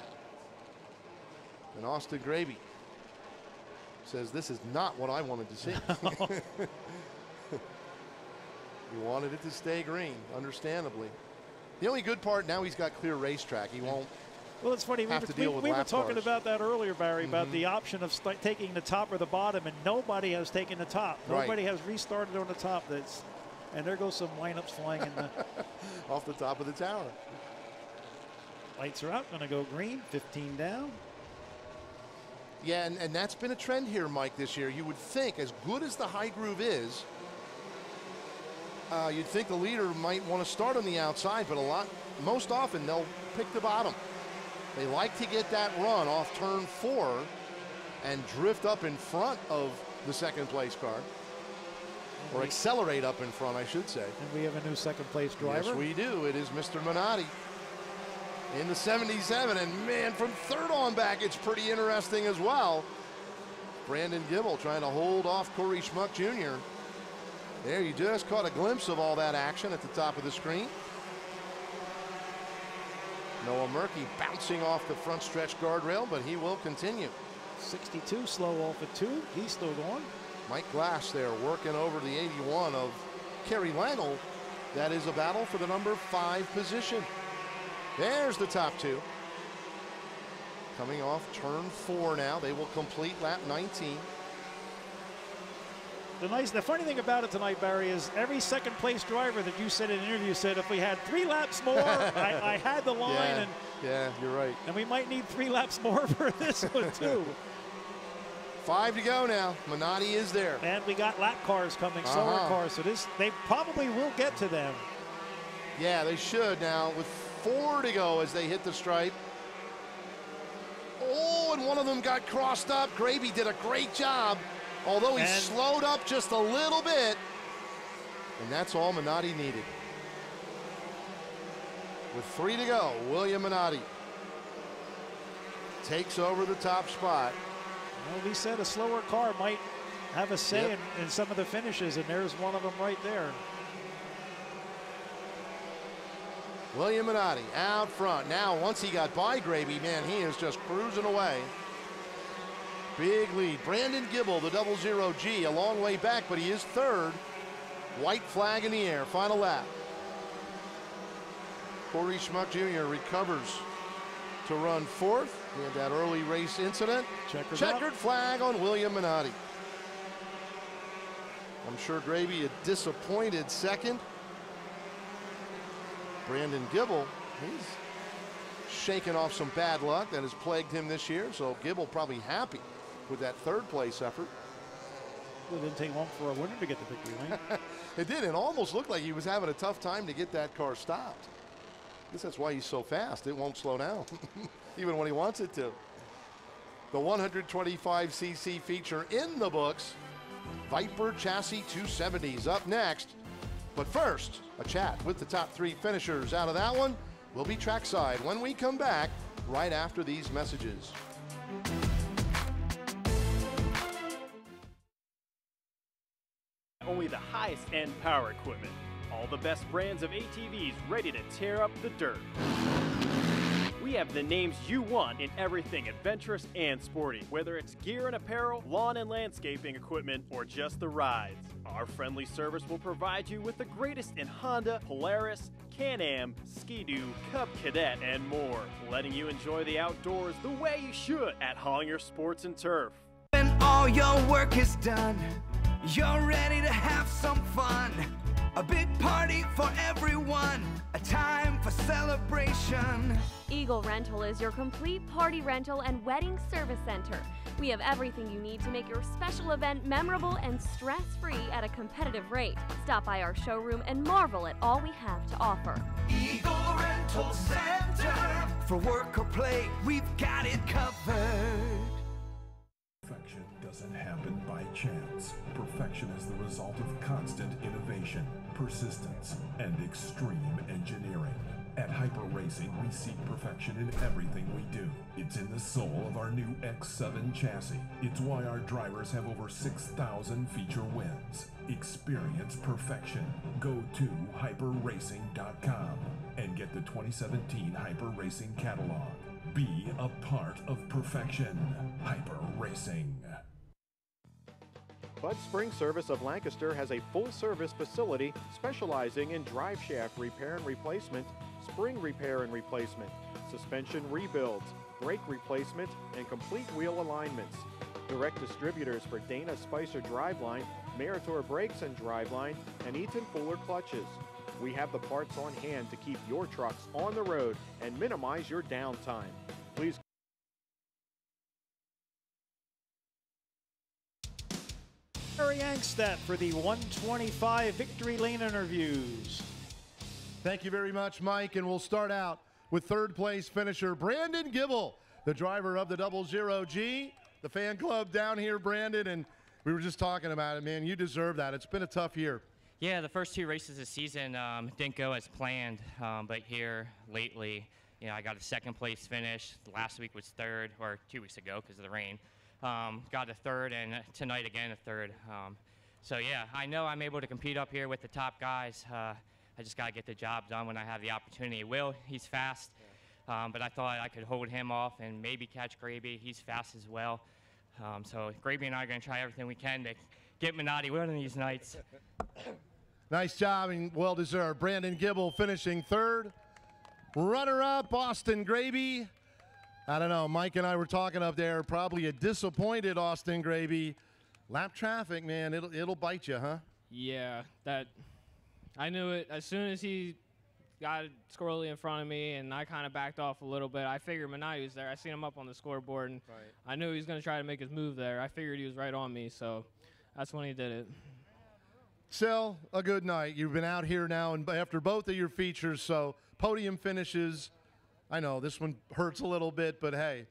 Speaker 1: And Austin Gravy says, this is not what I wanted to see. He wanted it to stay green, understandably. The only good part, now he's got clear racetrack. He won't
Speaker 2: Well, it's funny.
Speaker 1: have to deal with
Speaker 2: we were
Speaker 1: lap
Speaker 2: talking
Speaker 1: cars.
Speaker 2: about that earlier, Barry, about the option of taking the top or the bottom, and nobody has taken the top.
Speaker 1: Right.
Speaker 2: Nobody has restarted on the top. And there goes some lineups flying in the
Speaker 1: off the top of the tower.
Speaker 2: Lights are out. Going to go green. 15 down.
Speaker 1: Yeah, and that's been a trend here, Mike, this year. You would think, as good as the high groove is, you'd think the leader might want to start on the outside, but most often they'll pick the bottom. They like to get that run off turn 4 and drift up in front of the second place car. Or accelerate up in front, I should say.
Speaker 2: And we have a new second place driver.
Speaker 1: Yes, we do. It is Mr. Minotti in the 77. And man, from third on back, it's pretty interesting as well. Brandon Gibble trying to hold off Corey Schmuck Jr. There, you just caught a glimpse of all that action at the top of the screen. Noah Murphy bouncing off the front stretch guardrail, but he will continue.
Speaker 2: 62 slow off at 2. He's still going.
Speaker 1: Mike Glass there working over the 81 of Kerry Langle. That is a battle for the number 5 position. There's the top 2. Coming off turn 4 now. They will complete lap 19.
Speaker 2: The funny thing about it tonight, Barry, is every second place driver that you said in an interview said if we had 3 laps more, I had the line.
Speaker 1: Yeah, you're right.
Speaker 2: And we might need 3 laps more for this one, too.
Speaker 1: 5 to go now. Minotti is there.
Speaker 2: And we got lap cars coming, slower cars. So they probably will get to them.
Speaker 1: Yeah, they should now with 4 to go as they hit the stripe. Oh, and one of them got crossed up. Gravy did a great job, although he slowed up just a little bit. And that's all Minotti needed. With 3 to go, William Minotti takes over the top spot.
Speaker 2: Well, we said a slower car might have a say in some of the finishes, and there's one of them right there.
Speaker 1: William Minotti out front. Now, once he got by Gravy, man, he is just cruising away. Big lead. Brandon Gibble, the 00G, a long way back, but he is third. White flag in the air. Final lap. Corey Schmuck Jr. recovers to run 4th. He had that early race incident. Checkered flag on William Minotti. I'm sure Gravy a disappointed 2nd. Brandon Gibble, he's shaking off some bad luck that has plagued him this year. So Gibble probably happy with that 3rd place effort.
Speaker 2: It didn't take long for a winner to get the victory lane.
Speaker 1: It did. It almost looked like he was having a tough time to get that car stopped. I guess that's why he's so fast. It won't slow down, even when he wants it to. The 125cc feature in the books. Viper Chassis 270s up next. But first, a chat with the top 3 finishers. Out of that one, we'll be trackside when we come back right after these messages.
Speaker 13: Only the highest end power equipment. All the best brands of ATVs ready to tear up the dirt. We have the names you want in everything adventurous and sporty, whether it's gear and apparel, lawn and landscaping equipment, or just the rides. Our friendly service will provide you with the greatest in Honda, Polaris, Can-Am, Ski-Doo, Cub Cadet, and more, letting you enjoy the outdoors the way you should at Hollinger Sports and Turf.
Speaker 4: When all your work is done, you're ready to have some fun. A big party for everyone, a time for celebration.
Speaker 14: Eagle Rental is your complete party rental and wedding service center. We have everything you need to make your special event memorable and stress-free at a competitive rate. Stop by our showroom and marvel at all we have to offer.
Speaker 4: Eagle Rental Center. For work or play, we've got it covered.
Speaker 3: Perfection doesn't happen by chance. Perfection is the result of constant innovation, persistence, and extreme engineering. At Hyper Racing, we seek perfection in everything we do. It's in the soul of our new X7 chassis. It's why our drivers have over 6,000 feature wins. Experience perfection. Go to hyperracing.com and get the 2017 Hyper Racing catalog. Be a part of perfection. Hyper Racing.
Speaker 8: Bud Spring Service of Lancaster has a full-service facility specializing in drive shaft repair and replacement, spring repair and replacement, suspension rebuilds, brake replacement, and complete wheel alignments. Direct distributors for Dana Spicer Driveline, Meritor Brakes and Driveline, and Eaton Fuller Clutches. We have the parts on hand to keep your trucks on the road and minimize your downtime. Please.
Speaker 2: Barry Angstadt for the 125 Victory Lane interviews.
Speaker 1: Thank you very much, Mike, and we'll start out with third place finisher Brandon Gibble, the driver of the 00G, the fan club down here, Brandon, and we were just talking about it, man. You deserve that. It's been a tough year.
Speaker 21: Yeah, the first two races this season didn't go as planned, but here lately, I got a second place finish. Last week was third, or 2 weeks ago because of the rain. Got a third, and tonight again a third. So yeah, I know I'm able to compete up here with the top guys. I just got to get the job done when I have the opportunity. Will, he's fast, but I thought I could hold him off and maybe catch Graby. He's fast as well. So Graby and I are going to try everything we can to get Minotti winning these nights.
Speaker 1: Nice job and well-deserved. Brandon Gibble finishing third. Runner-up, Austin Graby. I don't know, Mike and I were talking up there, probably a disappointed Austin Graby. Lap traffic, man, it'll bite you, huh?
Speaker 15: Yeah, I knew it as soon as he got squirrely in front of me, and I kind of backed off a little bit. I figured Minotti was there. I seen him up on the scoreboard, and I knew he was going to try to make his move there. I figured he was right on me, so that's when he did it.
Speaker 1: Sil, a good night. You've been out here now, and after both of your features, so podium finishes. I know this one hurts a little bit, but hey,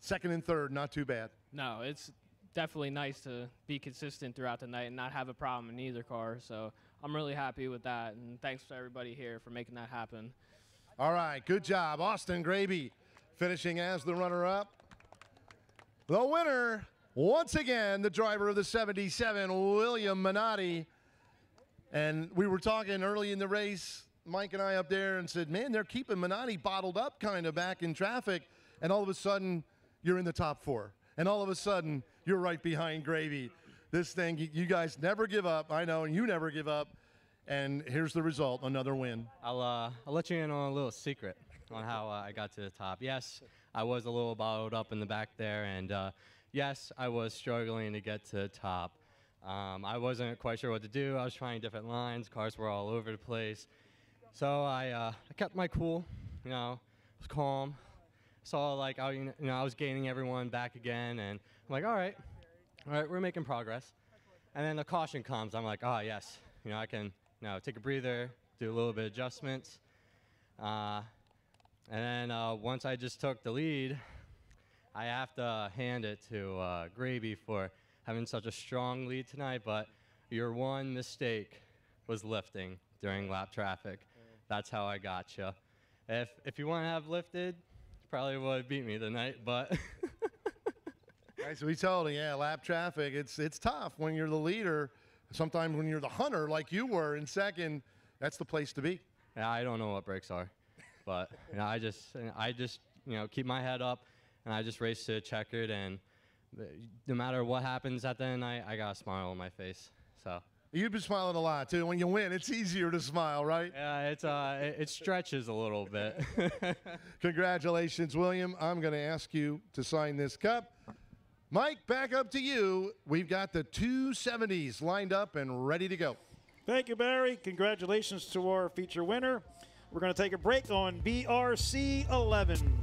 Speaker 1: second and third, not too bad.
Speaker 15: No, it's definitely nice to be consistent throughout the night and not have a problem in either car. So I'm really happy with that, and thanks to everybody here for making that happen.
Speaker 1: All right, good job. Austin Graby finishing as the runner-up. The winner, once again, the driver of the 77, William Minotti. And we were talking early in the race, Mike and I up there, and said, man, they're keeping Minotti bottled up kind of back in traffic, and all of a sudden you're in the top four, and all of a sudden you're right behind Graby. This thing, you guys never give up. I know, and you never give up, and here's the result, another win.
Speaker 11: I'll let you in on a little secret on how I got to the top. Yes, I was a little bottled up in the back there, and yes, I was struggling to get to the top. I wasn't quite sure what to do. I was trying different lines. Cars were all over the place. So I kept my cool, was calm. Saw like I was gaining everyone back again, and I'm like, all right, we're making progress. And then the caution comes. I'm like, oh yes, I can take a breather, do a little bit of adjustments. And then once I just took the lead, I have to hand it to Graby for having such a strong lead tonight. But your one mistake was lifting during lap traffic. That's how I got you. If you want to have lifted, you probably would have beat me tonight, but.
Speaker 1: Right, so we told him, yeah, lap traffic, it's tough when you're the leader. Sometimes when you're the hunter like you were in second, that's the place to be.
Speaker 11: Yeah, I don't know what brakes are, but I just keep my head up, and I just race to the checkered, and no matter what happens at the end of the night, I got a smile on my face, so.
Speaker 1: You've been smiling a lot, too. When you win, it's easier to smile, right?
Speaker 11: Yeah, it stretches a little bit.
Speaker 1: Congratulations, William. I'm going to ask you to sign this cup. Mike, back up to you. We've got the 270s lined up and ready to go.
Speaker 2: Thank you, Barry. Congratulations to our feature winner. We're going to take a break on BRC 11.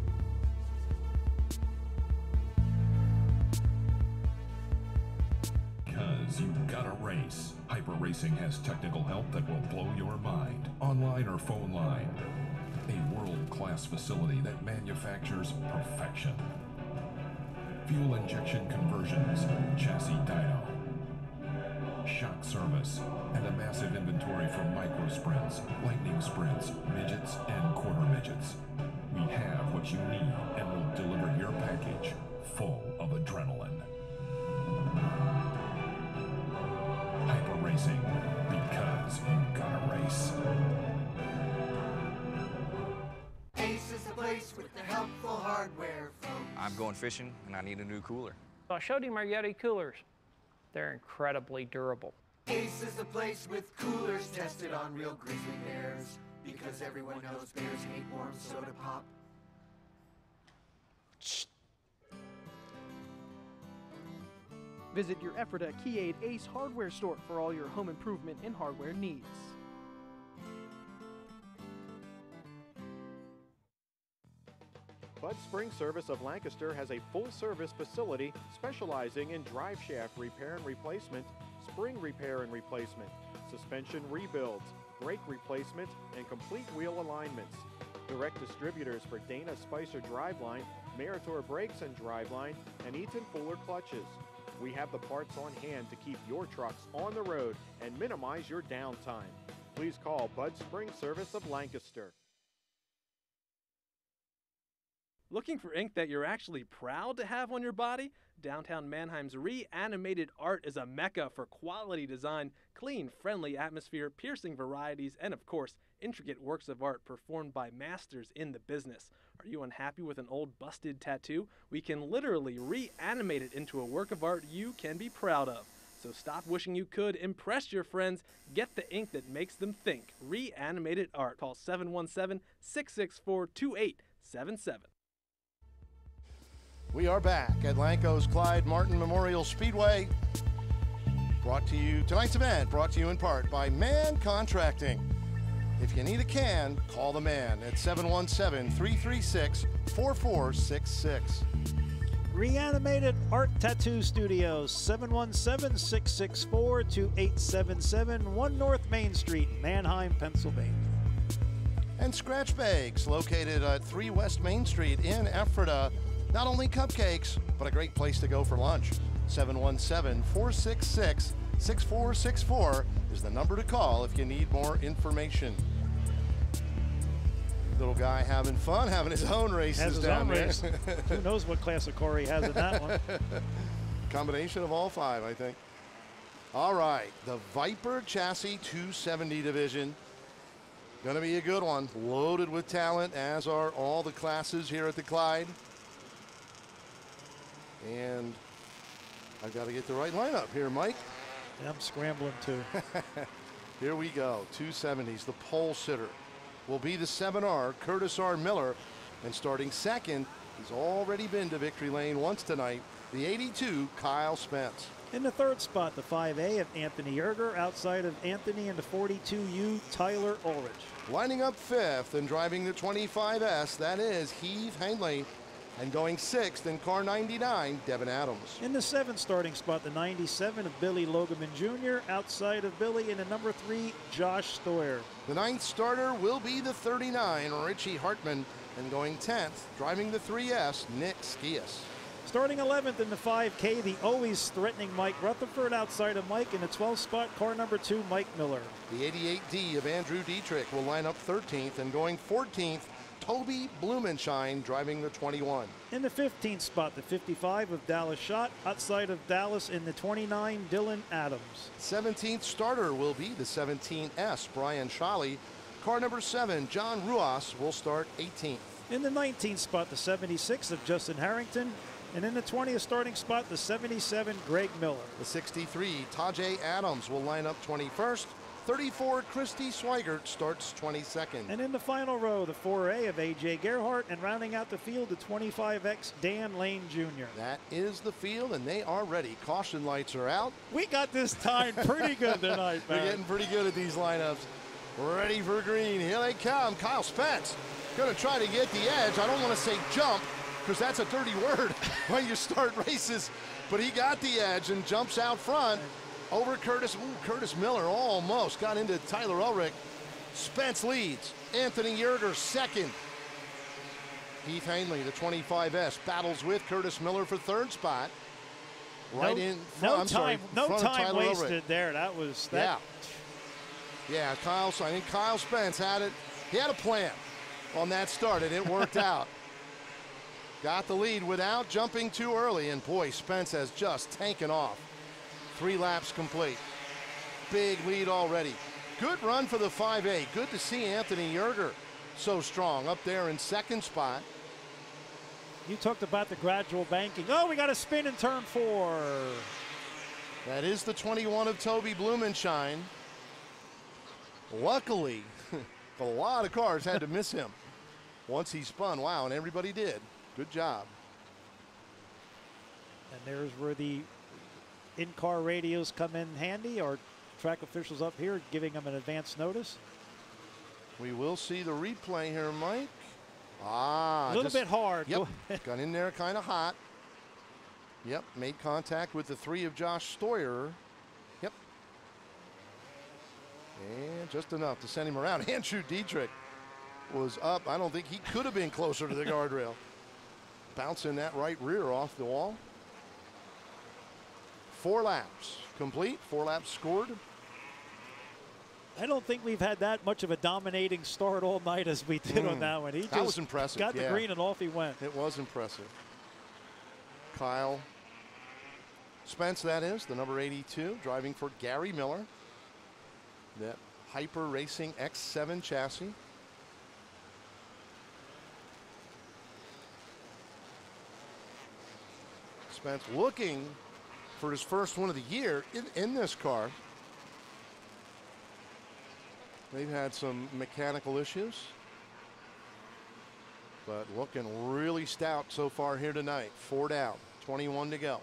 Speaker 3: Because you gotta race. Hyper Racing has technical help that will blow your mind. Online or phone line. A world-class facility that manufactures perfection. Fuel injection conversions, chassis dyno, shock service, and a massive inventory for micro sprints, lightning sprints, midgets, and quarter midgets. We have what you need and will deliver your package full of adrenaline. Hyper Racing, because you gotta race.
Speaker 4: Ace is the place with the helpful hardware, folks.
Speaker 5: I'm going fishing, and I need a new cooler.
Speaker 6: So I showed him our Yeti coolers. They're incredibly durable.
Speaker 4: Ace is the place with coolers tested on real grizzly bears. Because everyone knows bears hate warm soda pop.
Speaker 7: Visit your Ephrata Key Ace hardware store for all your home improvement and hardware needs.
Speaker 8: Bud Spring Service of Lancaster has a full-service facility specializing in drive shaft repair and replacement, spring repair and replacement, suspension rebuilds, brake replacement, and complete wheel alignments. Direct distributors for Dana Spicer Driveline, Meritor Brakes and Driveline, and Eaton Fuller Clutches. We have the parts on hand to keep your trucks on the road and minimize your downtime. Please call Bud Spring Service of Lancaster.
Speaker 9: Looking for ink that you're actually proud to have on your body? Downtown Mannheim's Reanimated Art is a mecca for quality design, clean, friendly atmosphere, piercing varieties, and of course, intricate works of art performed by masters in the business. Are you unhappy with an old busted tattoo? We can literally reanimate it into a work of art you can be proud of. So stop wishing you could, impress your friends, get the ink that makes them think. Reanimated Art. Call 717-664-2877.
Speaker 1: We are back at Lanco's Clide Martin Memorial Speedway. Brought to you, tonight's event brought to you in part by Man Contracting. If you need a can, call the man at 717-336-4466.
Speaker 2: Reanimated Art Tattoo Studios, 717-664-2877, 1 North Main Street, Manheim, Pennsylvania.
Speaker 1: And Scratch Bags, located at 3 West Main Street in Ephrata. Not only cupcakes, but a great place to go for lunch. 717-466-6464 is the number to call if you need more information. Little guy having fun, having his own races
Speaker 2: Has his
Speaker 1: down
Speaker 2: own
Speaker 1: there.
Speaker 2: race. Who knows what class of car he has in that one.
Speaker 1: Combination of all 5, I think. All right, the Viper Chassis 270 division. Going to be a good one. Loaded with talent, as are all the classes here at the Clyde. And I've got to get the right lineup here, Mike.
Speaker 2: Yeah, I'm scrambling too.
Speaker 1: Here we go, 270s. The pole sitter will be the 7R, Curtis R. Miller. And starting second, he's already been to victory lane once tonight, the 82, Kyle Spence.
Speaker 2: In the 3rd spot, the 5A of Anthony Yerger. Outside of Anthony in the 42U, Tyler Ulrich.
Speaker 1: Lining up 5th and driving the 25S, that is Heath Henley. And going 6th in car 99, Devin Adams.
Speaker 2: In the 7th starting spot, the 97 of Billy Logeman Jr. Outside of Billy in the number 3, Josh Stoyer.
Speaker 1: The 9th starter will be the 39, Richie Hartman. And going 10th, driving the 3S, Nick Skias.
Speaker 2: Starting 11th in the 5K, the always threatening Mike Rutherford. Outside of Mike in the 12th spot, car number 2, Mike Miller.
Speaker 1: The 88D of Andrew Dietrich will line up 13th, and going 14th, Toby Blumenshine driving the 21.
Speaker 2: In the 15th spot, the 55 of Dallas Schott. Outside of Dallas in the 29, Dylan Adams.
Speaker 1: 17th starter will be the 17S, Brian Shawley. Car number 7, John Ruas, will start 18th.
Speaker 2: In the 19th spot, the 76 of Justin Harrington. And in the 20th starting spot, the 77, Greg Miller.
Speaker 1: The 63, Tajay Adams, will line up 21st. 34, Christy Swigert starts 22nd.
Speaker 2: And in the final row, the 4A of A.J. Gerhardt, and rounding out the field, the 25X, Dan Lane Jr.
Speaker 1: That is the field, and they are ready. Caution lights are out.
Speaker 2: We got this timed pretty good tonight, man.
Speaker 1: We're getting pretty good at these lineups. Ready for green. Here they come. Kyle Spence going to try to get the edge. I don't want to say jump, because that's a dirty word when you start races. But he got the edge and jumps out front. Over Curtis. Ooh, Curtis Miller almost got into Tyler Ulrich. Spence leads. Anthony Yerger second. Heath Hanley, the 25S, battles with Curtis Miller for 3rd spot. Right in front.
Speaker 2: No time wasted there. That was that.
Speaker 1: Yeah, I think Kyle Spence had it. He had a plan on that start, and it worked out. Got the lead without jumping too early, and boy, Spence has just taken off. 3 laps complete. Big lead already. Good run for the 5A. Good to see Anthony Yerger so strong up there in 2nd spot.
Speaker 2: You talked about the gradual banking. Oh, we got a spin in turn 4.
Speaker 1: That is the 21 of Toby Blumenshine. Luckily, a lot of cars had to miss him once he spun. Wow, and everybody did. Good job.
Speaker 2: And there's where the in-car radios come in handy. Our track officials up here giving them an advance notice.
Speaker 1: We will see the replay here, Mike. Ah,
Speaker 2: a little bit hard.
Speaker 1: Yep, got in there kind of hot. Yep, made contact with the 3 of Josh Stoyer. Yep. And just enough to send him around. Andrew Dietrich was up. I don't think he could have been closer to the guardrail. Bouncing that right rear off the wall. 4 laps complete, 4 laps scored.
Speaker 2: I don't think we've had that much of a dominating start all night as we did on that one. He
Speaker 1: that was impressive.
Speaker 2: Got the green and off he went.
Speaker 1: It was impressive. Kyle Spence, that is, the number 82, driving for Gary Miller. That Hyper Racing X7 chassis. Spence looking for his first one of the year in this car. They've had some mechanical issues, but looking really stout so far here tonight. 4 down, 21 to go.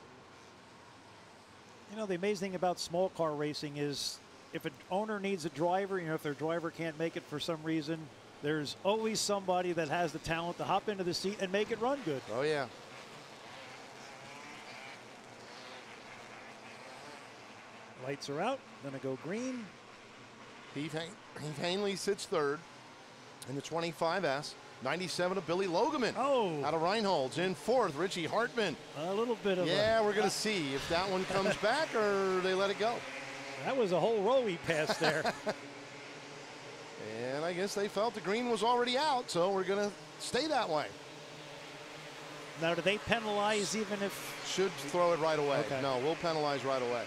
Speaker 2: You know, the amazing thing about small car racing is if an owner needs a driver, you know, if their driver can't make it for some reason, there's always somebody that has the talent to hop into the seat and make it run good.
Speaker 1: Oh, yeah.
Speaker 2: Lights are out, gonna go green.
Speaker 1: Heath Hanley sits third in the 25S. 97 of Billy Logeman.
Speaker 2: Oh.
Speaker 1: Out of Reinhold's. In fourth, Richie Hartman.
Speaker 2: A little bit of
Speaker 1: we're going to see if that one comes back or they let it go.
Speaker 2: That was a whole row he passed there.
Speaker 1: And I guess they felt the green was already out, so we're going to stay that way.
Speaker 2: Now, do they penalize even if?
Speaker 1: Should throw it right away.
Speaker 2: Okay.
Speaker 1: No, we'll penalize right away.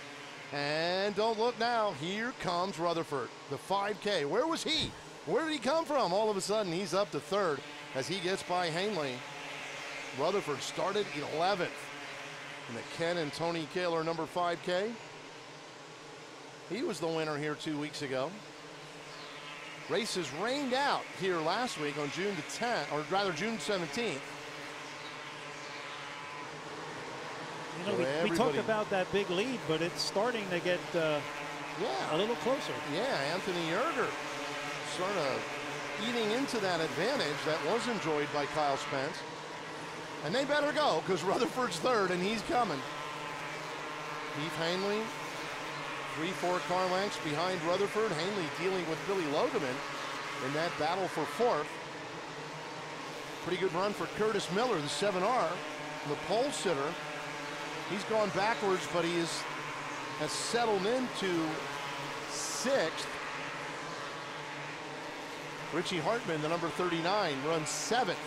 Speaker 1: And don't look now. Here comes Rutherford, the 5K. Where was he? Where did he come from? All of a sudden, he's up to third as he gets by Hanley. Rutherford started 11th in the Ken and Tony Kaler number 5K. He was the winner here 2 weeks ago. Races rained out here last week on June the 10th, or rather June 17th.
Speaker 2: You know, we talked about that big lead, but it's starting to get a little closer.
Speaker 1: Yeah, Anthony Yerger sort of eating into that advantage that was enjoyed by Kyle Spence. And they better go because Rutherford's third and he's coming. Heath Hanley, 3-4 car lengths behind Rutherford. Hanley dealing with Billy Logeman in that battle for fourth. Pretty good run for Curtis Miller, the 7R, the pole sitter. He's gone backwards, but he has settled into sixth. Richie Hartman, the number 39, runs seventh.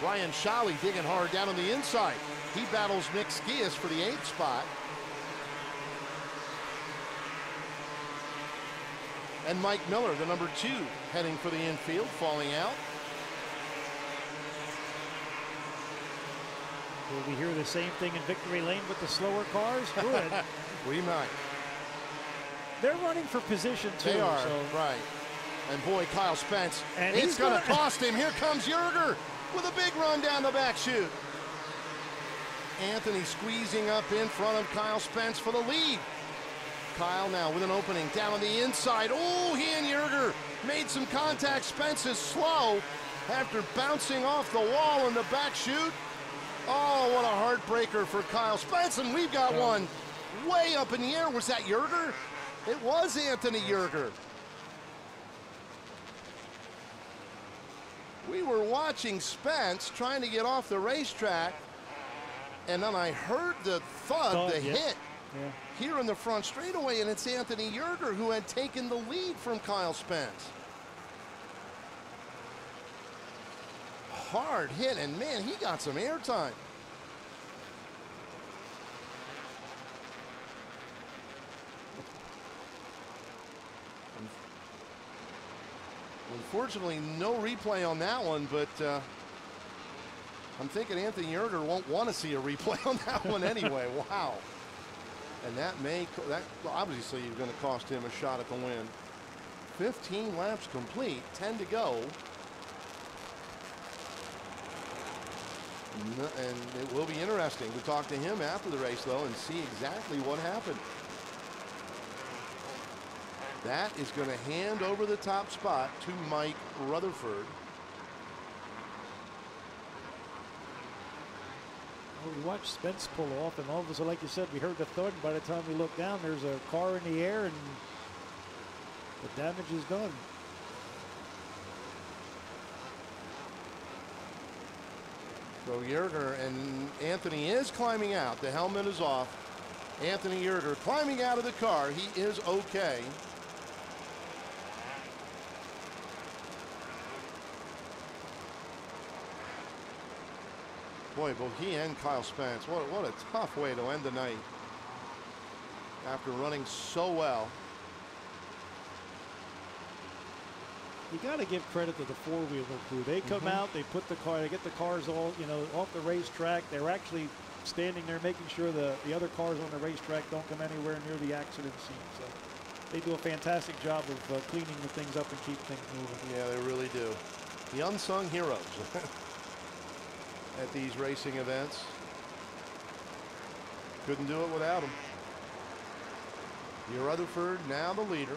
Speaker 1: Brian Shalley digging hard down on the inside. He battles Nick Skias for the 8th spot. And Mike Miller, the number 2, heading for the infield, falling out.
Speaker 2: Will we hear the same thing in victory lane with the slower cars? Good.
Speaker 1: We might.
Speaker 2: They're running for position, too.
Speaker 1: They are,
Speaker 2: so.
Speaker 1: right. And boy, Kyle Spence,
Speaker 2: and
Speaker 1: it's going to cost him. Here comes Yerger with a big run down the back chute. Anthony squeezing up in front of Kyle Spence for the lead. Kyle now with an opening down on the inside. Oh, he and Yerger made some contact. Spence is slow after bouncing off the wall in the back chute. Oh, what a heartbreaker for Kyle Spence, and we've got one way up in the air. Was that Yerger? It was Anthony Yerger. We were watching Spence trying to get off the racetrack, and then I heard the thud, the hit here in the front straightaway, and it's Anthony Yerger who had taken the lead from Kyle Spence. Hard hit, and man, he got some airtime. Unfortunately, no replay on that one, but I'm thinking Anthony Yerger won't want to see a replay on that one anyway. Wow. And that obviously is going to cost him a shot at the win. 15 laps complete, 10 to go. And it will be interesting to talk to him after the race, though, and see exactly what happened. That is going to hand over the top spot to Mike Rutherford.
Speaker 2: Well, we watched Spence pull off, and all of a sudden, like you said, we heard the thud. And by the time we looked down, there's a car in the air, and the damage is done.
Speaker 1: So Yerger and Anthony is climbing out. The helmet is off. Anthony Yerger climbing out of the car. He is okay. Boy, both he and Kyle Spence, what a tough way to end the night after running so well.
Speaker 2: You got to give credit to the four-wheeler crew. They come out, they put the car, they get the cars all, off the racetrack. They're actually standing there making sure the other cars on the racetrack don't come anywhere near the accident scene. So they do a fantastic job of cleaning the things up and keep things moving.
Speaker 1: Yeah, they really do. The unsung heroes at these racing events. Couldn't do it without them. Rutherford now the leader.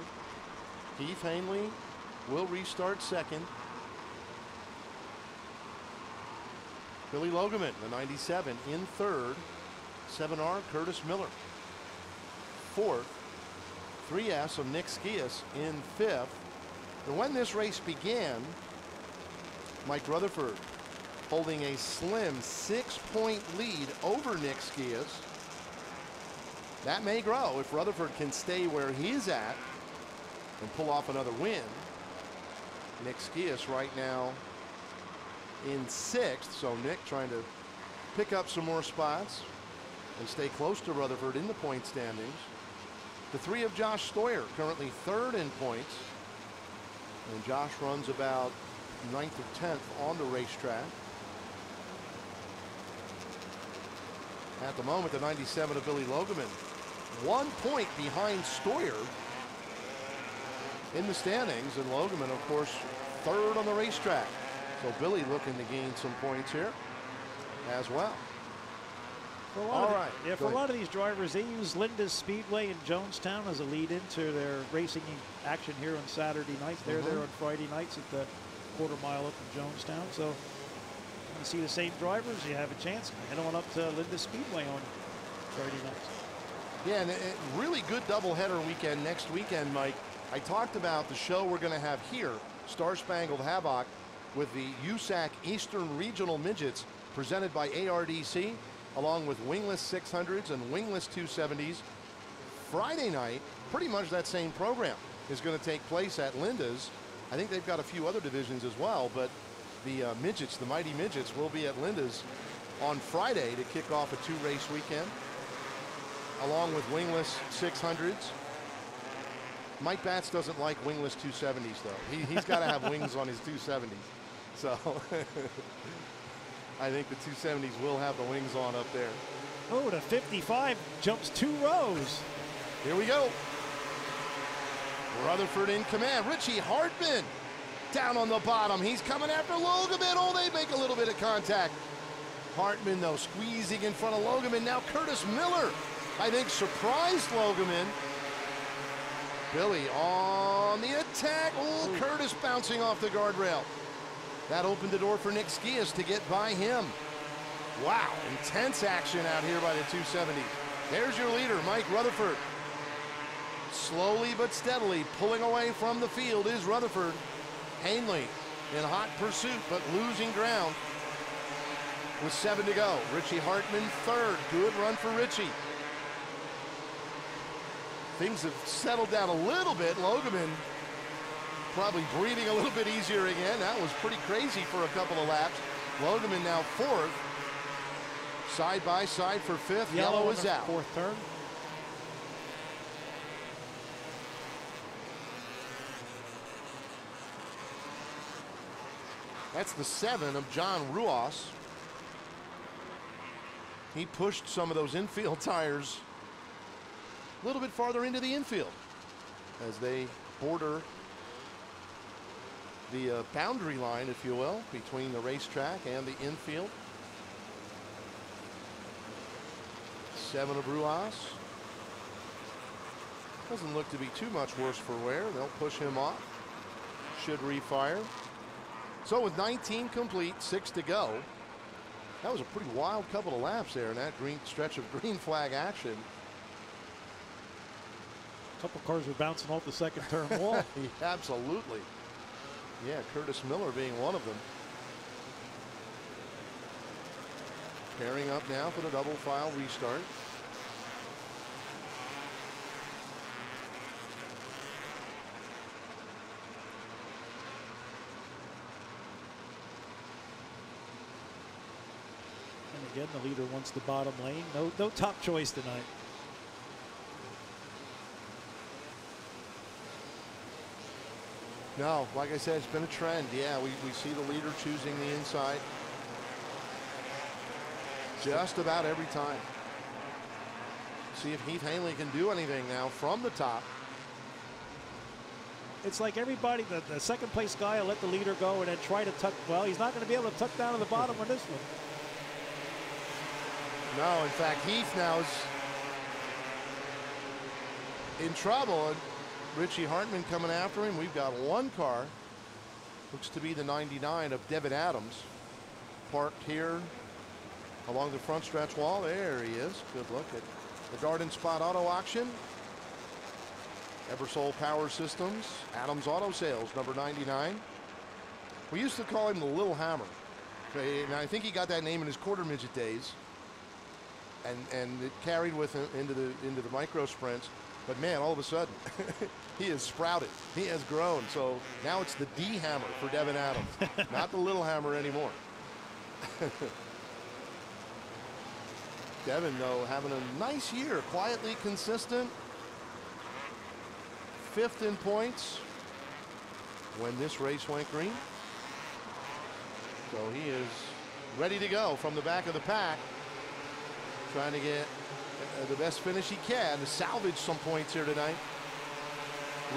Speaker 1: Keith Hanley will restart second. Billy Logeman, the 97, in third. 7R Curtis Miller. Fourth. 3S of Nick Skias in fifth. And when this race began, Mike Rutherford holding a slim 6-point lead over Nick Skias. That may grow if Rutherford can stay where he's at and pull off another win. Nick Skias right now in sixth, so Nick trying to pick up some more spots and stay close to Rutherford in the point standings. The three of Josh Stoyer currently third in points, and Josh runs about 9th or 10th on the racetrack. At the moment, the 97 of Billy Logeman, 1 point behind Stoyer in the standings, and Logeman, of course, third on the racetrack. So Billy looking to gain some points here as well.
Speaker 2: For a lot of these drivers, they use Linda's Speedway in Jonestown as a lead into their racing action here on Saturday nights. They're there on Friday nights at the quarter mile up in Jonestown. So you see the same drivers, you have a chance. Head on up to Linda's Speedway on Friday nights.
Speaker 1: Yeah, and a really good doubleheader weekend next weekend, Mike. I talked about the show we're going to have here, Star Spangled Havoc, with the USAC Eastern Regional Midgets presented by ARDC, along with wingless 600s and wingless 270s. Friday night, pretty much that same program is going to take place at Linda's. I think they've got a few other divisions as well, but the midgets, the mighty midgets, will be at Linda's on Friday to kick off a 2-race weekend, along with wingless 600s. Mike Batts doesn't like wingless 270s, though. He's got to have wings on his 270s. So I think the 270s will have the wings on up there.
Speaker 2: Oh, the 55 jumps 2 rows.
Speaker 1: Here we go. Rutherford in command. Richie Hartman down on the bottom. He's coming after Logeman. Oh, they make a little bit of contact. Hartman, though, squeezing in front of Logeman. Now Curtis Miller, I think, surprised Logeman. Billy on the attack. Oh, Curtis bouncing off the guardrail. That opened the door for Nick Skias to get by him. Wow, intense action out here by the 270. There's your leader, Mike Rutherford. Slowly but steadily pulling away from the field is Rutherford. Hanley in hot pursuit, but losing ground with 7 to go. Richie Hartman third. Good run for Richie. Things have settled down a little bit. Logeman probably breathing a little bit easier again. That was pretty crazy for a couple of laps. Logeman now fourth. Side by side for fifth. Yellow is out.
Speaker 2: Fourth turn.
Speaker 1: That's the 7 of John Ruas. He pushed some of those infield tires a little bit farther into the infield as they border the boundary line, if you will, between the racetrack and the infield. 7 of Ruas. Doesn't look to be too much worse for wear. They'll push him off. Should refire. So with 19 complete, 6 to go. That was a pretty wild couple of laps there in that green stretch of green flag action.
Speaker 2: A couple cars were bouncing off the second turn wall.
Speaker 1: Absolutely. Yeah, Curtis Miller being one of them. Pairing up now for the double file restart.
Speaker 2: And again, the leader wants the bottom lane. No top choice tonight.
Speaker 1: No, like I said, it's been a trend. Yeah, we see the leader choosing the inside just about every time. See if Heath Hanley can do anything now from the top.
Speaker 2: It's like everybody, the second place guy will let the leader go and then try to tuck. Well, he's not going to be able to tuck down to the bottom of this one.
Speaker 1: No, in fact, Heath now is in trouble. And Richie Hartman coming after him. We've got one car. Looks to be the 99 of Devin Adams. Parked here along the front stretch wall. There he is. Good look at the Garden Spot Auto Auction. Ebersol Power Systems. Adams Auto Sales, number 99. We used to call him the Little Hammer. Okay, and I think he got that name in his quarter midget days. And it carried with him into the micro sprints. But man, all of a sudden, he has sprouted. He has grown. So now it's the D Hammer for Devin Adams, not the Little Hammer anymore. Devin, though, having a nice year, quietly consistent. 5th in points when this race went green. So he is ready to go from the back of the pack, trying to get the best finish he can to salvage some points here tonight.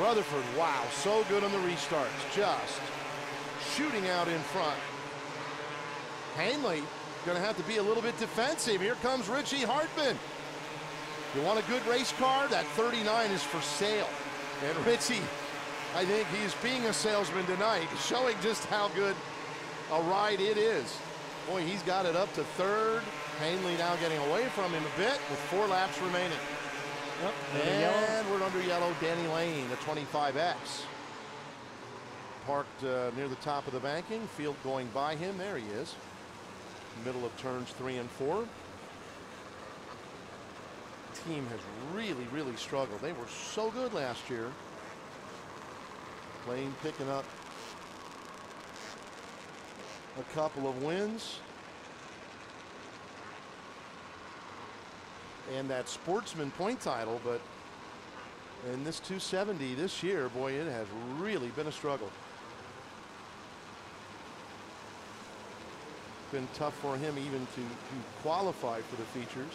Speaker 1: Rutherford, wow, so good on the restarts, just shooting out in front. Hanley going to have to be a little bit defensive. Here comes Richie Hartman. You want a good race car? That 39 is for sale. And Richie, I think he's being a salesman tonight, showing just how good a ride it is. Boy, he's got it up to 3rd. Hanley now getting away from him a bit with 4 laps remaining.
Speaker 2: Yep,
Speaker 1: and we're under yellow. Danny Lane, the 25X. Parked near the top of the banking. Field going by him. There he is. Middle of turns 3 and 4. Team has really, really struggled. They were so good last year. Lane picking up a couple of wins. And that Sportsman point title, but in this 270 this year, boy, it has really been a struggle. Been tough for him even to qualify for the features,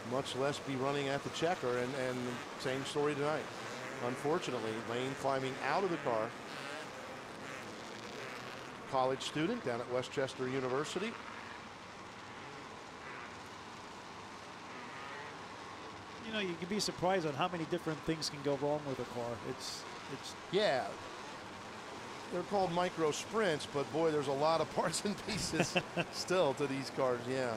Speaker 1: much less be running at the checker. And same story tonight. Unfortunately, Lane climbing out of the car. College student down at Westchester University.
Speaker 2: You know, you can be surprised on how many different things can go wrong with a car. It's
Speaker 1: yeah. They're called micro sprints, but boy, there's a lot of parts and pieces still to these cars. Yeah.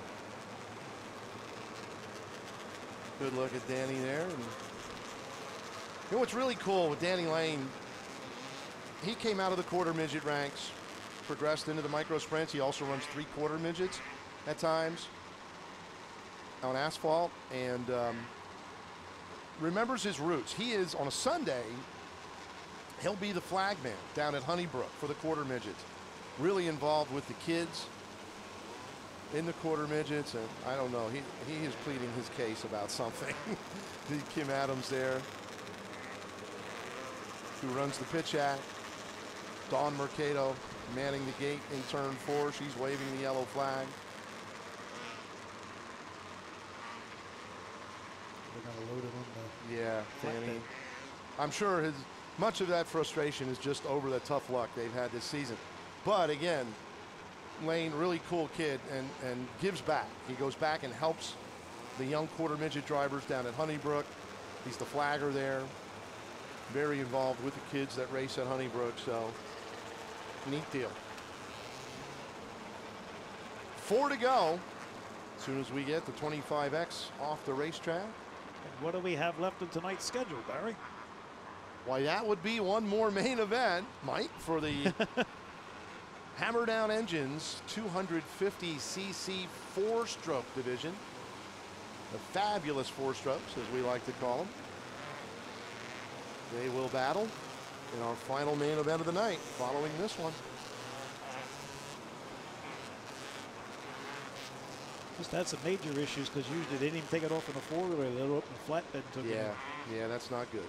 Speaker 1: Good look at Danny there. And you know what's really cool with Danny Lane? He came out of the quarter midget ranks, progressed into the micro sprints. He also runs 3/4 midgets at times on asphalt, and remembers his roots. He is, on a Sunday, he'll be the flag man down at Honeybrook for the quarter midgets. Really involved with the kids in the quarter midgets, and I don't know, he is pleading his case about something. Kim Adams there, who runs the pitch act. Dawn Mercado manning the gate in turn 4. She's waving the yellow flag. Yeah, Danny. I'm sure much of that frustration is just over the tough luck they've had this season. But again, Lane, really cool kid, and gives back. He goes back and helps the young quarter midget drivers down at Honeybrook. He's the flagger there. Very involved with the kids that race at Honeybrook, so neat deal. 4 to go. As soon as we get the 25X off the racetrack.
Speaker 2: And what do we have left in tonight's schedule, Barry?
Speaker 1: Why, that would be one more main event, Mike, for the Hammer Down Engines 250cc 4-stroke division. The fabulous 4-strokes, as we like to call them. They will battle in our final main event of the night following this one.
Speaker 2: Just had some major issues because usually they didn't even take it off in the four-wheeler. They opened the flatbed and took it off.
Speaker 1: Yeah, that's not good.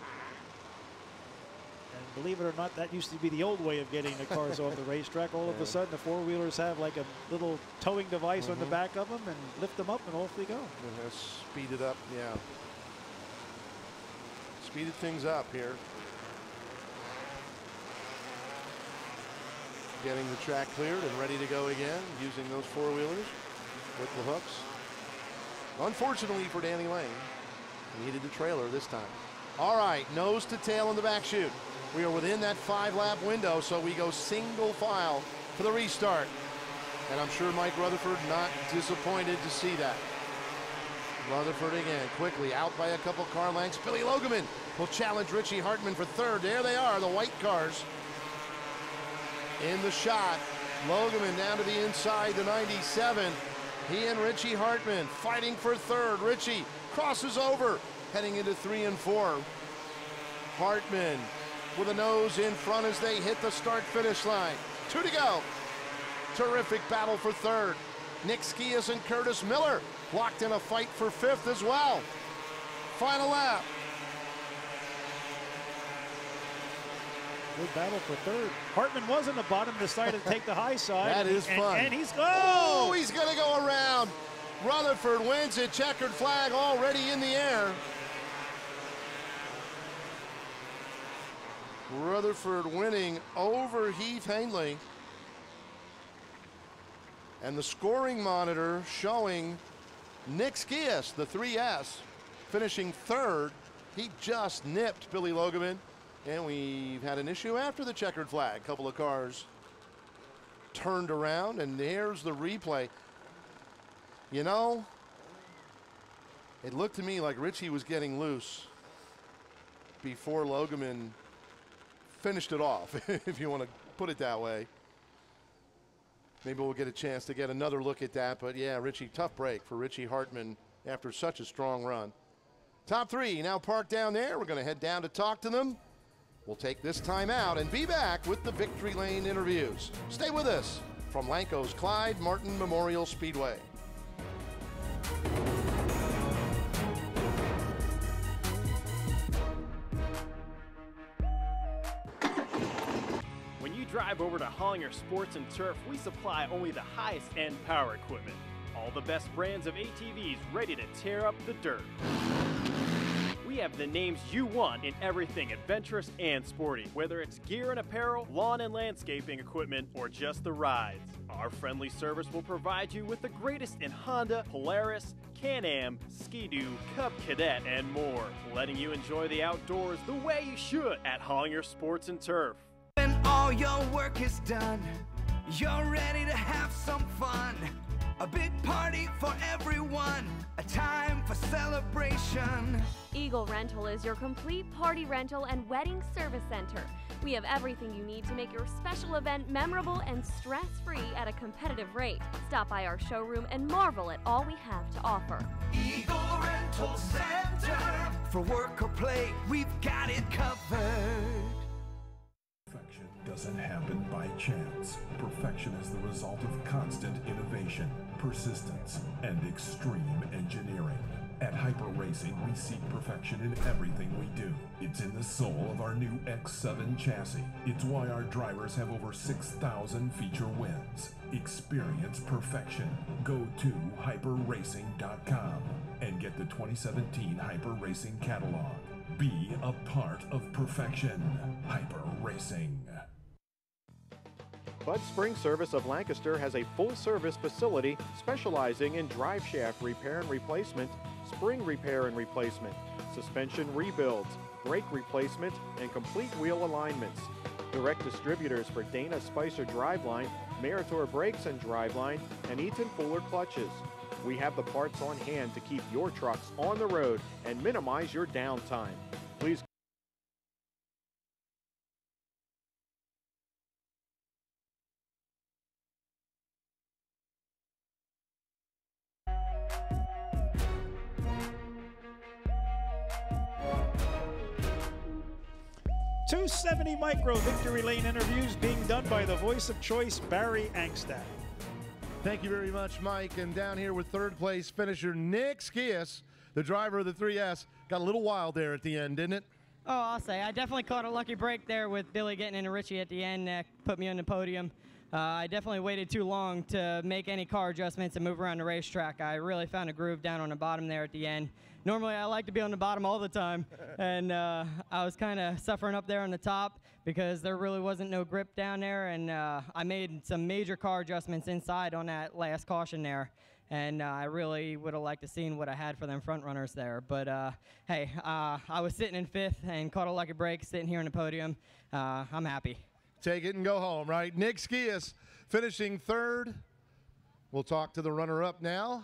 Speaker 2: And believe it or not, that used to be the old way of getting the cars off the racetrack. All of a sudden, the four-wheelers have like a little towing device on the back of them and lift them up and off they go.
Speaker 1: It has speeded up, yeah. Speeded things up here. Getting the track cleared and ready to go again, using those four-wheelers with the hooks. Unfortunately for Danny Lane, he needed the trailer this time. All right, nose to tail in the back chute. We are within that 5-lap window, so we go single file for the restart. And I'm sure Mike Rutherford not disappointed to see that. Rutherford again, quickly out by a couple car lengths. Billy Logeman will challenge Richie Hartman for third. There they are, the white cars in the shot. Logeman down to the inside, the 97. He and Richie Hartman fighting for third. Richie crosses over, heading into 3 and 4. Hartman with a nose in front as they hit the start-finish line. 2 to go. Terrific battle for third. Nick Skias and Curtis Miller locked in a fight for 5th as well. Final lap.
Speaker 2: Good battle for third. Hartman was in the bottom, decided to take the high side.
Speaker 1: That is fun.
Speaker 2: And he's
Speaker 1: oh, he's going to go around. Rutherford wins it. Checkered flag already in the air. Rutherford winning over Heath Hanley. And the scoring monitor showing Nick Skias, the 3S, finishing third. He just nipped Billy Logeman. And we've had an issue after the checkered flag. A couple of cars turned around, and there's the replay. You know, it looked to me like Richie was getting loose before Logeman finished it off, if you want to put it that way. Maybe we'll get a chance to get another look at that. But yeah, Richie, tough break for Richie Hartman after such a strong run. Top 3 now parked down there. We're going to head down to talk to them. We'll take this time out and be back with the Victory Lane interviews. Stay with us from Lanco's Clide Martin Memorial Speedway.
Speaker 13: When you drive over to Hollinger Sports and Turf, we supply only the highest end power equipment. All the best brands of ATVs ready to tear up the dirt. We have the names you want in everything adventurous and sporty, whether it's gear and apparel, lawn and landscaping equipment, or just the rides. Our friendly service will provide you with the greatest in Honda, Polaris, Can-Am, Ski-Doo, Cub Cadet, and more, letting you enjoy the outdoors the way you should at Hollinger Sports and Turf.
Speaker 4: When all your work is done, you're ready to have some fun. A big party for everyone, a time for celebration.
Speaker 14: Eagle Rental is your complete party rental and wedding service center. We have everything you need to make your special event memorable and stress-free at a competitive rate. Stop by our showroom and marvel at all we have to offer.
Speaker 4: Eagle Rental Center. For work or play, we've got it covered.
Speaker 3: Perfection doesn't happen by chance. Perfection is the result of constant innovation, persistence, and extreme engineering. At Hyper Racing, we seek perfection in everything we do. It's in the soul of our new X7 chassis. It's why our drivers have over 6,000 feature wins. Experience perfection. Go to hyperracing.com and get the 2017 Hyper Racing catalog. Be a part of perfection. Hyper Racing.
Speaker 8: Bud Spring Service of Lancaster has a full-service facility specializing in drive shaft repair and replacement, spring repair and replacement, suspension rebuilds, brake replacement, and complete wheel alignments. Direct distributors for Dana Spicer Driveline, Meritor Brakes and Driveline, and Eaton Fuller Clutches. We have the parts on hand to keep your trucks on the road and minimize your downtime. Please.
Speaker 2: .270 Micro Victory Lane interviews being done by the voice of choice, Barry Angstad.
Speaker 1: Thank you very much, Mike. And down here with third place finisher Nick Skias, the driver of the 3S. Got a little wild there at the end, didn't it?
Speaker 10: Oh, I'll say. I definitely caught a lucky break there with Billy getting into Richie at the end. That put me on the podium. I definitely waited too long to make any car adjustments and move around the racetrack. I really found a groove down on the bottom there at the end. Normally, I like to be on the bottom all the time, and I was kind of suffering up there on the top because there really wasn't no grip down there, and I made some major car adjustments inside on that last caution there, and I really would have liked to seen what I had for them front runners there. But hey, I was sitting in fifth and caught a lucky break, sitting here on the podium. I'm happy.
Speaker 1: Take it and go home, right? Nick Skias finishing third. We'll talk to the runner-up now.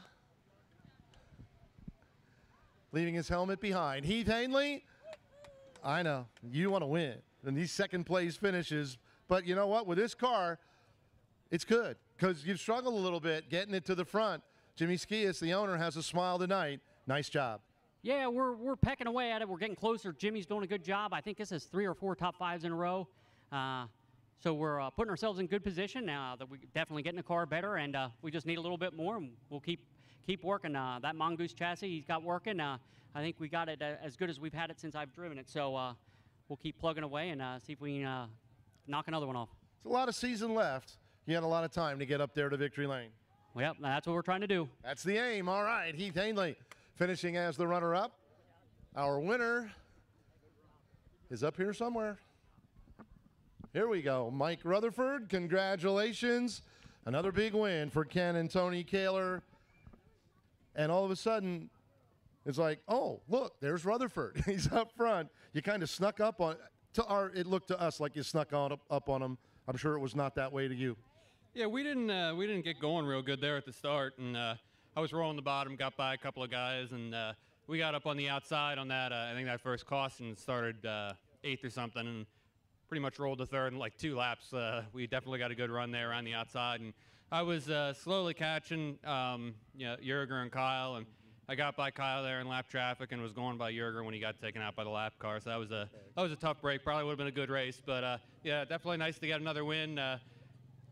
Speaker 1: Leaving his helmet behind. Heath Hanley, I know, you want to win. And these second place finishes. But you know what? With this car, it's good because you've struggled a little bit getting it to the front. Jimmy Skias, the owner, has a smile tonight. Nice job.
Speaker 19: Yeah, we're pecking away at it. We're getting closer. Jimmy's doing a good job. I think this is 3 or 4 top 5s in a row. So we're putting ourselves in good position now that we're definitely getting the car better, and we just need a little bit more, and we'll keep working. That Mongoose chassis he's got working. I think we got it as good as we've had it since I've driven it. So we'll keep plugging away and see if we can knock another one off.
Speaker 1: It's a lot of season left. You had a lot of time to get up there to victory lane.
Speaker 19: Well, that's what we're trying to do.
Speaker 1: That's the aim. All right, Heath Hanley finishing as the runner-up. Our winner is up here somewhere. Here we go. Mike Rutherford, congratulations. Another big win for Ken and Tony Kaler. And all of a sudden, it's like, oh, look, there's Rutherford. He's up front. You kind of snuck up on, it looked to us like you snuck up on him. I'm sure it was not that way to you.
Speaker 22: Yeah, we didn't get going real good there at the start, and I was rolling the bottom, got by a couple of guys, and we got up on the outside on that. I think that first caution started 8th or something, and pretty much rolled the third in like 2 laps. We definitely got a good run there around the outside, and I was slowly catching Jurger and Kyle, and I got by Kyle there in lap traffic and was going by Jurger when he got taken out by the lap car. So that was a tough break. Probably would have been a good race, but yeah, definitely nice to get another win.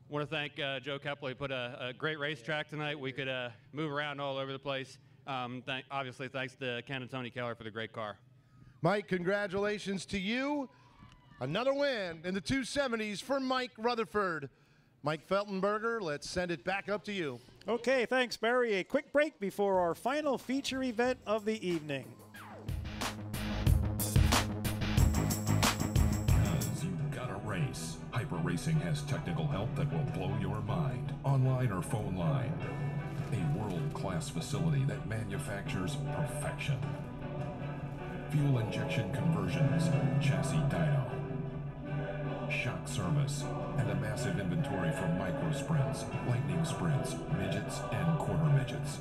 Speaker 22: Want to thank Joe Kepler. He put a great racetrack tonight. We could move around all over the place. Obviously, thanks to Ken and Tony Keller for the great car.
Speaker 1: Mike, congratulations to you. Another win in the 270s for Mike Rutherford. Mike Feltenberger, let's send it back up to you.
Speaker 2: Okay, thanks, Barry. A quick break before our final feature event of the evening.
Speaker 3: Because you gotta race. Hyper Racing has technical help that will blow your mind. Online or phone line. A world-class facility that manufactures perfection. Fuel injection conversions, chassis dyno, shock service, and a massive inventory for micro sprints, lightning sprints, midgets, and quarter midgets.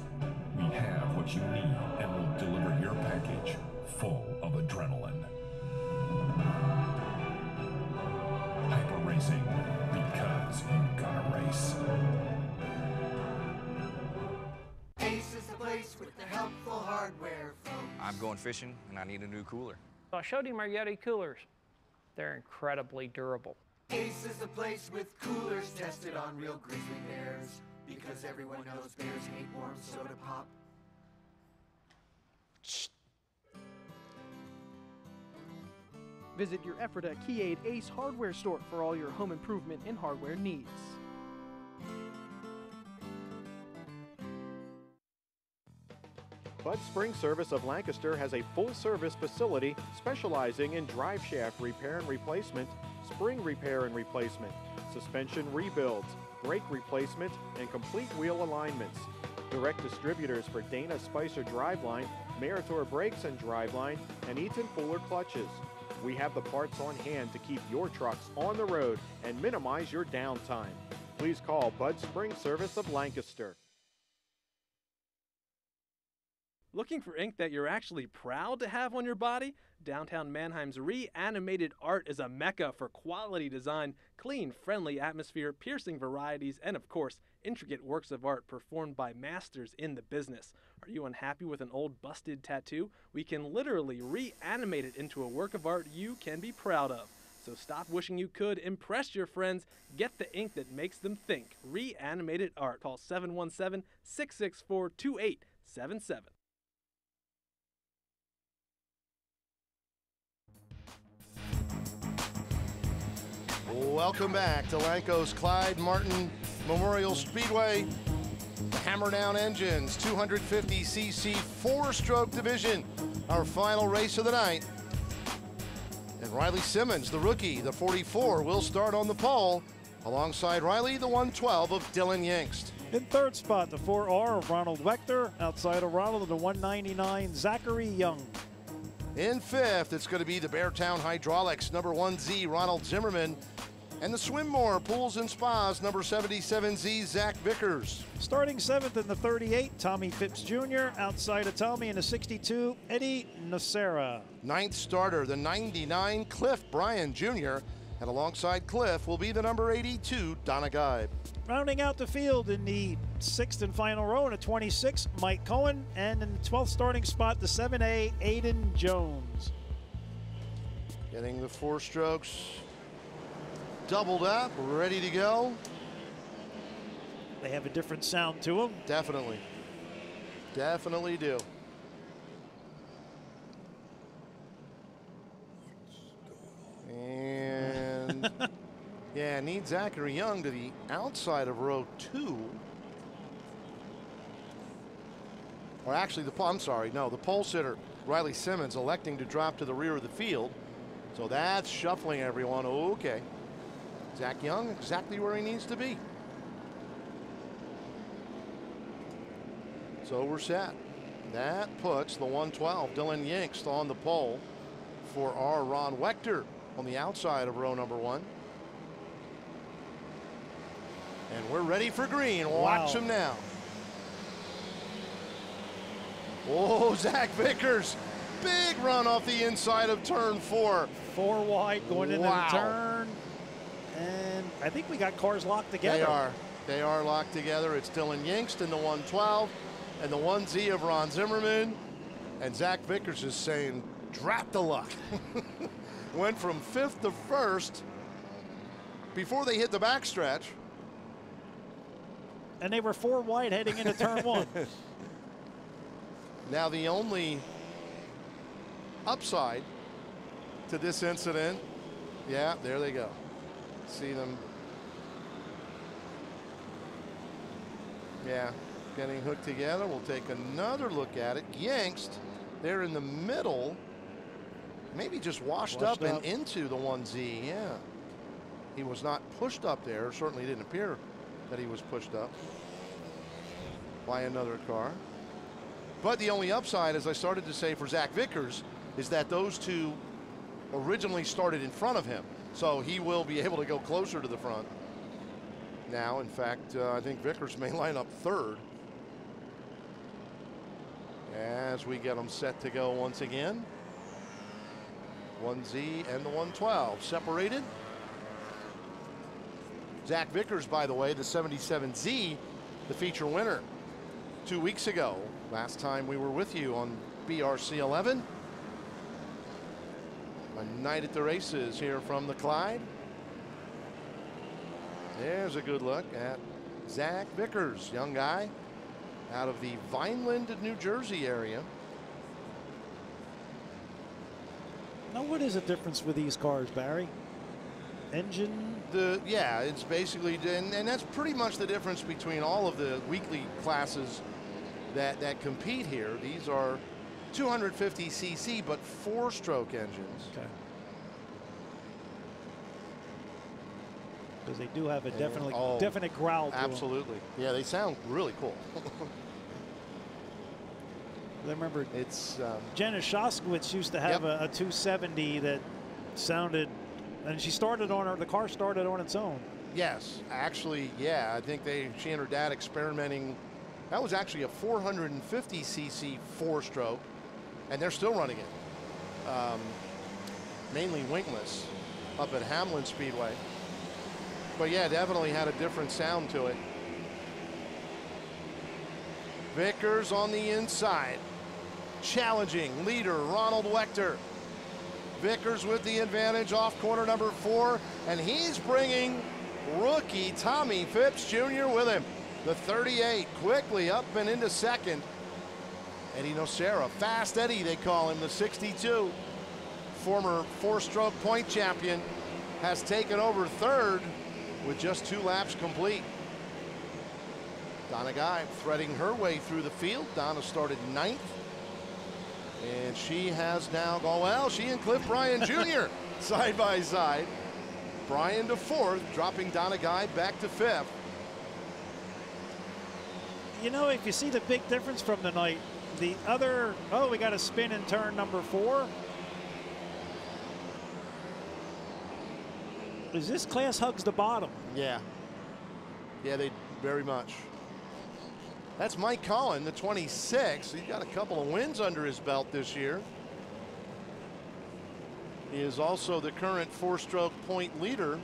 Speaker 3: We have what you need and will deliver your package full of adrenaline. Hyper Racing, because you gotta race.
Speaker 4: Ace is the place with the helpful hardware, folks.
Speaker 5: I'm going fishing, and I need a new cooler.
Speaker 6: I showed him our Yeti coolers. They're incredibly durable.
Speaker 4: Ace is the place with coolers tested on real grizzly bears. Because everyone knows bears hate warm soda pop.
Speaker 7: Visit your Ephrata Keyade Ace hardware store for all your home improvement and hardware needs.
Speaker 8: Bud Spring Service of Lancaster has a full-service facility specializing in drive shaft repair and replacement, spring repair and replacement, suspension rebuilds, brake replacement, and complete wheel alignments. Direct distributors for Dana Spicer Driveline, Meritor Brakes and Driveline, and Eaton Fuller Clutches. We have the parts on hand to keep your trucks on the road and minimize your downtime. Please call Bud Spring Service of Lancaster.
Speaker 9: Looking for ink that you're actually proud to have on your body? Downtown Mannheim's Reanimated Art is a mecca for quality design, clean, friendly atmosphere, piercing varieties, and of course, intricate works of art performed by masters in the business. Are you unhappy with an old busted tattoo? We can literally reanimate it into a work of art you can be proud of. So stop wishing you could, impress your friends, get the ink that makes them think. Reanimated Art. Call 717-664-2877.
Speaker 1: Welcome back to Lanco's Clide Martin Memorial Speedway. The Hammer Down Engines 250cc 4-stroke division, our final race of the night. And Riley Simmons, the rookie, the 44, will start on the pole. Alongside Riley, the 112 of Dylan Yingst.
Speaker 2: In third spot, the 4R of Ronald Wechter. Outside of Ronald, the 199, Zachary Young.
Speaker 1: In fifth, it's going to be the Beartown Hydraulics, number 1Z, Ronald Zimmerman. And the Swimmore Pools and Spas, number 77Z, Zach Vickers.
Speaker 2: Starting seventh in the 38, Tommy Phipps Jr. Outside of Tommy in the 62, Eddie Nocera.
Speaker 1: Ninth starter, the 99, Cliff Bryan Jr. And alongside Cliff will be the number 82, Donna Geib.
Speaker 2: Rounding out the field in the sixth and final row in the 26, Mike Cohen. And in the 12th starting spot, the 7A, Aiden Jones.
Speaker 1: Getting the 4 strokes doubled up, ready to go.
Speaker 2: They have a different sound to them.
Speaker 1: Definitely. Definitely do. And yeah, need Zachary Young to the outside of row 2. Or actually, the pole sitter, Riley Simmons, electing to drop to the rear of the field. So that's shuffling everyone. Okay. Zach Young exactly where he needs to be. So we're set. That puts the 112, Dylan Yingst, on the pole for our Ron Wechter on the outside of row number 1. And we're ready for green. Watch him now. Oh, Zach Vickers. Big run off the inside of turn 4.
Speaker 2: 4 wide going into the turn. And I think we got cars locked together.
Speaker 1: They are locked together. It's Dylan Yingst in the 112 and the 1Z of Ron Zimmerman. And Zach Vickers is saying, drat the luck. Went from 5th to 1st before they hit the backstretch.
Speaker 2: And they were 4 wide heading into turn 1.
Speaker 1: Now the only upside to this incident, yeah, there they go. See them. Yeah, getting hooked together. We'll take another look at it. Yingst, there in the middle, maybe just washed up and into the 1Z. Yeah, he was not pushed up there. Certainly didn't appear that he was pushed up by another car. But the only upside, as I started to say for Zach Vickers, is that those two originally started in front of him. So he will be able to go closer to the front. Now, in fact, I think Vickers may line up 3rd as we get them set to go once again. 1Z and the 112 separated. Zach Vickers, by the way, the 77Z, the feature winner 2 weeks ago. Last time we were with you on BRC 11. A night at the races here from the Clyde. There's a good look at Zach Vickers, young guy out of the Vineland, New Jersey area.
Speaker 2: Now, what is the difference with these cars, Barry? Engine?
Speaker 1: Yeah, it's basically, and that's pretty much the difference between all of the weekly classes that compete here. These are 250 cc, but 4-stroke engines.
Speaker 2: Okay. Because they do have a definite growl to them.
Speaker 1: Absolutely. Yeah, they sound really cool.
Speaker 2: I remember
Speaker 1: it's
Speaker 2: Jenna Shoskowitz used to have a 270 that sounded, and she started on the car started on its own.
Speaker 1: Yes, actually, yeah. I think she and her dad experimenting. That was actually a 450 cc 4-stroke, and they're still running it. Mainly wingless up at Hamlin Speedway. But yeah, definitely had a different sound to it. Vickers on the inside. Challenging leader Ronald Wechter. Vickers with the advantage off corner number 4, and he's bringing rookie Tommy Phipps Jr. with him. The 38 quickly up and into second. Eddie Nocera, Fast Eddie they call him, the 62. Former 4-stroke point champion has taken over third with just 2 laps complete. Donna Guy threading her way through the field. Donna started 9th. And she has now gone, well, she and Cliff Bryan Jr. side by side. Bryan to 4th, dropping Donna Guy back to 5th.
Speaker 2: You know, if you see the big difference from the night, the other, we got a spin in turn number 4. Is this class hugs the bottom?
Speaker 1: Yeah. Yeah, they very much. That's Mike Collin, the 26. He's got a couple of wins under his belt this year. He is also the current 4-stroke point leader.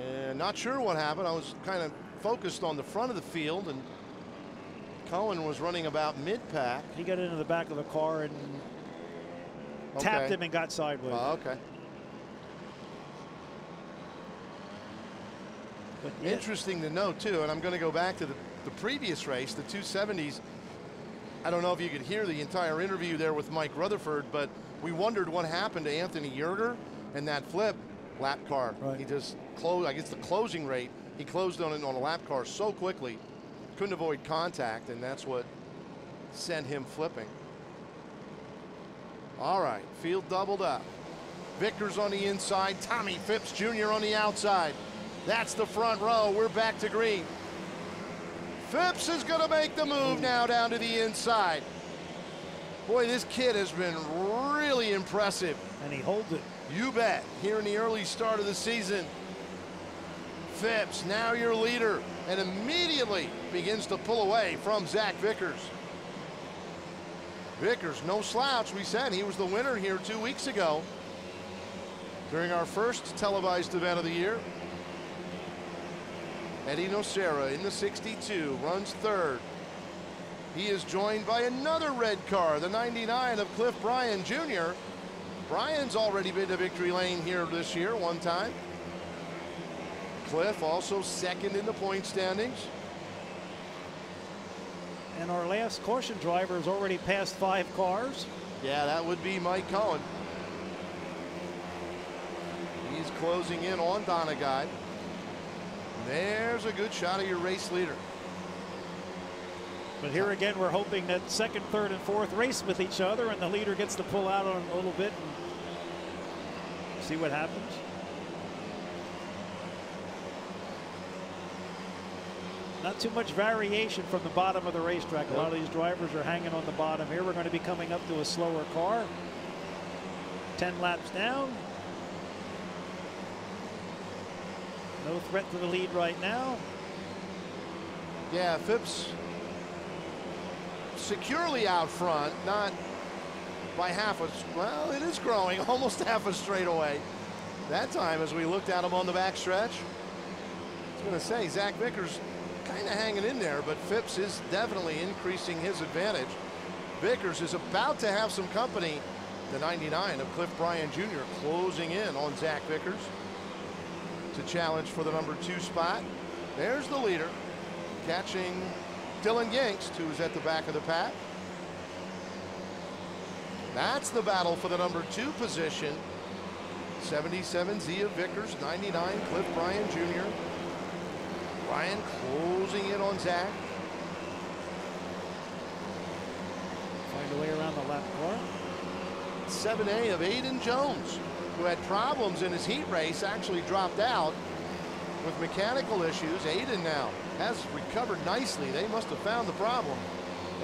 Speaker 1: And not sure what happened. I was kind of focused on the front of the field, and Collin was running about mid-pack.
Speaker 2: He got into the back of the car and tapped him and got sideways.
Speaker 1: Okay. But interesting to note too, and I'm going to go back to the previous race, the 270s. I don't know if you could hear the entire interview there with Mike Rutherford, but we wondered what happened to Anthony Yerger and that flip lap car.
Speaker 2: Right.
Speaker 1: He just closed, I guess the closing rate, he closed on it on a lap car so quickly, couldn't avoid contact, and that's what sent him flipping. All right, field doubled up. Vickers on the inside, Tommy Phipps Jr. on the outside. That's the front row. We're back to green. Phipps is going to make the move now down to the inside. Boy, this kid has been really impressive.
Speaker 2: And he holds it.
Speaker 1: You bet. Here in the early start of the season. Phipps, now your leader, and immediately begins to pull away from Zach Vickers. Vickers, no slouch. We said he was the winner here 2 weeks ago during our first televised event of the year. Eddie Nocera in the 62 runs 3rd. He is joined by another red car, the 99 of Cliff Bryan Jr. Bryan's already been to victory lane here this year one time. Cliff also 2nd in the point standings.
Speaker 2: And our last caution driver has already passed 5 cars.
Speaker 1: Yeah, that would be Mike Collin. He's closing in on Donegai. There's a good shot of your race leader.
Speaker 2: But here again, we're hoping that 2nd, 3rd, and 4th race with each other, and the leader gets to pull out on a little bit and see what happens. Not too much variation from the bottom of the racetrack. A lot of these drivers are hanging on the bottom here. We're going to be coming up to a slower car. 10 laps down. No threat to the lead right now.
Speaker 1: Yeah, Phipps securely out front, not by half a, well, it is growing, almost half a straightaway. That time as we looked at him on the back stretch. I was going to say, Zach Vickers kind of hanging in there, but Phipps is definitely increasing his advantage. Vickers is about to have some company. The 99 of Cliff Bryan Jr. closing in on Zach Vickers to challenge for the number 2 spot. There's the leader, catching Dylan Yingst, who's at the back of the pack. That's the battle for the number 2 position. 77 Zia Vickers, 99 Cliff Bryan Jr. Brian closing in on Zach.
Speaker 2: Find a way around the lap car.
Speaker 1: 7A of Aiden Jones, who had problems in his heat race, actually dropped out with mechanical issues. Aiden now has recovered nicely. They must have found the problem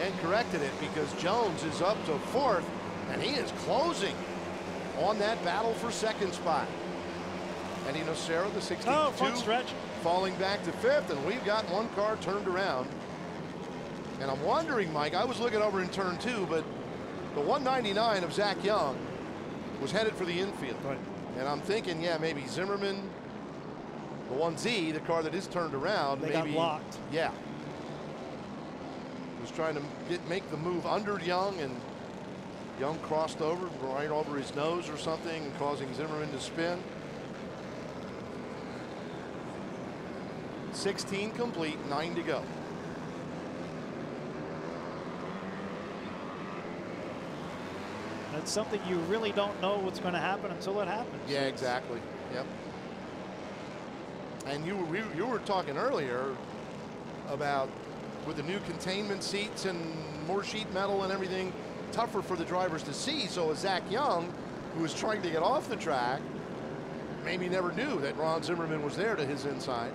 Speaker 1: and corrected it, because Jones is up to 4th, and he is closing on that battle for 2nd spot. Eddie Nocera, the 62,
Speaker 2: fun stretch,
Speaker 1: falling back to 5th, and we've got one car turned around. And I'm wondering, Mike, I was looking over in turn 2, but the 199 of Zach Young was headed for the infield.
Speaker 2: Right.
Speaker 1: And I'm thinking, yeah, maybe Zimmerman, the 1Z, the car that is turned around,
Speaker 2: They
Speaker 1: maybe
Speaker 2: got blocked.
Speaker 1: Yeah. Was trying to make the move under Young, and Young crossed over right over his nose or something, and causing Zimmerman to spin. 16 complete, 9 to go.
Speaker 2: That's something you really don't know what's going to happen until it happens.
Speaker 1: Yeah, exactly. Yep. And you were talking earlier about, with the new containment seats and more sheet metal and everything, tougher for the drivers to see. So Zach Young, who was trying to get off the track, maybe never knew that Ron Zimmerman was there to his inside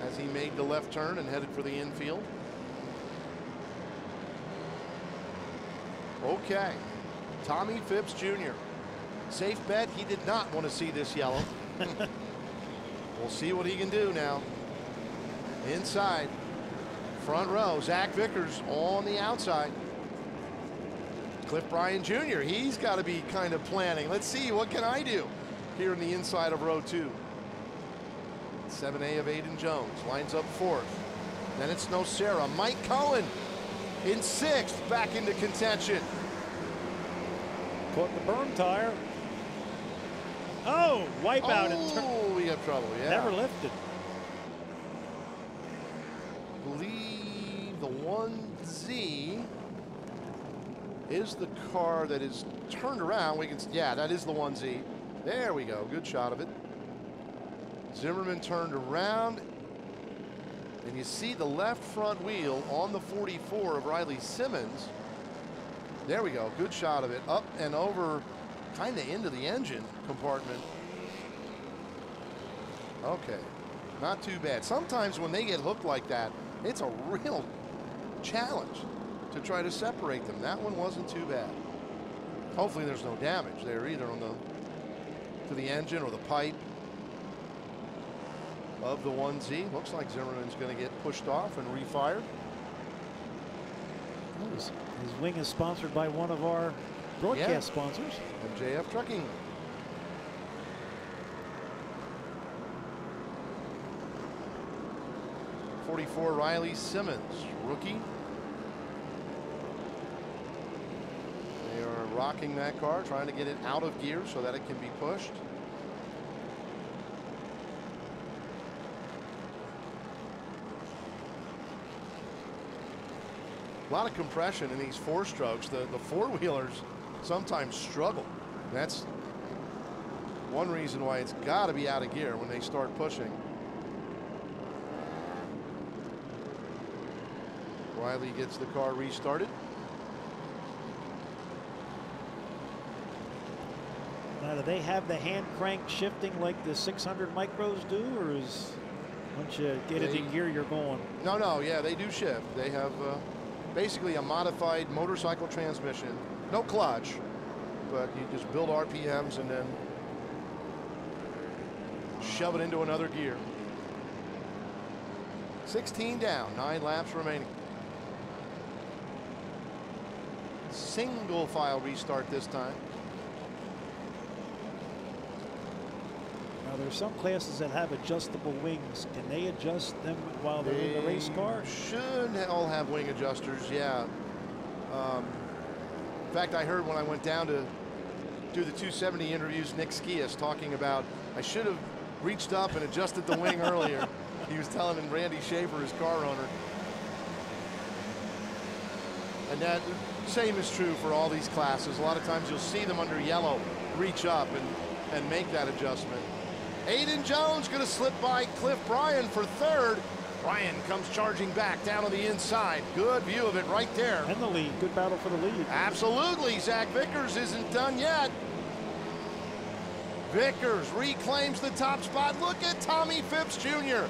Speaker 1: as he made the left turn and headed for the infield. Okay, Tommy Phipps Jr. Safe bet he did not want to see this yellow. We'll see what he can do now. Inside, front row, Zach Vickers on the outside. Cliff Bryan Jr., he's got to be kind of planning. Let's see, what can I do here in the inside of row 2. 7A of Aiden Jones lines up 4th. Then it's Nocera. Mike Cohen in 6th, back into contention.
Speaker 2: Caught the berm tire. Oh, wipe out.
Speaker 1: Oh, we have trouble, yeah.
Speaker 2: Never lifted.
Speaker 1: I believe the 1Z is the car that is turned around. We can, yeah, that is the 1Z. There we go, good shot of it. Zimmerman turned around, and you see the left front wheel on the 44 of Riley Simmons. There we go, good shot of it. Up and over, kind of into the engine compartment. Okay, not too bad. Sometimes when they get hooked like that, it's a real challenge to try to separate them. That one wasn't too bad. Hopefully there's no damage there either on to the engine or the pipe of the 1Z. Looks like Zimmerman's going to get pushed off and refired.
Speaker 2: His wing is sponsored by one of our broadcast sponsors,
Speaker 1: MJF Trucking. '44 Riley Simmons, rookie. They are rocking that car, trying to get it out of gear so that it can be pushed. A lot of compression in these 4-strokes. The four-wheelers sometimes struggle. That's one reason why it's got to be out of gear when they start pushing. Riley gets the car restarted.
Speaker 2: Now, do they have the hand crank shifting like the 600 micros do, or is once you get it in gear, you're going?
Speaker 1: No, yeah, they do shift. They have basically a modified motorcycle transmission, no clutch, but you just build RPMs and then shove it into another gear. 16 down, 9 laps remaining. Single file restart this time.
Speaker 2: Now there's some classes that have adjustable wings. Can they adjust them while they're in the race car?
Speaker 1: Should all have wing adjusters, yeah. In fact, I heard when I went down to do the 270 interviews, Nick Skias talking about, I should have reached up and adjusted the wing earlier. He was telling Randy Schaefer, his car owner. And that same is true for all these classes. A lot of times you'll see them under yellow reach up and make that adjustment. Aiden Jones going to slip by Cliff Bryan for third. Bryan comes charging back down on the inside. Good view of it right there.
Speaker 2: And the lead. Good battle for the lead.
Speaker 1: Absolutely. Zach Vickers isn't done yet. Vickers reclaims the top spot. Look at Tommy Phipps Jr.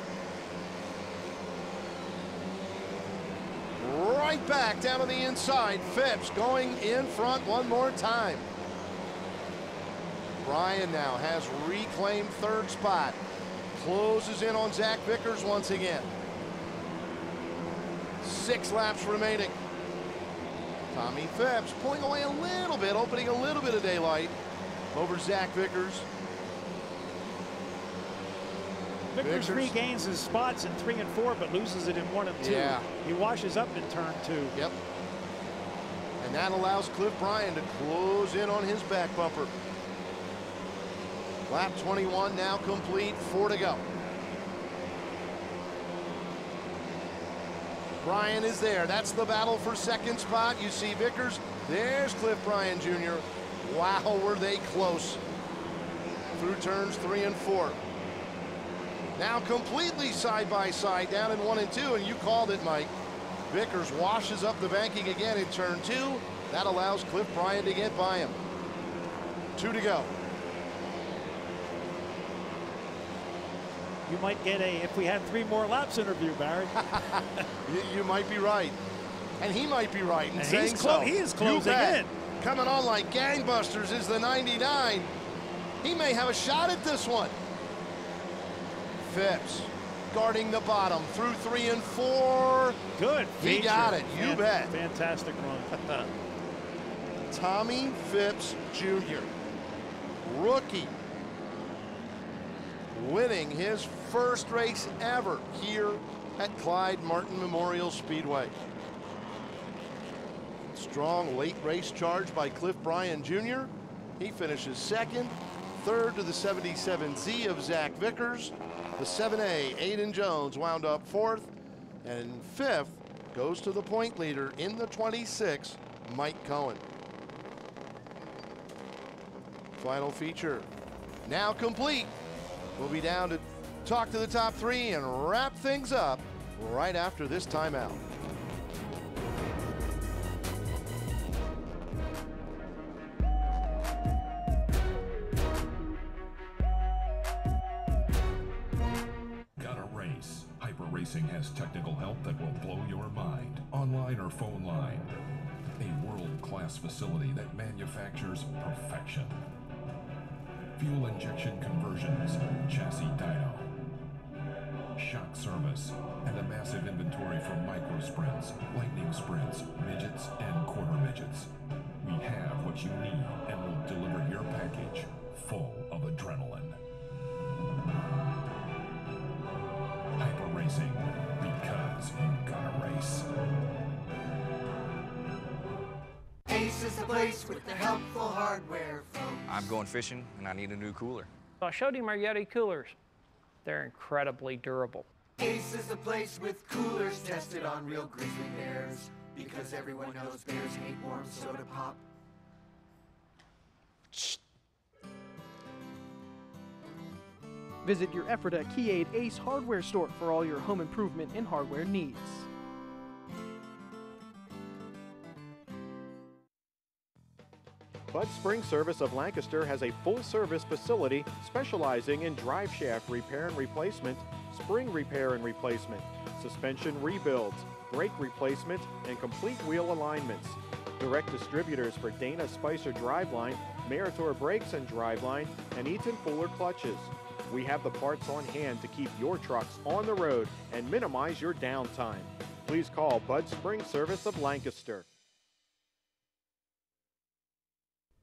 Speaker 1: Right back down on the inside. Phipps going in front one more time. Bryan now has reclaimed third spot. Closes in on Zach Vickers once again. 6 laps remaining. Tommy Phipps pulling away a little bit, opening a little bit of daylight over Zach Vickers.
Speaker 2: Vickers regains his spots in 3 and 4, but loses it in 1 and 2.
Speaker 1: Yeah.
Speaker 2: He washes up in turn 2.
Speaker 1: Yep. And that allows Cliff Bryan to close in on his back bumper. Lap 21 now complete, 4 to go. Bryan is there. That's the battle for second spot. You see Vickers. There's Cliff Bryan Jr. Wow, were they close through turns 3 and 4. Now completely side by side down in 1 and 2, and you called it, Mike. Vickers washes up the banking again in turn 2. That allows Cliff Bryan to get by him. 2 to go.
Speaker 2: You might get a, if we had 3 more laps interview, Barry.
Speaker 1: You might be right. And he might be right in
Speaker 2: and
Speaker 1: saying so.
Speaker 2: He is closing in.
Speaker 1: Coming on like gangbusters is the 99. He may have a shot at this one. Phipps guarding the bottom through 3 and 4.
Speaker 2: Good.
Speaker 1: He got it. You bet.
Speaker 2: Fantastic run.
Speaker 1: Tommy Phipps Jr. Rookie. Winning his first race ever here at Clide Martin Memorial Speedway. Strong late race charge by Cliff Bryan Jr. He finishes second. Third to the 77Z of Zach Vickers. The 7A, Aiden Jones, wound up fourth. And fifth goes to the point leader in the 26, Mike Cohen. Final feature now complete. We'll be down to talk to the top 3 and wrap things up right after this timeout.
Speaker 3: Got a race? Hyper Racing has technical help that will blow your mind, online or phone line. A world-class facility that manufactures perfection. Fuel injection conversions, chassis dyno, shock service, and a massive inventory for micro sprints, lightning sprints, midgets, and quarter midgets. We have what you need and will deliver your package full of adrenaline. Hyper Racing, because you gotta race.
Speaker 4: Ace is the place with the helpful hardware, folks.
Speaker 5: I'm going fishing, and I need a new cooler.
Speaker 6: I showed him our Yeti coolers. They're incredibly durable.
Speaker 4: Ace is the place with coolers tested on real grizzly bears. Because everyone knows bears hate warm soda pop.
Speaker 7: Visit your Ephrata Key Aid Ace hardware store for all your home improvement and hardware needs.
Speaker 8: Bud Spring Service of Lancaster has a full-service facility specializing in drive shaft repair and replacement, spring repair and replacement, suspension rebuilds, brake replacement, and complete wheel alignments. Direct distributors for Dana Spicer Driveline, Meritor Brakes and Driveline, and Eaton Fuller Clutches. We have the parts on hand to keep your trucks on the road and minimize your downtime. Please call Bud Spring Service of Lancaster.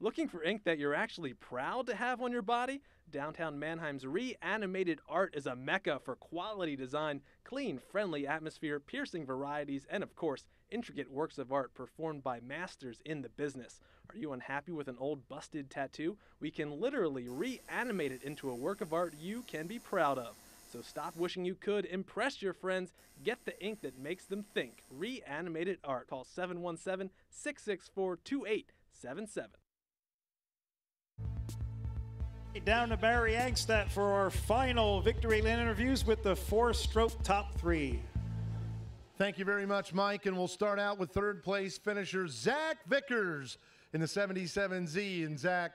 Speaker 9: Looking for ink that you're actually proud to have on your body? Downtown Mannheim's Reanimated Art is a mecca for quality design, clean, friendly atmosphere, piercing varieties, and of course, intricate works of art performed by masters in the business. Are you unhappy with an old busted tattoo? We can literally reanimate it into a work of art you can be proud of. So stop wishing you could, impress your friends, get the ink that makes them think. Reanimated Art. Call 717-664-2877.
Speaker 2: Down to Barry Angstadt for our final Victory Lane interviews with the 4-stroke top 3.
Speaker 1: Thank you very much, Mike. And we'll start out with third place finisher Zach Vickers in the 77Z. And Zach,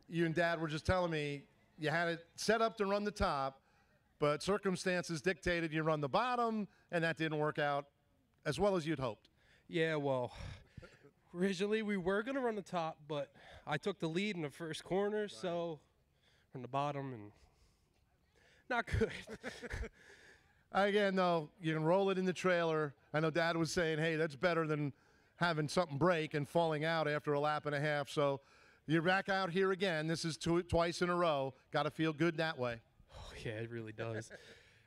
Speaker 1: you and Dad were just telling me you had it set up to run the top, but circumstances dictated you run the bottom, and that didn't work out as well as you'd hoped.
Speaker 12: Yeah, well, originally we were going to run the top, but I took the lead in the first corner, so from the bottom, and not good.
Speaker 1: Again, though, you can roll it in the trailer. I know Dad was saying, hey, that's better than having something break and falling out after a lap and a half. So you're back out here again. This is twice in a row. Got to feel good that way.
Speaker 12: Oh, yeah, it really does.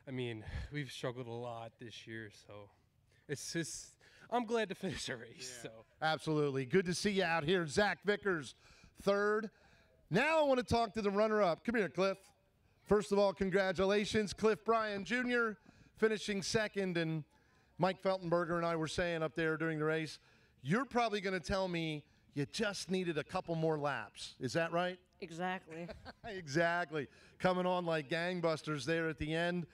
Speaker 12: I mean, we've struggled a lot this year, so it's just I'm glad to finish the race. Yeah. So
Speaker 1: absolutely. Good to see you out here. Zach Vickers, third. Now I want to talk to the runner-up. Come here, Cliff. First of all, congratulations. Cliff Bryan Jr. finishing second, and Mike Feltenberger and I were saying up there during the race, you're probably going to tell me you just needed a couple more laps. Is that right?
Speaker 16: Exactly.
Speaker 1: Exactly. Coming on like gangbusters there at the end.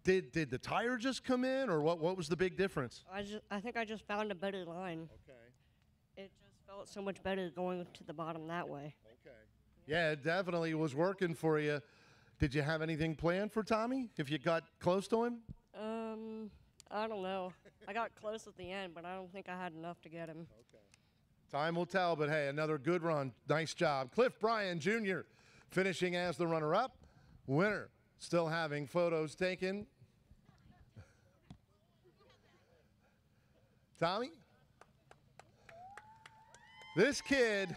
Speaker 1: Did the tire just come in, or what was the big difference?
Speaker 16: I think I just found a better line.
Speaker 1: Okay.
Speaker 16: It just felt so much better going to the bottom that way.
Speaker 1: Okay. Yeah, it definitely was working for you. Did you have anything planned for Tommy if you got close to him?
Speaker 16: I don't know. I got close at the end, but I don't think I had enough to get him.
Speaker 1: Okay. Time will tell, but hey, another good run. Nice job. Cliff Bryan Jr. finishing as the runner-up. Winner still having photos taken. Tommy? This kid,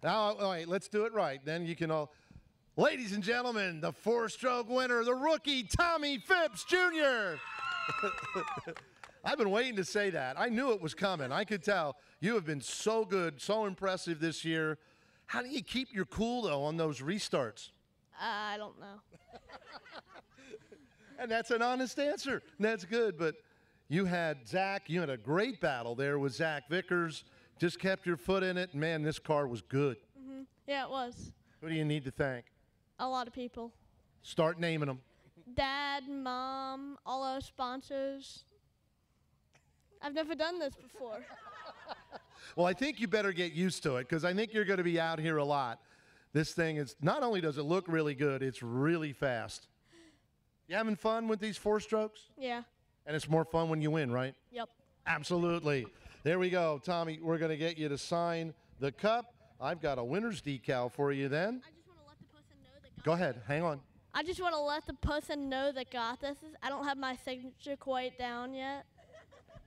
Speaker 1: now, all right, let's do it right. Then you can all, ladies and gentlemen, the 4-stroke winner, the rookie, Tommy Phipps Jr. I've been waiting to say that. I knew it was coming. I could tell. You have been so good, so impressive this year. How do you keep your cool, though, on those restarts?
Speaker 16: I don't know.
Speaker 1: And that's an honest answer. That's good, but you had Zach. You had a great battle there with Zach Vickers. Just kept your foot in it. Man, this car was good.
Speaker 16: Mm-hmm. Yeah, it was.
Speaker 1: Who do you need to thank?
Speaker 16: A lot of people.
Speaker 1: Start naming them.
Speaker 16: Dad, Mom, all our sponsors. I've never done this before.
Speaker 1: Well, I think you better get used to it because I think you're going to be out here a lot. This thing is, not only does it look really good, it's really fast. You having fun with these 4-strokes?
Speaker 16: Yeah.
Speaker 1: And it's more fun when you win, right?
Speaker 16: Yep.
Speaker 1: Absolutely. There we go. Tommy, we're going to get you to sign the cup. I've got a winner's decal for you then.
Speaker 16: I just want to let the person know that
Speaker 1: Go ahead. Hang on.
Speaker 16: I just want to let the person know that got this. I don't have my signature quite down yet.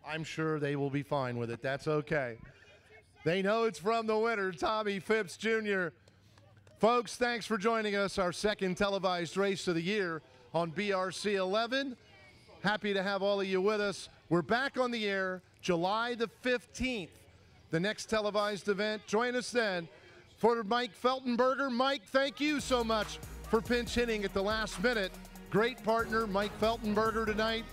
Speaker 1: I'm sure they will be fine with it. That's okay. They know it's from the winner, Tommy Phipps Jr. Folks, thanks for joining us, our second televised race of the year on BRC 11. Happy to have all of you with us. We're back on the air July the 15th, the next televised event. Join us then. For Mike Feltenberger, Mike, thank you so much for pinch hitting at the last minute. Great partner, Mike Feltenberger tonight.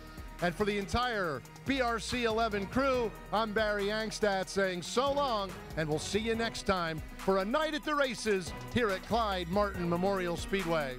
Speaker 1: And for the entire BRC 11 crew, I'm Barry Angstadt saying so long, and we'll see you next time for a night at the races here at Clide Martin Memorial Speedway.